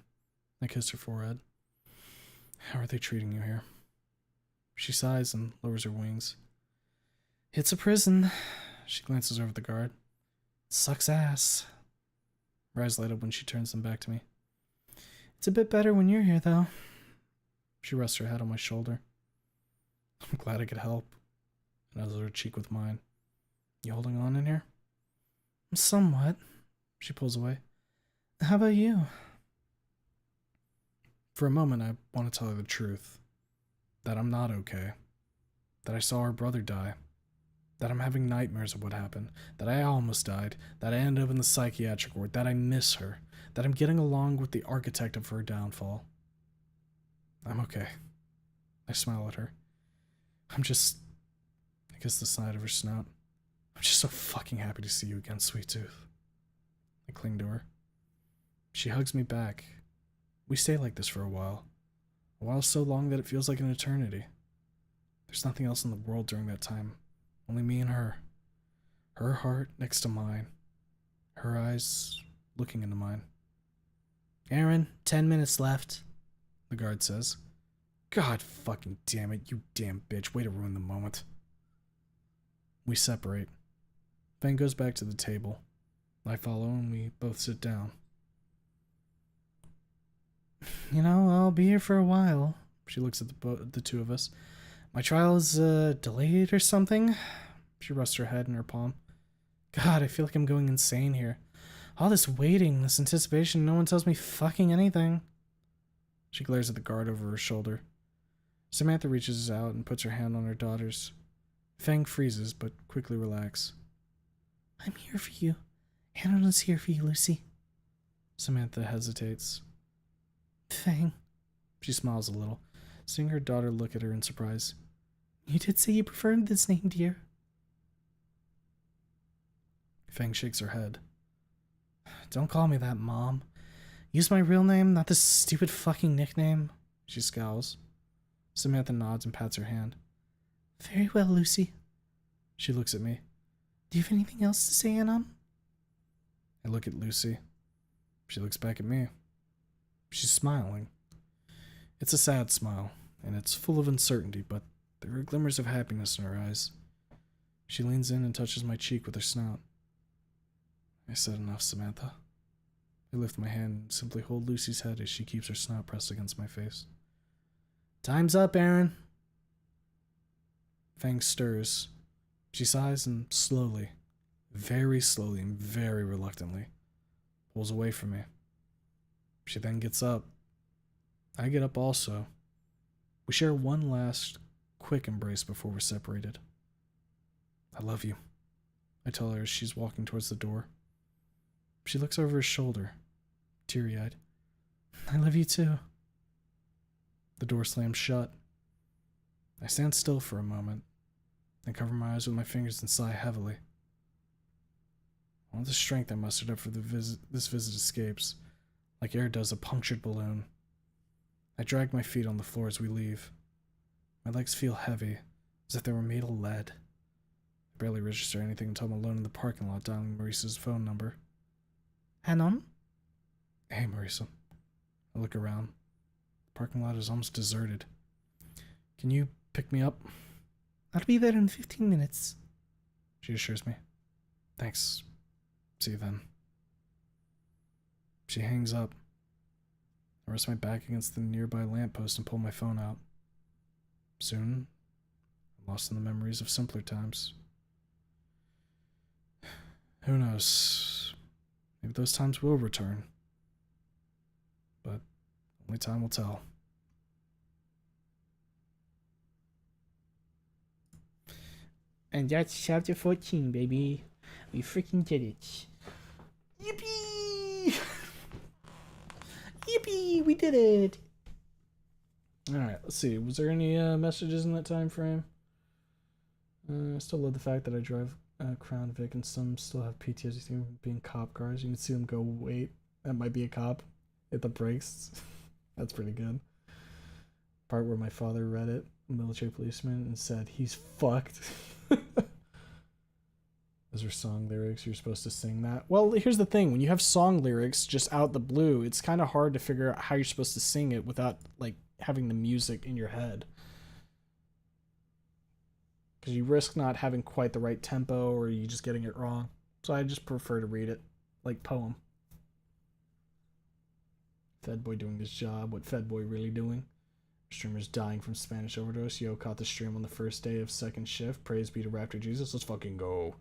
I kiss her forehead. How are they treating you here? She sighs and lowers her wings. It's a prison. She glances over at the guard. Sucks ass. Her eyes light up when she turns them back to me. It's a bit better when you're here, though. She rests her head on my shoulder. I'm glad I could help. Nuzzles her cheek with mine. You holding on in here? Somewhat. She pulls away. How about you? For a moment, I want to tell her the truth. That I'm not okay. That I saw her brother die. That I'm having nightmares of what happened. That I almost died. That I ended up in the psychiatric ward. That I miss her. That I'm getting along with the architect of her downfall. I'm okay. I smile at her. I kiss the side of her snout. I'm just so fucking happy to see you again, Sweet Tooth. I cling to her. She hugs me back. We stay like this for a while. A while so long that it feels like an eternity. There's nothing else in the world during that time. Only me and her. Her heart next to mine. Her eyes looking into mine. Aaron, 10 minutes left, the guard says. God fucking damn it, you damn bitch. Way to ruin the moment. We separate. Fang goes back to the table. I follow and we both sit down. You know, I'll be here for a while. She looks at the two of us. My trial is delayed or something? She rests her head in her palm. God, I feel like I'm going insane here. All this waiting, this anticipation, no one tells me fucking anything. She glares at the guard over her shoulder. Samantha reaches out and puts her hand on her daughter's. Fang freezes, but quickly relaxes. I'm here for you. Hannah's here for you, Lucy. Samantha hesitates. Fang. She smiles a little, seeing her daughter look at her in surprise. You did say you preferred this name, dear. Fang shakes her head. Don't call me that, Mom. Use my real name, not this stupid fucking nickname. She scowls. Samantha nods and pats her hand. Very well, Lucy. She looks at me. Do you have anything else to say, Anon? I look at Lucy. She looks back at me. She's smiling. It's a sad smile, and it's full of uncertainty, but there are glimmers of happiness in her eyes. She leans in and touches my cheek with her snout. I said enough, Samantha. I lift my hand and simply hold Lucy's head as she keeps her snout pressed against my face. Time's up, Aaron. Fang stirs. She sighs and slowly, very slowly and very reluctantly, pulls away from me. She then gets up. I get up also. We share one last, quick embrace before we're separated. I love you, I tell her as she's walking towards the door. She looks over her shoulder, teary-eyed. I love you too. The door slams shut. I stand still for a moment, then cover my eyes with my fingers and sigh heavily. All the strength I mustered up for this visit escapes, like air does a punctured balloon. I drag my feet on the floor as we leave. My legs feel heavy, as if they were made of lead. I barely register anything until I'm alone in the parking lot dialing Maurice's phone number. Hanon? Hey, Marisa. I look around. The parking lot is almost deserted. Can you pick me up? I'll be there in 15 minutes, she assures me. Thanks. See you then. She hangs up. I rest my back against the nearby lamppost and pull my phone out. Soon, I'm lost in the memories of simpler times. Who knows? Maybe those times will return. But only time will tell. And that's chapter 14, baby. We freaking did it. Yippee! Yippee! We did it! Alright, let's see. Was there any messages in that time frame? I still love the fact that I drive Crown Vic and some still have PTSD from being cop cars. You can see them go, wait, that might be a cop. Hit the brakes. That's pretty good. Part where my father read it, military policeman, and said, he's fucked. Those are song lyrics. You're supposed to sing that. Well, here's the thing. When you have song lyrics just out the blue, it's kind of hard to figure out how you're supposed to sing it without, like, having the music in your head. Because you risk not having quite the right tempo or you just getting it wrong. So I just prefer to read it like poem. Fedboy doing his job. What Fedboy really doing? Streamer's dying from Spanish overdose. Yo caught the stream on the first day of second shift. Praise be to Raptor Jesus. Let's fucking go.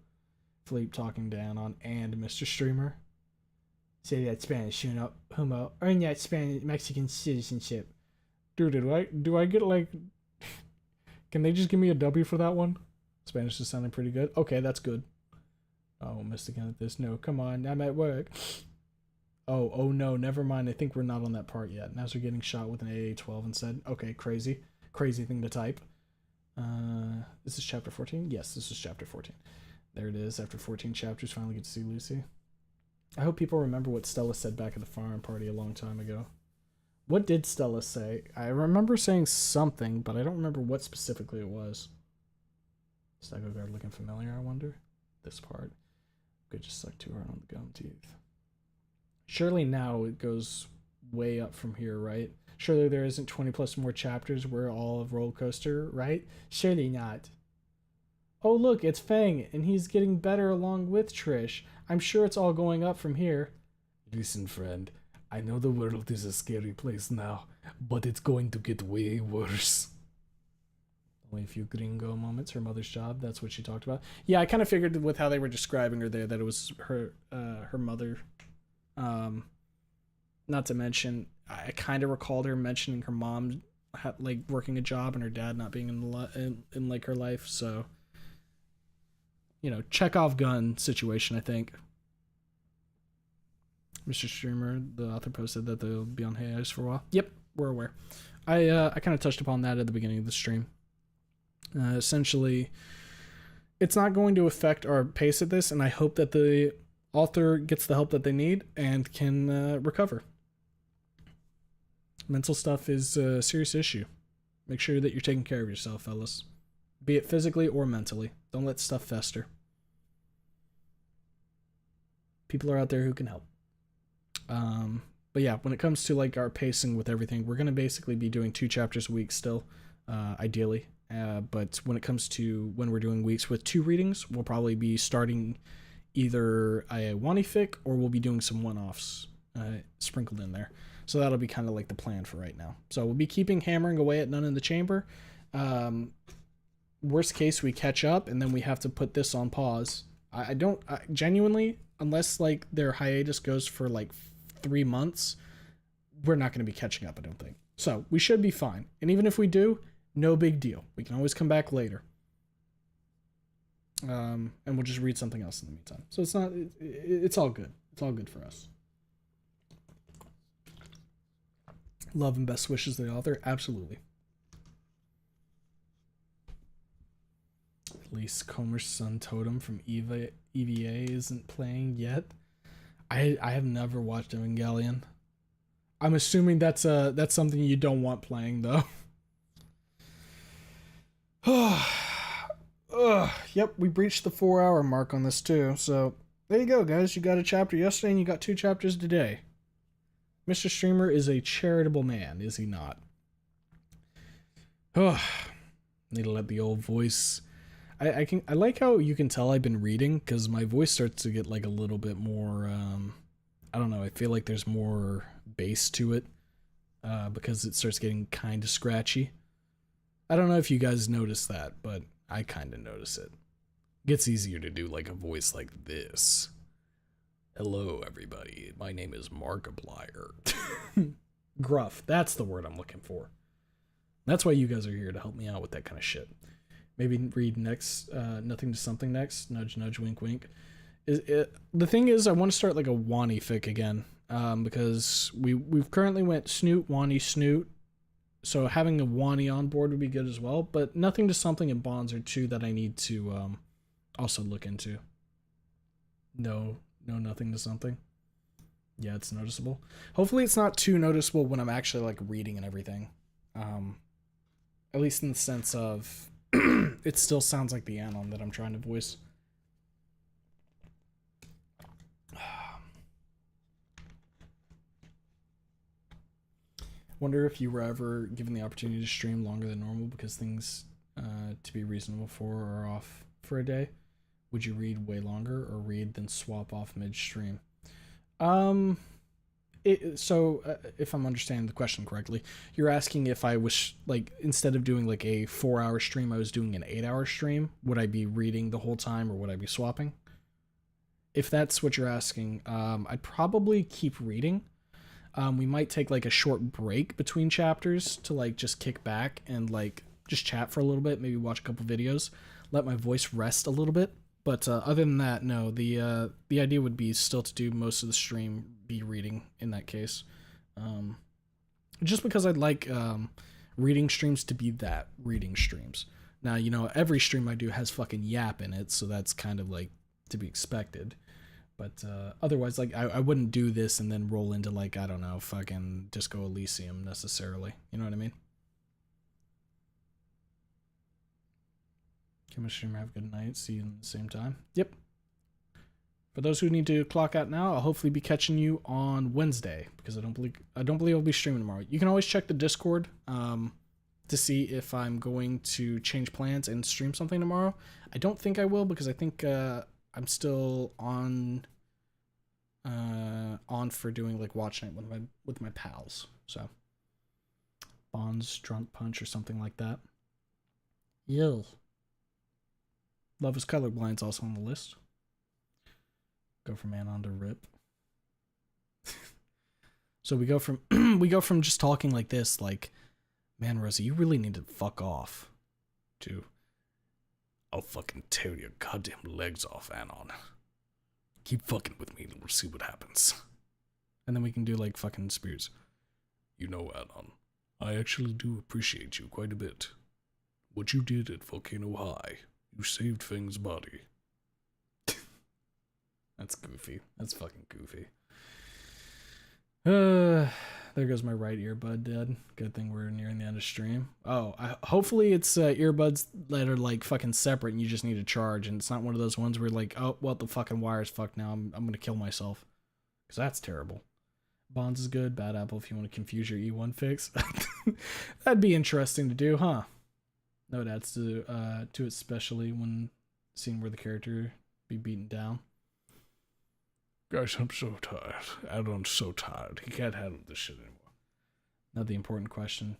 Philippe talking down on and Mr. Streamer. Say that Spanish, you know, homo. Earn that Spanish Mexican citizenship. Dude, do I get like... Can they just give me a W for that one? Spanish is sounding pretty good. Okay, that's good. Oh, missed again at this. No, come on, I'm at work. Oh no, never mind. I think we're not on that part yet. Nazar getting shot with an AA-12 and said, okay, crazy. Crazy thing to type. This is chapter 14? Yes, this is chapter 14. There it is. After 14 chapters, finally get to see Lucy. I hope people remember what Stella said back at the farm party a long time ago. What did Stella say? I remember saying something, but I don't remember what specifically it was. Stego guard looking familiar, I wonder? This part. Could just suck too hard on the gum teeth. Surely now it goes way up from here, right? Surely there isn't 20 plus more chapters where all of Roller Coaster, right? Surely not. Oh look, it's Fang, and he's getting better along with Trish. I'm sure it's all going up from here. Listen, friend. I know the world is a scary place now, but it's going to get way worse. Only a few gringo moments. Her mother's job. That's what she talked about. Yeah, I kind of figured with how they were describing her there that it was her mother. Not to mention, I kind of recalled her mentioning her mom like working a job and her dad not being in like her life. So, you know, Chekhov gun situation, I think. Mr. Streamer, the author, posted that they'll be on hiatus for a while. Yep, we're aware. I kind of touched upon that at the beginning of the stream. Essentially, it's not going to affect our pace at this, and I hope that the author gets the help that they need and can recover. Mental stuff is a serious issue. Make sure that you're taking care of yourself, fellas. Be it physically or mentally. Don't let stuff fester. People are out there who can help. But yeah, when it comes to like our pacing with everything, we're going to basically be doing 2 chapters a week still, ideally. But when it comes to when we're doing weeks with 2 readings, we'll probably be starting either a Wanific or we'll be doing some one-offs sprinkled in there. So that'll be kind of like the plan for right now. So we'll be keeping hammering away at None in the Chamber. Worst case, we catch up and then we have to put this on pause. I genuinely, unless like their hiatus goes for like 3 months, we're not going to be catching up, I don't think. So we should be fine. And even if we do, no big deal. We can always come back later. And we'll just read something else in the meantime. So it's all good. It's all good for us. Love and best wishes to the author. Absolutely. At least Comer's Sun Totem from EVA isn't playing yet. I have never watched Evangelion. I'm assuming that's something you don't want playing though. Yep, we breached the 4-hour mark on this too. So there you go, guys. You got a chapter yesterday and you got 2 chapters today. Mr. Streamer is a charitable man, is he not? Need to let the old voice. I like how you can tell I've been reading because my voice starts to get like a little bit more. I don't know. I feel like there's more bass to it because it starts getting kind of scratchy. I don't know if you guys notice that, but I kind of notice it. It gets easier to do like a voice like this. Hello, everybody. My name is Markiplier. Gruff. That's the word I'm looking for. That's why you guys are here, to help me out with that kind of shit. Maybe read next, Nothing to Something next. Nudge, nudge, wink, wink. The thing is, I want to start like a Wani fic again, because we've currently went Snoot, Wani, Snoot. So having a Wani on board would be good as well. But Nothing to Something and Bonds are 2 that I need to also look into. No, Nothing to Something. Yeah, it's noticeable. Hopefully it's not too noticeable when I'm actually like reading and everything. At least in the sense of it still sounds like the Anon that I'm trying to voice. Wonder if you were ever given the opportunity to stream longer than normal because things to be reasonable for are off for a day. Would you read way longer or read then swap off midstream? If I'm understanding the question correctly, you're asking if I was like, instead of doing like a 4-hour stream, I was doing an 8-hour stream. Would I be reading the whole time or would I be swapping? If that's what you're asking, I'd probably keep reading. We might take like a short break between chapters to like just kick back and like just chat for a little bit, maybe watch a couple videos, let my voice rest a little bit. But other than that, no, the idea would be still to do most of the stream be reading in that case. Just because I'd like reading streams to be that, reading streams. Now, you know, every stream I do has fucking yap in it, so that's kind of like to be expected. But otherwise, like, I wouldn't do this and then roll into, like, I don't know, fucking Disco Elysium necessarily. You know what I mean? Come on, streamer, have a good night. See you in the same time. Yep. For those who need to clock out now, I'll hopefully be catching you on Wednesday because I don't believe I'll be streaming tomorrow. You can always check the Discord to see if I'm going to change plans and stream something tomorrow. I don't think I will because I think I'm still on for doing like watch night with my pals. So Bond's Drunk Punch or something like that. Yo. Love is Colorblind's also on the list. Go from Anon to Rip. So we go from just talking like this, like, man, Rosie, you really need to fuck off, to I'll fucking tear your goddamn legs off, Anon. Keep fucking with me and we'll see what happens. And then we can do like fucking Spears. You know, Anon, I actually do appreciate you quite a bit. What you did at Volcano High, you saved Fang's body. That's goofy. That's fucking goofy. There goes my right earbud dead. Good thing we're nearing the end of stream. Oh, hopefully it's earbuds that are like fucking separate and you just need to charge, and it's not one of those ones where like, oh, well, the fucking wire's fucked now. I'm gonna kill myself. Because that's terrible. Bonds is good. Bad Apple if you want to confuse your E1 fix. That'd be interesting to do, huh? No, it adds to it, especially when seeing where the character be beaten down. Guys, I'm so tired. Adon's so tired. He can't handle this shit anymore. Not the important question.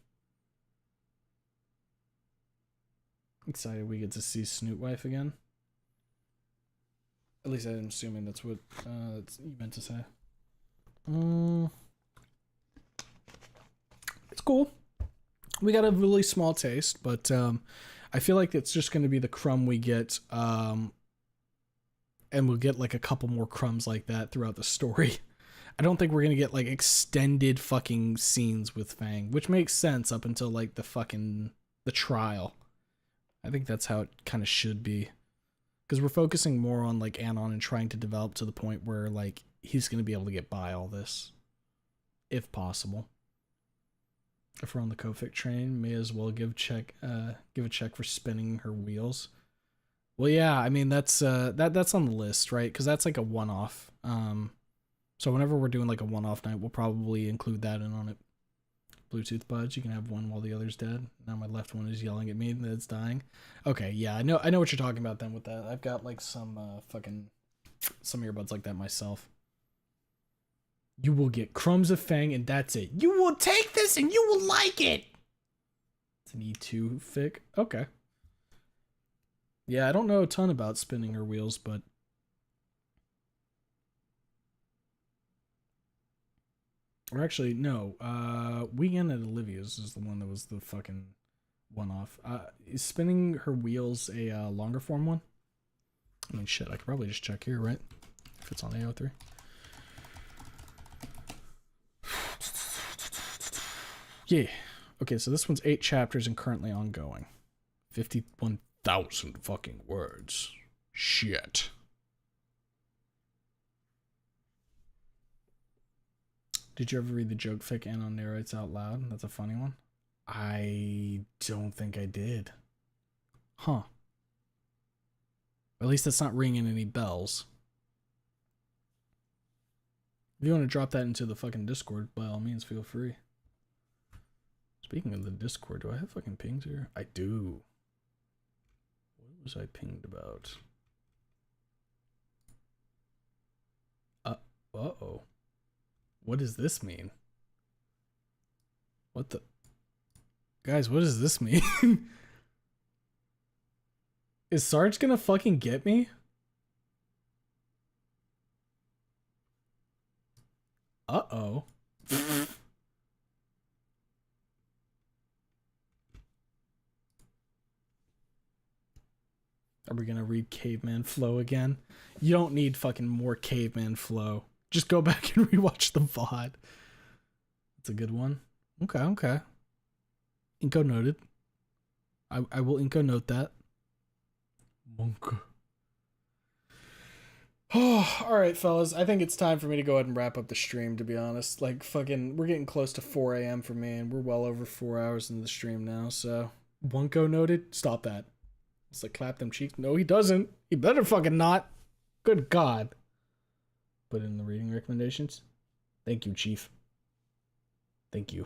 Excited we get to see Snoot Wife again. At least I'm assuming that's what you meant to say. It's cool. We got a really small taste, but I feel like it's just going to be the crumb we get, and we'll get like a couple more crumbs like that throughout the story. I don't think we're going to get like extended fucking scenes with Fang, which makes sense up until like the trial. I think that's how it kind of should be. Because we're focusing more on like Anon and trying to develop to the point where like he's going to be able to get by all this. If possible. If we're on the Kofik train, may as well give a check for spinning her wheels. Well, yeah, I mean that's on the list, right? Because that's like a one-off. So whenever we're doing like a one-off night, we'll probably include that in on it. Bluetooth buds, you can have one while the other's dead. Now my left one is yelling at me that it's dying. Okay, yeah, I know what you're talking about then with that. I've got like some earbuds like that myself. You will get crumbs of Fang and that's it. You will take this and you will like it. It's an E2 fic. Okay. Yeah, I don't know a ton about spinning her wheels, but or actually, no. Weekend at Olivia's is the one that was the fucking one-off. Is spinning her wheels a longer form one? I mean, shit, I could probably just check here, right? If it's on AO3. Yeah. Okay, so this one's 8 chapters and currently ongoing. 51,000 fucking words. Shit. Did you ever read the joke fic Anon narrates out loud? That's a funny one. I don't think I did. Huh. At least that's not ringing any bells. If you want to drop that into the fucking Discord, by all means, feel free. Speaking of the Discord, do I have fucking pings here? I do. What was I pinged about? Uh-oh. What does this mean? What the... Guys, what does this mean? Is Sarge gonna fucking get me? Uh-oh. Are we gonna read Caveman Flow again? You don't need fucking more Caveman Flow. Just go back and rewatch the VOD. It's a good one. Okay, okay. Inko noted. I will Inko note that. Monk. Oh, alright, fellas. I think it's time for me to go ahead and wrap up the stream, to be honest. Like, fucking, we're getting close to 4 a.m. for me, and we're well over 4 hours into the stream now, so. Bunko noted? Stop that. It's like, clap them cheeks. No, he doesn't. He better fucking not. Good God. Put in the reading recommendations. Thank you, Chief. Thank you.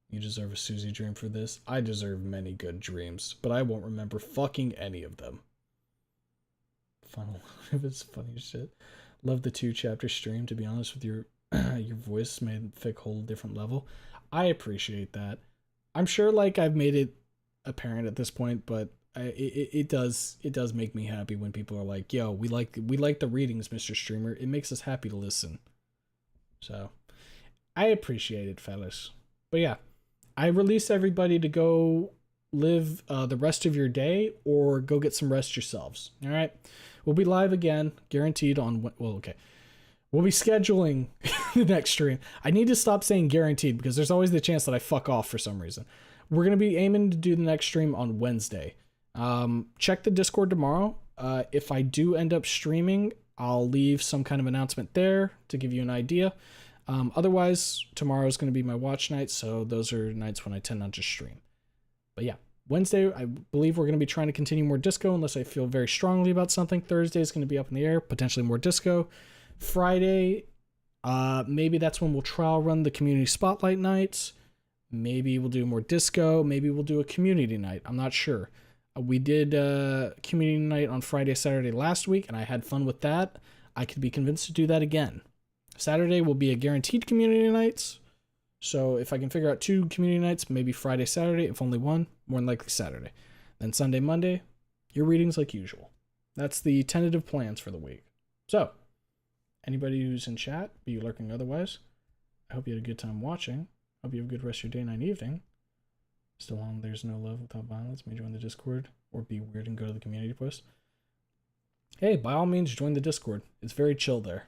You deserve a Susie dream for this. I deserve many good dreams, but I won't remember fucking any of them. Funnel of it's funny as shit. Love the 2-chapter stream. To be honest with your voice made Fic whole different level. I appreciate that. I'm sure like I've made it apparent at this point, but it does make me happy when people are like, "Yo, we like the readings, Mr. Streamer." It makes us happy to listen. So, I appreciate it, fellas. But yeah, I release everybody to go live the rest of your day or go get some rest yourselves. All right, we'll be live again, guaranteed on. Well, okay, we'll be scheduling the next stream. I need to stop saying guaranteed because there's always the chance that I fuck off for some reason. We're gonna be aiming to do the next stream on Wednesday. Check the Discord tomorrow. If I do end up streaming, I'll leave some kind of announcement there to give you an idea. Otherwise, tomorrow is going to be my watch night, so those are nights when I tend not to stream. But yeah, Wednesday, I believe we're going to be trying to continue more disco unless I feel very strongly about something. Thursday is going to be up in the air, potentially more disco. Friday, maybe that's when we'll trial run the community spotlight nights. Maybe we'll do more disco. Maybe we'll do a community night. I'm not sure. We did community night on Friday, Saturday last week, and I had fun with that. I could be convinced to do that again. Saturday will be a guaranteed community nights. So if I can figure out 2 community nights, maybe Friday, Saturday. If only one, more than likely Saturday. Then Sunday, Monday, your readings like usual. That's the tentative plans for the week. So, anybody who's in chat, be you lurking otherwise, I hope you had a good time watching. Hope you have a good rest of your day, night, evening. Still on There's No Love Without Violence, may join the Discord or be weird and go to the community post. Hey, by all means, join the Discord. It's very chill there.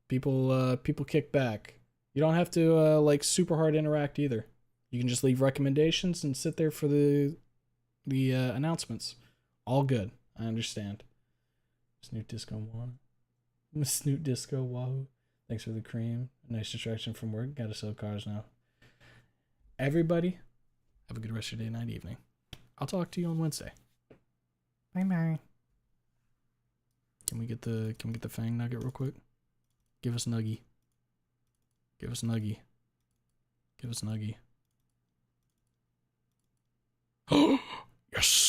People kick back. You don't have to like super hard interact either. You can just leave recommendations and sit there for the announcements. All good. I understand. Snoot Disco Wahoo. Snoot Disco Wahoo. Thanks for the cream. Nice distraction from work. Gotta sell cars now. Everybody, have a good rest of your day, night, evening. I'll talk to you on Wednesday. Bye bye. Can we get the Fang Nugget real quick? Give us Nuggy. Give us Nuggy. Give us Nuggy. Yes.